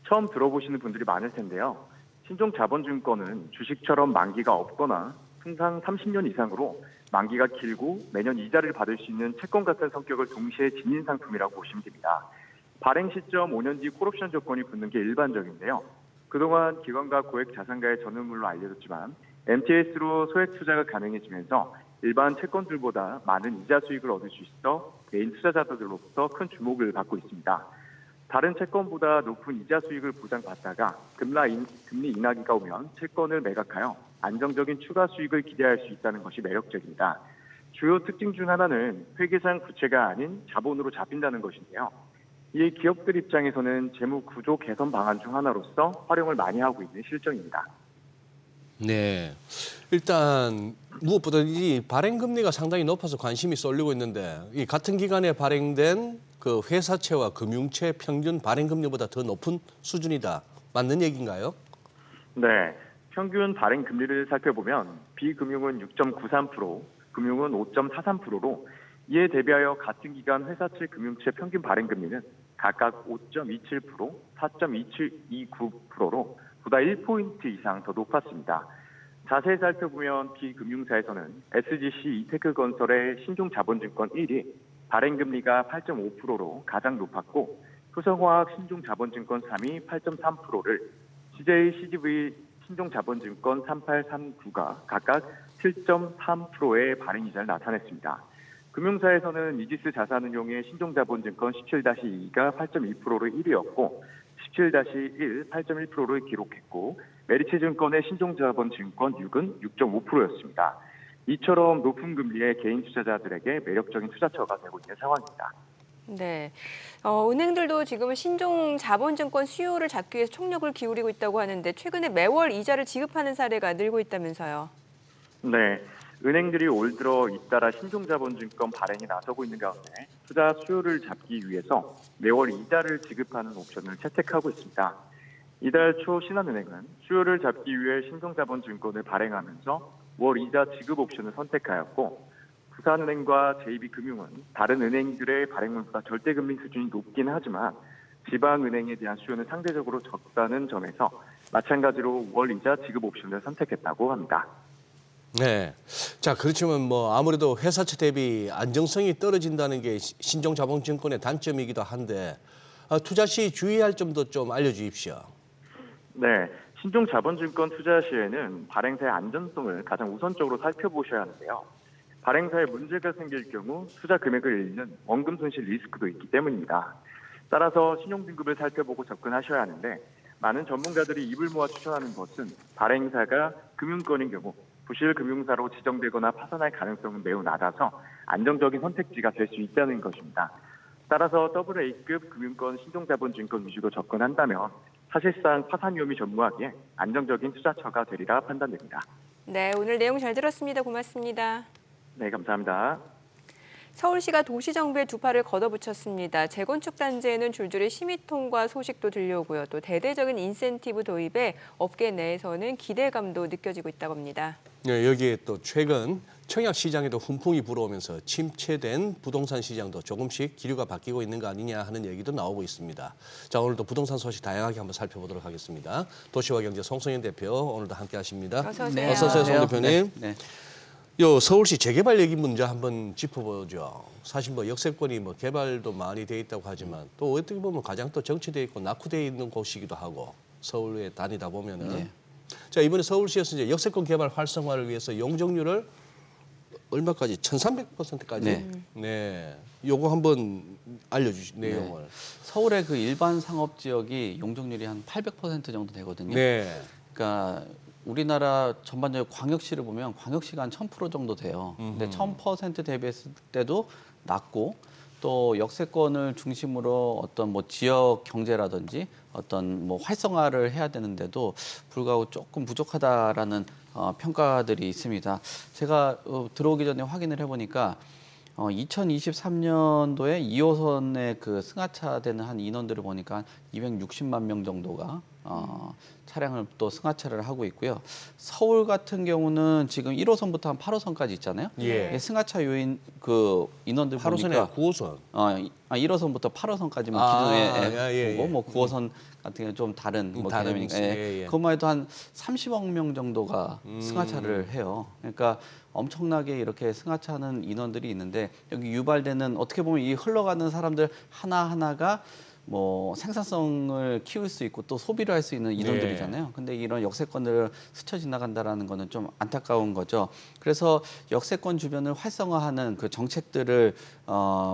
처음 들어보시는 분들이 많을 텐데요. 신종 자본증권은 주식처럼 만기가 없거나 통상 30년 이상으로 만기가 길고 매년 이자를 받을 수 있는 채권 같은 성격을 동시에 지닌 상품이라고 보시면 됩니다. 발행 시점 5년 뒤 콜옵션 조건이 붙는 게 일반적인데요. 그동안 기관과 고액 자산가의 전유물로 알려졌지만 MTS로 소액 투자가 가능해지면서 일반 채권들보다 많은 이자 수익을 얻을 수 있어 개인 투자자들로부터 큰 주목을 받고 있습니다. 다른 채권보다 높은 이자 수익을 보장받다가 금리 인하기가 오면 채권을 매각하여 안정적인 추가 수익을 기대할 수 있다는 것이 매력적입니다. 주요 특징 중 하나는 회계상 부채가 아닌 자본으로 잡힌다는 것인데요. 이에 기업들 입장에서는 재무 구조 개선 방안 중 하나로서 활용을 많이 하고 있는 실정입니다. 네. 일단 무엇보다 이 발행 금리가 상당히 높아서 관심이 쏠리고 있는데 이 같은 기간에 발행된 그 회사채와 금융채 평균 발행 금리보다 더 높은 수준이다. 맞는 얘기인가요? 네, 평균 발행 금리를 살펴보면 비금융은 6.93%, 금융은 5.43%로 이에 대비하여 같은 기간 회사채, 금융채 평균 발행 금리는 각각 5.27%, 4.2729%로 보다 1포인트 이상 더 높았습니다. 자세히 살펴보면 비금융사에서는 SGC 이테크건설의 신종자본증권 1위 발행 금리가 8.5%로 가장 높았고 효성화학 신종자본증권 3위 8.3%를 CJ CGV 신종자본증권 3839가 각각 7.3%의 발행이자를 나타냈습니다. 금융사에서는 이지스 자산운용의 신종자본증권 17-2가 8.2%로 1위였고 17-1 8.1%를 기록했고 메리츠증권의 신종자본증권 6은 6.5%였습니다. 이처럼 높은 금리의 개인 투자자들에게 매력적인 투자처가 되고 있는 상황입니다. 네, 은행들도 지금은 신종 자본증권 수요를 잡기 위해서 총력을 기울이고 있다고 하는데 최근에 매월 이자를 지급하는 사례가 늘고 있다면서요. 네, 은행들이 올 들어 잇따라 신종자본증권 발행에 나서고 있는 가운데 투자 수요를 잡기 위해서 매월 이자를 지급하는 옵션을 채택하고 있습니다. 이달 초 신한은행은 수요를 잡기 위해 신종자본증권을 발행하면서 월 이자 지급 옵션을 선택하였고 부산은행과 JB금융은 다른 은행들의 발행물보다 절대금리 수준이 높긴 하지만 지방은행에 대한 수요는 상대적으로 적다는 점에서 마찬가지로 월 이자 지급 옵션을 선택했다고 합니다. 네. 자, 그렇지만 뭐 아무래도 회사채 대비 안정성이 떨어진다는 게 신종자본증권의 단점이기도 한데 투자 시 주의할 점도 좀 알려주십시오. 네, 신종자본증권 투자 시에는 발행사의 안전성을 가장 우선적으로 살펴보셔야 하는데요. 발행사에 문제가 생길 경우 투자 금액을 잃는 원금 손실 리스크도 있기 때문입니다. 따라서 신용등급을 살펴보고 접근하셔야 하는데 많은 전문가들이 입을 모아 추천하는 것은 발행사가 금융권인 경우 부실금융사로 지정되거나 파산할 가능성은 매우 낮아서 안정적인 선택지가 될 수 있다는 것입니다. 따라서 AA급 금융권 신종자본증권 위주로 접근한다면 사실상 파산 위험이 전무하기에 안정적인 투자처가 되리라 판단됩니다. 네, 오늘 내용 잘 들었습니다. 고맙습니다. 네, 감사합니다. 서울시가 도시정비에 두 팔을 걷어붙였습니다. 재건축 단지에는 줄줄이 심의 통과 소식도 들려오고요. 또 대대적인 인센티브 도입에 업계 내에서는 기대감도 느껴지고 있다고 합니다. 네, 여기에 또 최근 청약 시장에도 훈풍이 불어오면서 침체된 부동산 시장도 조금씩 기류가 바뀌고 있는 거 아니냐 하는 얘기도 나오고 있습니다. 자, 오늘도 부동산 소식 다양하게 한번 살펴보도록 하겠습니다. 도시화경제 송성현 대표 오늘도 함께하십니다. 어서 오세요. 네. 어서 오세요, 송 대표님. 네. 요 서울시 재개발 얘기 먼저 한번 짚어보죠. 사실 뭐 역세권이 뭐 개발도 많이 돼 있다고 하지만 또 어떻게 보면 가장 또 정체돼 있고 낙후돼 있는 곳이기도 하고 서울에 다니다 보면은 네. 자, 이번에 서울시에서 이제 역세권 개발 활성화를 위해서 용적률을 얼마까지 1,300%까지 네. 요거 한번 알려주시 내용을. 서울의 그 일반 상업 지역이 용적률이 한 800% 정도 되거든요. 네. 그러니까 우리나라 전반적으로 광역시를 보면 광역시가 한 1000% 정도 돼요. 근데 1000% 대비했을 때도 낮고 또 역세권을 중심으로 어떤 뭐 지역 경제라든지 어떤 뭐 활성화를 해야 되는데도 불구하고 조금 부족하다라는 평가들이 있습니다. 제가 들어오기 전에 확인을 해보니까 2023년도에 2호선의 그 승하차 되는 한 인원들을 보니까 260만 명 정도가 차량을 또 승하차를 하고 있고요. 서울 같은 경우는 지금 1호선부터 한 8호선까지 있잖아요. 예. 승하차 요인 그 인원들 8호선에 보니까 9호선. 1호선부터 8호선까지만 기준에 예. 보고 뭐 9호선 같은 경우는 좀 다른 뭐 개념이니까 그것만 해도 한 30억 명 정도가 승하차를 해요. 그러니까 엄청나게 이렇게 승하차하는 인원들이 있는데 여기 유발되는 어떻게 보면 이 흘러가는 사람들 하나하나가 뭐 생산성을 키울 수 있고 또 소비를 할 수 있는 인원들이잖아요. 근데 이런 역세권을 스쳐 지나간다라는 거는 좀 안타까운 거죠. 그래서 역세권 주변을 활성화하는 그 정책들을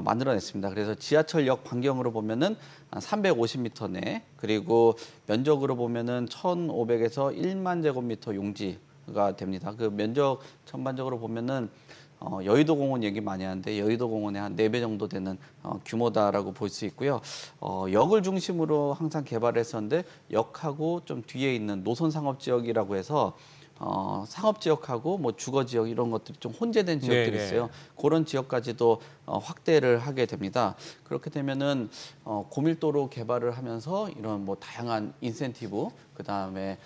만들어냈습니다. 그래서 지하철역 반경으로 보면은 350m 내 그리고 면적으로 보면은 1,500에서 1만 제곱미터 용지 정도가 됩니다. 그 면적 전반적으로 보면은 여의도 공원 얘기 많이 하는데 여의도 공원의 한 4배 정도 되는 규모다라고 볼 수 있고요. 역을 중심으로 항상 개발을 했었는데 역하고 좀 뒤에 있는 노선 상업 지역이라고 해서 상업 지역하고 뭐 주거 지역 이런 것들이 좀 혼재된 지역들이 있어요. 그런 지역까지도 확대를 하게 됩니다. 그렇게 되면은 고밀도로 개발을 하면서 이런 뭐 다양한 인센티브, 그 다음에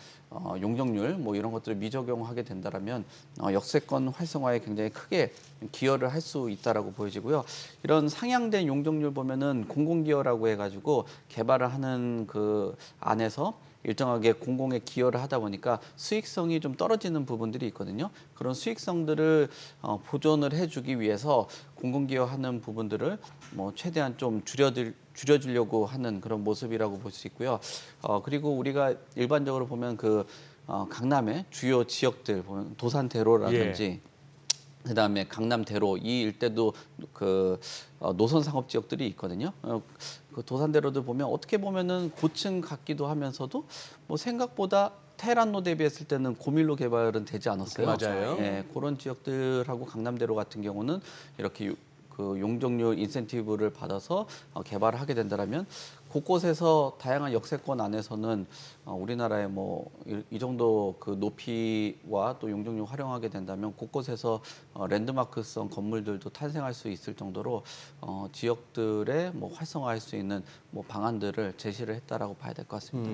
용적률 뭐 이런 것들을 미적용하게 된다라면 역세권 활성화에 굉장히 크게 기여를 할 수 있다라고 보여지고요. 이런 상향된 용적률 보면은 공공기여라고 해가지고 개발을 하는 그 안에서 일정하게 공공에 기여를 하다 보니까 수익성이 좀 떨어지는 부분들이 있거든요. 그런 수익성들을 보존을 해주기 위해서 공공기여하는 부분들을 뭐 최대한 좀 줄여주려고 하는 그런 모습이라고 볼 수 있고요. 그리고 우리가 일반적으로 보면 그 강남의 주요 지역들 보면 도산대로라든지 그다음에 강남대로 이 일대도 그 노선 상업 지역들이 있거든요. 그 도산대로들 보면 어떻게 보면은 고층 같기도 하면서도 뭐 생각보다 테헤란로 대비했을 때는 고밀로 개발은 되지 않았어요. 맞아요. 예, 그런 지역들하고 강남대로 같은 경우는 이렇게 그 용적률 인센티브를 받아서 개발을 하게 된다면 곳곳에서 다양한 역세권 안에서는 우리나라의 뭐 이 정도 그 높이와 또 용적률 활용하게 된다면 곳곳에서 랜드마크성 건물들도 탄생할 수 있을 정도로 지역들의 뭐 활성화할 수 있는 뭐 방안들을 제시를 했다라고 봐야 될 것 같습니다.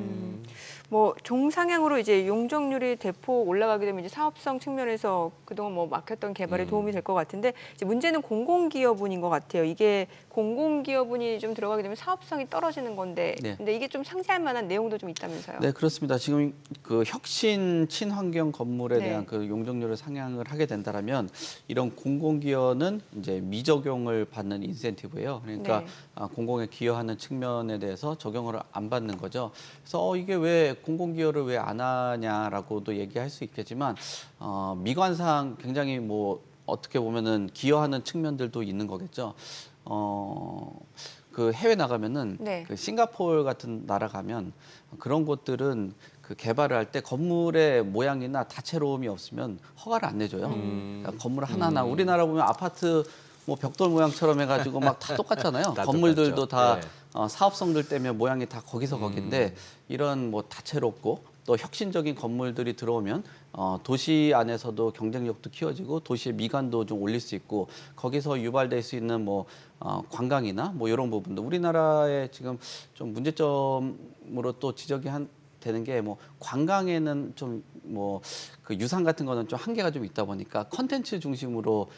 뭐 종상향으로 이제 용적률이 대폭 올라가게 되면 이제 사업성 측면에서 그동안 뭐 막혔던 개발에 도움이 될 것 같은데 이제 문제는 공공기여분인 것 같아요. 이게 공공기여분이 좀 들어가게 되면 사업성이 떨어지는 건데, 근데 이게 좀 상세할 만한 내용도 좀 있다면서요? 네, 그렇습니다. 지금 그 혁신 친환경 건물에 대한 그 용적률을 상향을 하게 된다라면 이런 공공기여는 이제 미적용을 받는 인센티브예요. 그러니까 공공에 기여하는 측면에 대해서 적용을 안 받는 거죠. 그래서 이게 왜 공공기여를 왜 안 하냐라고도 얘기할 수 있겠지만 미관상 굉장히 뭐 어떻게 보면은 기여하는 측면들도 있는 거겠죠. 그 해외 나가면은 그 싱가포르 같은 나라 가면 그런 곳들은 그 개발을 할 때 건물의 모양이나 다채로움이 없으면 허가를 안 내줘요. 그러니까 건물 하나하나 우리나라 보면 아파트 뭐 벽돌 모양처럼 해가지고 막 다 똑같잖아요. 다 건물들도 똑같죠. 다 사업성들 때문에 모양이 다 거기서 거긴데 이런 뭐 다채롭고 또 혁신적인 건물들이 들어오면 도시 안에서도 경쟁력도 키워지고 도시의 미관도 좀 올릴 수 있고 거기서 유발될 수 있는 뭐 관광이나 뭐 이런 부분도 우리나라의 지금 좀 문제점으로 또 지적이 되는 게 뭐 관광에는 좀 뭐 그 유산 같은 거는 좀 한계가 좀 있다 보니까 컨텐츠 중심으로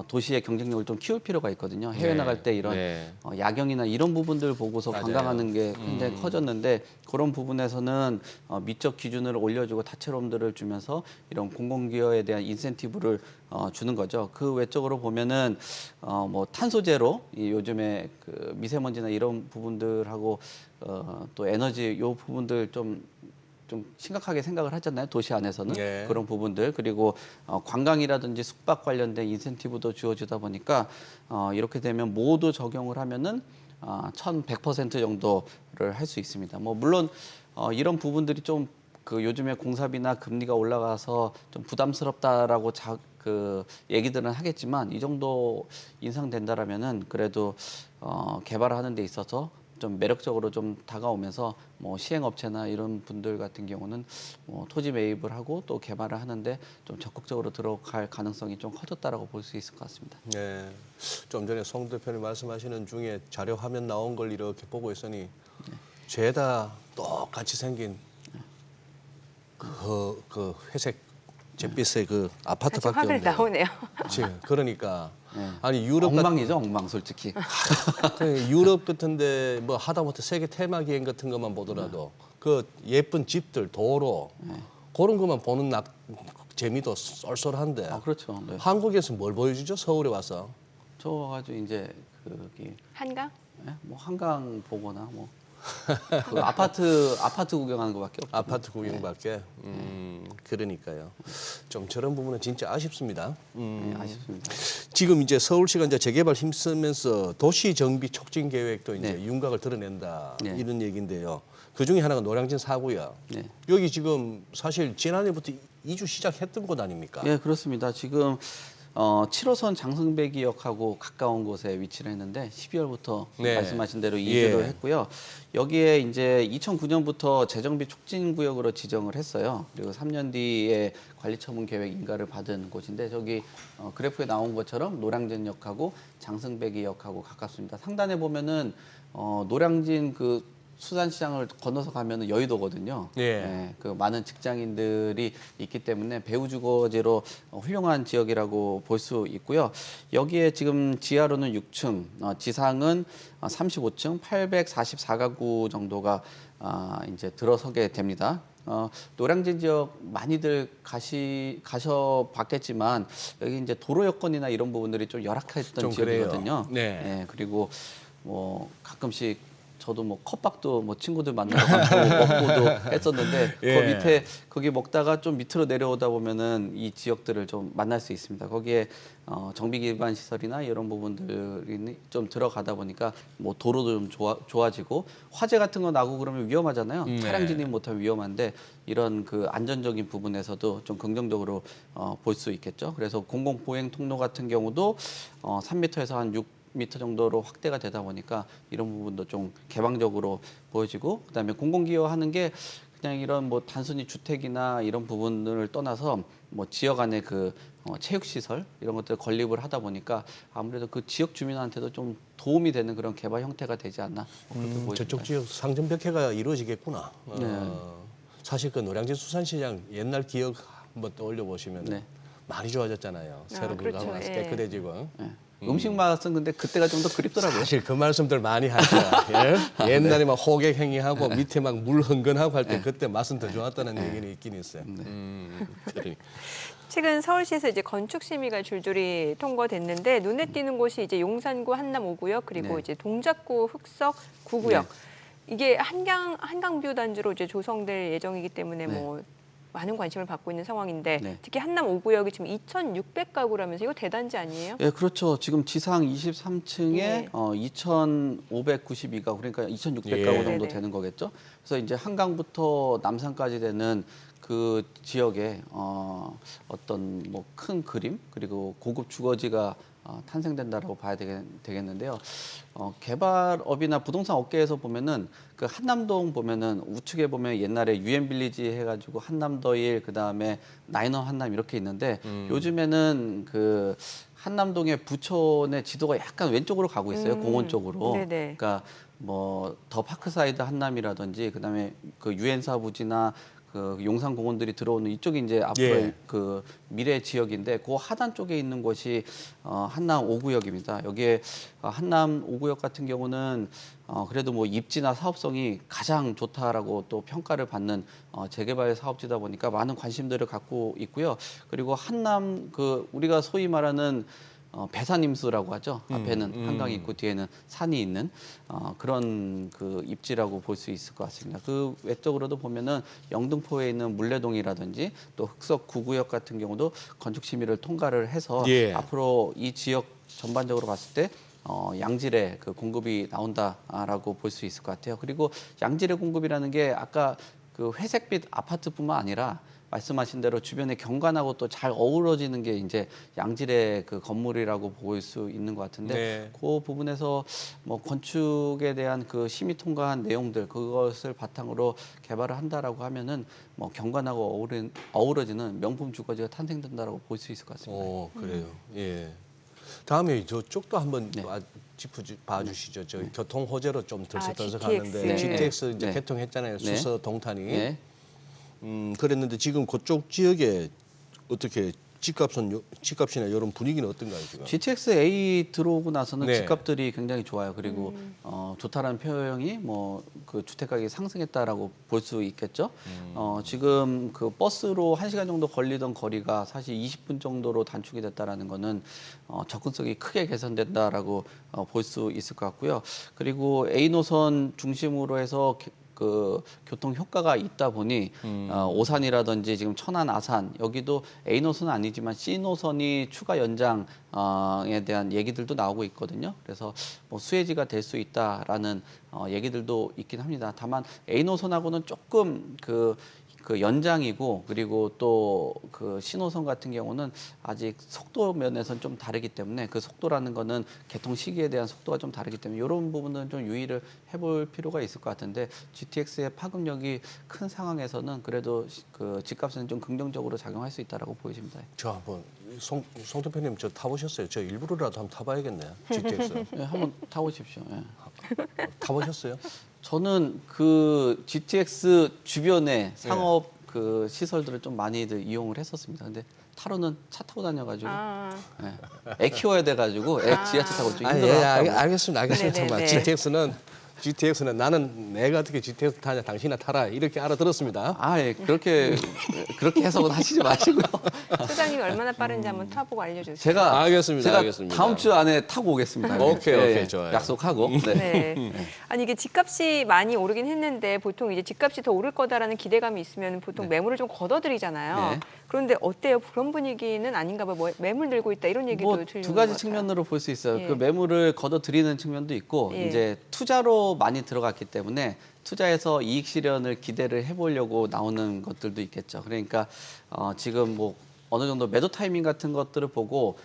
도시의 경쟁력을 좀 키울 필요가 있거든요. 해외 나갈 때 이런 야경이나 이런 부분들 보고서 관광하는 게 굉장히 커졌는데 그런 부분에서는 미적 기준을 올려주고 다채로움들을 주면서 이런 공공기여에 대한 인센티브를 주는 거죠. 그 외적으로 보면은 뭐 탄소 제로 요즘에 그 미세먼지나 이런 부분들하고 또 에너지 요 부분들 좀 심각하게 생각을 하잖아요. 도시 안에서는 그런 부분들 그리고 관광이라든지 숙박 관련된 인센티브도 주어지다 보니까 이렇게 되면 모두 적용을 하면은 1,100% 정도를 할 수 있습니다. 뭐 물론 이런 부분들이 좀 그 요즘에 공사비나 금리가 올라가서 좀 부담스럽다라고 그 얘기들은 하겠지만 이 정도 인상된다라면은 그래도 개발하는 데 있어서 좀 매력적으로 좀 다가오면서 뭐 시행업체나 이런 분들 같은 경우는 뭐 토지 매입을 하고 또 개발을 하는데 좀 적극적으로 들어갈 가능성이 좀 커졌다라고 볼 수 있을 것 같습니다. 네, 좀 전에 송 대표님 말씀하시는 중에 자료 화면 나온 걸 이렇게 보고 있으니 죄다 똑같이 생긴 그 회색 잿빛의 그 아파트밖에 없네요. 나오네요. 그러니까 아니 유럽 엉망이죠, 엉망 솔직히. 유럽 같은데 뭐 하다못해 세계 테마기행 같은 것만 보더라도 그 예쁜 집들, 도로 그런 것만 보는 재미도 쏠쏠한데. 그렇죠. 네. 한국에서 뭘 보여주죠? 서울에 와서. 저 와가지고 이제 한강? 뭐 한강 보거나 뭐. 그 아파트 구경하는 것밖에 없죠. 아파트 구경밖에. 그러니까요. 좀 저런 부분은 진짜 아쉽습니다. 아쉽습니다. 지금 이제 서울시가 이제 재개발 힘쓰면서 도시 정비 촉진 계획도 이제 네. 윤곽을 드러낸다 네. 이런 얘기인데요. 그 중에 하나가 노량진 4구요. 네. 여기 지금 사실 지난해부터 이주 시작했던 곳 아닙니까? 예, 그렇습니다. 지금 7호선 장승배기역하고 가까운 곳에 위치를 했는데 12월부터 네. 말씀하신 대로 이주를 예. 했고요. 여기에 이제 2009년부터 재정비 촉진 구역으로 지정을 했어요. 그리고 3년 뒤에 관리처분 계획 인가를 받은 곳인데 저기 그래프에 나온 것처럼 노량진역하고 장승배기역하고 가깝습니다. 상단에 보면은 노량진 그 수산시장을 건너서 가면은 여의도거든요. 예. 예, 그 많은 직장인들이 있기 때문에 배후 주거지로 훌륭한 지역이라고 볼 수 있고요. 여기에 지금 지하로는 6층, 지상은 35층, 844가구 정도가 이제 들어서게 됩니다. 노량진 지역 많이들 가셔봤겠지만 여기 이제 도로 여건이나 이런 부분들이 좀 열악했던 좀 지역이거든요. 그래요. 네. 예, 그리고 뭐 가끔씩 저도 뭐 컵밥도 뭐 친구들 만나러 가고 먹고도 했었는데 예. 그 밑에 거기 먹다가 좀 밑으로 내려오다 보면은 이 지역들을 좀 만날 수 있습니다. 거기에 정비 기반 시설이나 이런 부분들이 좀 들어가다 보니까 뭐 도로도 좀 좋아지고 화재 같은 거 나고 그러면 위험하잖아요. 네. 차량 진입 못하면 위험한데 이런 그 안전적인 부분에서도 좀 긍정적으로 볼 수 있겠죠. 그래서 공공 보행 통로 같은 경우도 3m에서 한 6m 정도로 확대가 되다 보니까 이런 부분도 좀 개방적으로 보여지고 그다음에 공공기여하는 게 그냥 이런 뭐 단순히 주택이나 이런 부분을 떠나서 뭐 지역 안에 그 체육시설 이런 것들 건립을 하다 보니까 아무래도 그 지역 주민한테도 좀 도움이 되는 그런 개발 형태가 되지 않나 그렇게 보여집니다. 저쪽 지역 상점벽해가 이루어지겠구나. 네. 사실 그 노량진 수산시장 옛날 기억 한번 떠올려 보시면 네. 많이 좋아졌잖아요. 새로 그렇죠. 불가고 예. 깨끗해지고. 네. 음식 맛은 근데 그때가 좀 더 그립더라고요. 사실 그 말씀들 많이 하죠. 예? 옛날에 막 호객 행위하고 밑에 막 물 흥건하고 할 때 그때 맛은 더 좋았다는 얘기는 있긴 있어요. 그래. 최근 서울시에서 이제 건축 심의가 줄줄이 통과됐는데 눈에 띄는 곳이 이제 용산구 한남 5구역 그리고 네. 이제 동작구 흑석 9구역. 네. 이게 한강뷰 단지로 이제 조성될 예정이기 때문에 네. 뭐 많은 관심을 받고 있는 상황인데 네. 특히 한남 5구역이 지금 2,600가구라면서 이거 대단지 아니에요? 예, 그렇죠. 지금 지상 23층에 예. 2,592가구 그러니까 2,600가구 예. 정도 네네. 되는 거겠죠. 그래서 이제 한강부터 남산까지 되는 그 지역에 어떤 뭐 큰 그림 그리고 고급 주거지가 탄생된다라고 봐야 되겠는데요. 개발업이나 부동산 업계에서 보면은 그 한남동 보면은 우측에 보면 옛날에 유엔빌리지 해가지고 한남더일 그다음에 나인원 한남 이렇게 있는데 요즘에는 그 한남동의 부촌의 지도가 약간 왼쪽으로 가고 있어요. 공원 쪽으로. 네네. 그러니까 뭐 더 파크사이드 한남이라든지 그다음에 그 유엔사 부지나 그 용산공원들이 들어오는 이쪽이 이제 앞으로의 예. 그 미래 지역인데 그 하단 쪽에 있는 곳이 한남 5구역입니다. 여기에 한남 5구역 같은 경우는 그래도 뭐 입지나 사업성이 가장 좋다라고 또 평가를 받는 재개발 사업지다 보니까 많은 관심들을 갖고 있고요. 그리고 한남 그 우리가 소위 말하는 배산임수라고 하죠. 앞에는 한강이 있고 뒤에는 산이 있는 그런 그 입지라고 볼 수 있을 것 같습니다. 그 외적으로도 보면은 영등포에 있는 물레동이라든지 또 흑석 9구역 같은 경우도 건축 심의를 통과를 해서 예. 앞으로 이 지역 전반적으로 봤을 때 양질의 그 공급이 나온다라고 볼 수 있을 것 같아요. 그리고 양질의 공급이라는 게 아까 그 회색빛 아파트뿐만 아니라 말씀하신 대로 주변에 경관하고 또 잘 어우러지는 게 이제 양질의 그 건물이라고 볼 수 있는 것 같은데 네. 그 부분에서 뭐 건축에 대한 그 심의 통과한 내용들 그것을 바탕으로 개발을 한다라고 하면은 뭐 경관하고 어우러지는 명품 주거지가 탄생된다라고 볼 수 있을 것 같습니다. 그래요. 예. 다음에 저쪽도 한번 네. 짚어봐 주시죠. 저 교통 호재로 좀 GTX. 들썩들썩하는데 GTX 이제 네. 개통했잖아요. 네. 수서 동탄이. 네. 그랬는데 지금 그쪽 지역에 어떻게 집값이나 이런 분위기는 어떤가요 지금? GTX-A 들어오고 나서는 네. 집값들이 굉장히 좋아요. 그리고 좋다라는 표현이 뭐 그 주택 가격이 상승했다라고 볼 수 있겠죠. 지금 그 버스로 1시간 정도 걸리던 거리가 사실 20분 정도로 단축이 됐다라는 거는 접근성이 크게 개선된다라고 볼 수 있을 것 같고요. 그리고 A 노선 중심으로 해서 그 교통 효과가 있다 보니 오산이라든지 지금 천안, 아산 여기도 A 노선은 아니지만 C 노선이 추가 연장에 대한 얘기들도 나오고 있거든요. 그래서 뭐 수혜지가 될 수 있다라는 얘기들도 있긴 합니다. 다만 A 노선하고는 조금 그 연장이고 그리고 또 그 신호선 같은 경우는 아직 속도 면에서는 좀 다르기 때문에 그 속도라는 거는 개통 시기에 대한 속도가 좀 다르기 때문에 이런 부분은 좀 유의를 해볼 필요가 있을 것 같은데 GTX의 파급력이 큰 상황에서는 그래도 그 집값에는 좀 긍정적으로 작용할 수 있다라고 보여집니다. 저 한번 송 대표님 저 타보셨어요? 저 일부러라도 한번 타봐야겠네요. GTX. 네, 한번 타보십시오. 네. 타보셨어요? 저는 그 GTX 주변에 상업 그 시설들을 좀 많이들 이용을 했었습니다. 근데 타로는 차 타고 다녀가지고 네. 애 키워야 돼가지고 애 지하철 타고 좀 힘들어요. 알겠습니다. 네네네. GTX는 나는 내가 어떻게 GTX 타냐 당신이나 타라 이렇게 알아들었습니다. 예. 그렇게 해석은 하시지 마시고요. 소장님이 얼마나 빠른지 한번 타보고 알려주세요. 제가 알겠습니다. 다음 주 안에 타고 오겠습니다. 오케이, 좋아요. 약속하고. 네. 네. 아니 이게 집값이 많이 오르긴 했는데 보통 이제 집값이 더 오를 거다라는 기대감이 있으면 보통 매물을 좀 걷어들이잖아요. 네. 그런데 어때요? 그런 분위기는 아닌가 봐요. 뭐 매물 늘고 있다 이런 얘기도 뭐 들리는 두 가지 것 같아요. 측면으로 볼 수 있어요. 예. 그 매물을 걷어들이는 측면도 있고 예. 이제 투자로 많이 들어갔기 때문에 투자해서 이익 실현을 기대를 해보려고 나오는 것들도 있겠죠. 그러니까 지금 뭐 어느 정도 매도 타이밍 같은 것들을 보고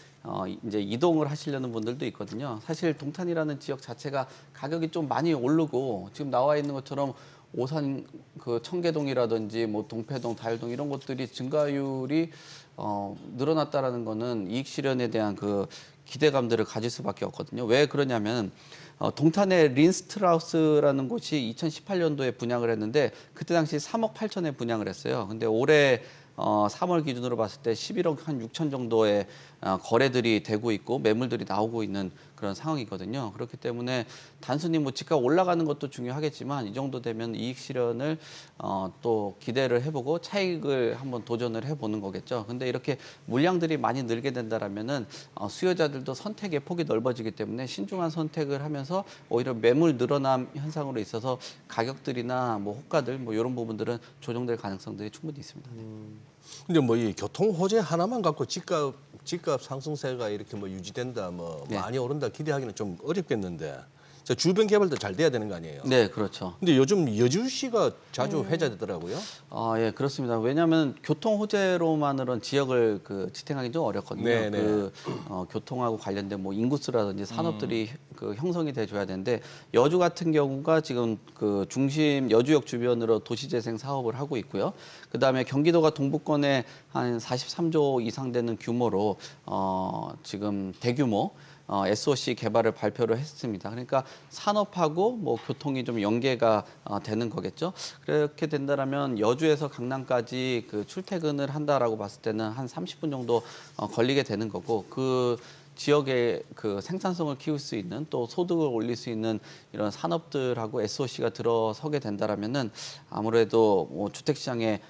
이제 이동을 하시려는 분들도 있거든요. 사실 동탄이라는 지역 자체가 가격이 좀 많이 오르고 지금 나와 있는 것처럼 오산 그 청계동이라든지 뭐 동패동, 다일동 이런 것들이 증가율이 늘어났다라는 거는 이익 실현에 대한 그 기대감들을 가질 수밖에 없거든요. 왜 그러냐면 동탄의 린스트라우스라는 곳이 2018년도에 분양을 했는데 그때 당시 3억 8천에 분양을 했어요. 근데 올해 3월 기준으로 봤을 때 11억 한 6천 정도의 거래들이 되고 있고 매물들이 나오고 있는 그런 상황이거든요. 그렇기 때문에 단순히 뭐 집값 올라가는 것도 중요하겠지만 이 정도 되면 이익 실현을 또 기대를 해보고 차익을 한번 도전을 해보는 거겠죠. 근데 이렇게 물량들이 많이 늘게 된다라면은 수요자들도 선택의 폭이 넓어지기 때문에 신중한 선택을 하면서 오히려 매물 늘어남 현상으로 있어서 가격들이나 뭐 호가들 뭐 이런 부분들은 조정될 가능성들이 충분히 있습니다. 근데 뭐 이 교통 호재 하나만 갖고 집값 상승세가 이렇게 뭐 유지된다, 뭐 네. 많이 오른다 기대하기는 좀 어렵겠는데. 저 주변 개발도 잘 돼야 되는 거 아니에요? 네, 그렇죠. 근데 요즘 여주시가 자주 회자되더라고요. 예, 그렇습니다. 왜냐하면 교통 호재로만으로는 지역을 그 지탱하기 좀 어렵거든요. 네네. 그 교통하고 관련된 뭐 인구수라든지 산업들이 그 형성이 돼줘야 되는데 여주 같은 경우가 지금 그 중심 여주역 주변으로 도시재생 사업을 하고 있고요. 그 다음에 경기도가 동부권에 한 43조 이상 되는 규모로 지금 대규모 SOC 개발을 발표를 했습니다. 그러니까 산업하고 뭐 교통이 좀 연계가 되는 거겠죠. 그렇게 된다라면 여주에서 강남까지 그 출퇴근을 한다라고 봤을 때는 한 30분 정도 걸리게 되는 거고 그 지역의 그 생산성을 키울 수 있는 또 소득을 올릴 수 있는 이런 산업들하고 SOC가 들어서게 된다라면은 아무래도 뭐 주택 시장에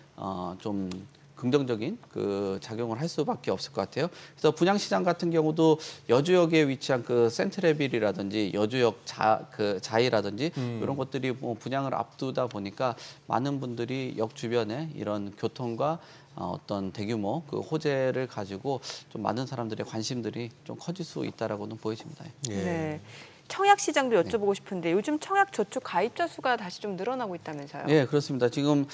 좀 긍정적인 그 작용을 할 수밖에 없을 것 같아요. 그래서 분양 시장 같은 경우도 여주역에 위치한 그 센트레빌이라든지 여주역 자이라든지 이런 것들이 뭐 분양을 앞두다 보니까 많은 분들이 역 주변에 이런 교통과 어떤 대규모 그 호재를 가지고 좀 많은 사람들의 관심들이 좀 커질 수 있다라고는 보여집니다. 예. 네. 청약 시장도 여쭤보고 싶은데 요즘 청약 저축 가입자 수가 다시 좀 늘어나고 있다면서요? 예, 그렇습니다. 지금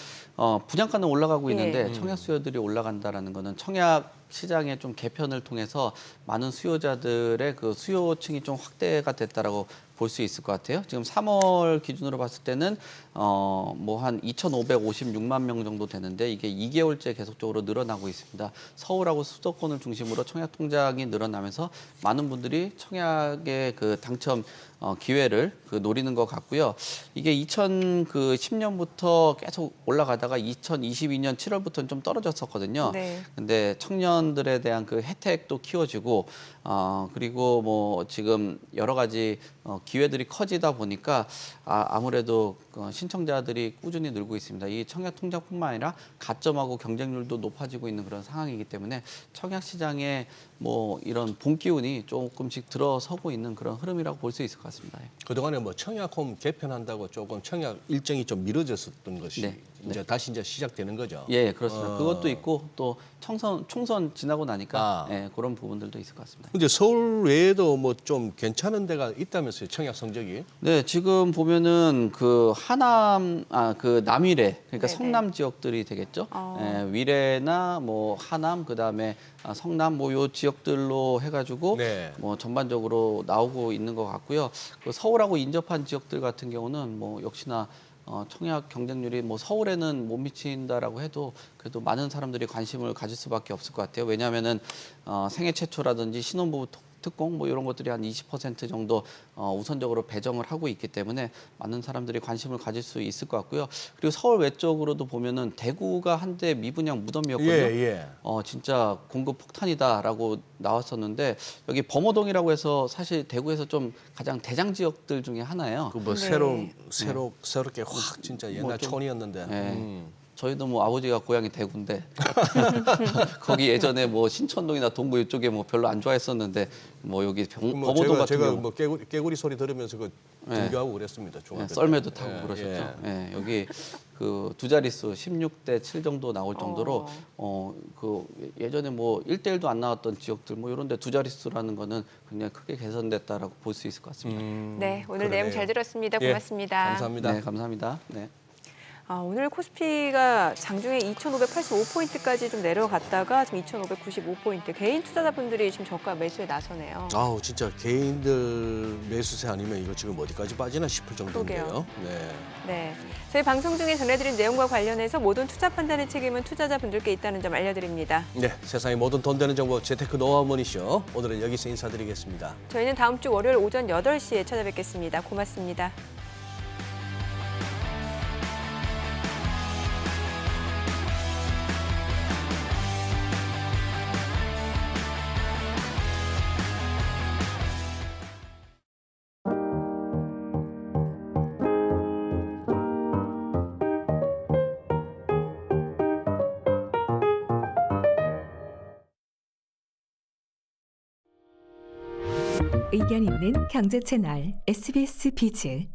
분양가는 올라가고 있는데 예. 청약 수요들이 올라간다라는 거는 청약 시장의 좀 개편을 통해서 많은 수요자들의 그 수요층이 좀 확대가 됐다라고 볼 수 있을 것 같아요. 지금 3월 기준으로 봤을 때는 뭐 한 2,556만 명 정도 되는데 이게 2개월째 계속적으로 늘어나고 있습니다. 서울하고 수도권을 중심으로 청약 통장이 늘어나면서 많은 분들이 청약의 그 당첨 기회를 그 노리는 것 같고요. 이게 2010년부터 계속 올라가다가 2022년 7월부터는 좀 떨어졌었거든요. 네. 근데 청년들에 대한 그 혜택도 키워지고 그리고 뭐 지금 여러 가지 기회들이 커지다 보니까 아무래도 신청자들이 꾸준히 늘고 있습니다. 이 청약 통장뿐만 아니라 가점하고 경쟁률도 높아지고 있는 그런 상황이기 때문에 청약 시장에 뭐 이런 봄 기운이 조금씩 들어서고 있는 그런 흐름이라고 볼 수 있을 것 같습니다. 그동안에 뭐 청약홈 개편한다고 조금 청약 일정이 좀 미뤄졌었던 것이 네. 이제 다시 이제 시작되는 거죠. 예, 그렇습니다. 그것도 있고 또 총선 지나고 나니까 예, 그런 부분들도 있을 것 같습니다. 근데 서울 외에도 뭐 좀 괜찮은 데가 있다면서요, 청약 성적이? 네, 지금 보면은 그 하남, 그 남위례, 그러니까 네네. 성남 지역들이 되겠죠. 예, 위례나 뭐 하남, 그 다음에 성남 뭐 요 지역들로 해가지고 네. 뭐 전반적으로 나오고 있는 것 같고요. 그 서울하고 인접한 지역들 같은 경우는 뭐 역시나 청약 경쟁률이 뭐 서울에는 못 미친다라고 해도 그래도 많은 사람들이 관심을 가질 수밖에 없을 것 같아요. 왜냐하면은 생애 최초라든지 신혼부부 특공 뭐 이런 것들이 한 20% 정도 우선적으로 배정을 하고 있기 때문에 많은 사람들이 관심을 가질 수 있을 것 같고요. 그리고 서울 외적으로도 보면은 대구가 한때 미분양 무덤이었거든요. 예. 진짜 공급 폭탄이다라고 나왔었는데 여기 범어동이라고 해서 사실 대구에서 좀 가장 대장 지역들 중에 하나예요. 그 뭐 네. 새롭게 확 진짜 옛날 뭐 좀- 촌이었는데. 네. 저희도 뭐 아버지가 고향이 대구인데 거기 예전에 뭐 신천동이나 동구 이쪽에 뭐 별로 안 좋아했었는데 뭐 여기 뭐 범어동 같은 제가 경우 뭐 깨구리 소리 들으면서 그 등교하고 그랬습니다. 중학교 예, 때. 썰매도 타고 예, 그러셨죠. 예. 예, 여기 그 두 자릿수 16대 7 정도 나올 정도로 그 예전에 뭐 1대1도 안 나왔던 지역들 뭐 이런 데 두 자릿수라는 거는 굉장히 크게 개선됐다라고 볼 수 있을 것 같습니다. 네, 오늘 그러네요. 내용 잘 들었습니다. 예, 고맙습니다. 감사합니다. 네, 감사합니다. 네. 오늘 코스피가 장중에 2,585포인트까지 좀 내려갔다가 지금 2,595포인트. 개인 투자자분들이 지금 저가 매수에 나서네요. 아우 진짜 개인들 매수세 아니면 이거 지금 어디까지 빠지나 싶을 정도인데요. 그러게요. 네. 네, 저희 방송 중에 전해드린 내용과 관련해서 모든 투자 판단의 책임은 투자자분들께 있다는 점 알려드립니다. 네, 세상의 모든 돈 되는 정보 재테크 노하우 머니쇼. 오늘은 여기서 인사드리겠습니다. 저희는 다음 주 월요일 오전 8시에 찾아뵙겠습니다. 고맙습니다. 의견 있는 경제 채널 SBS 비즈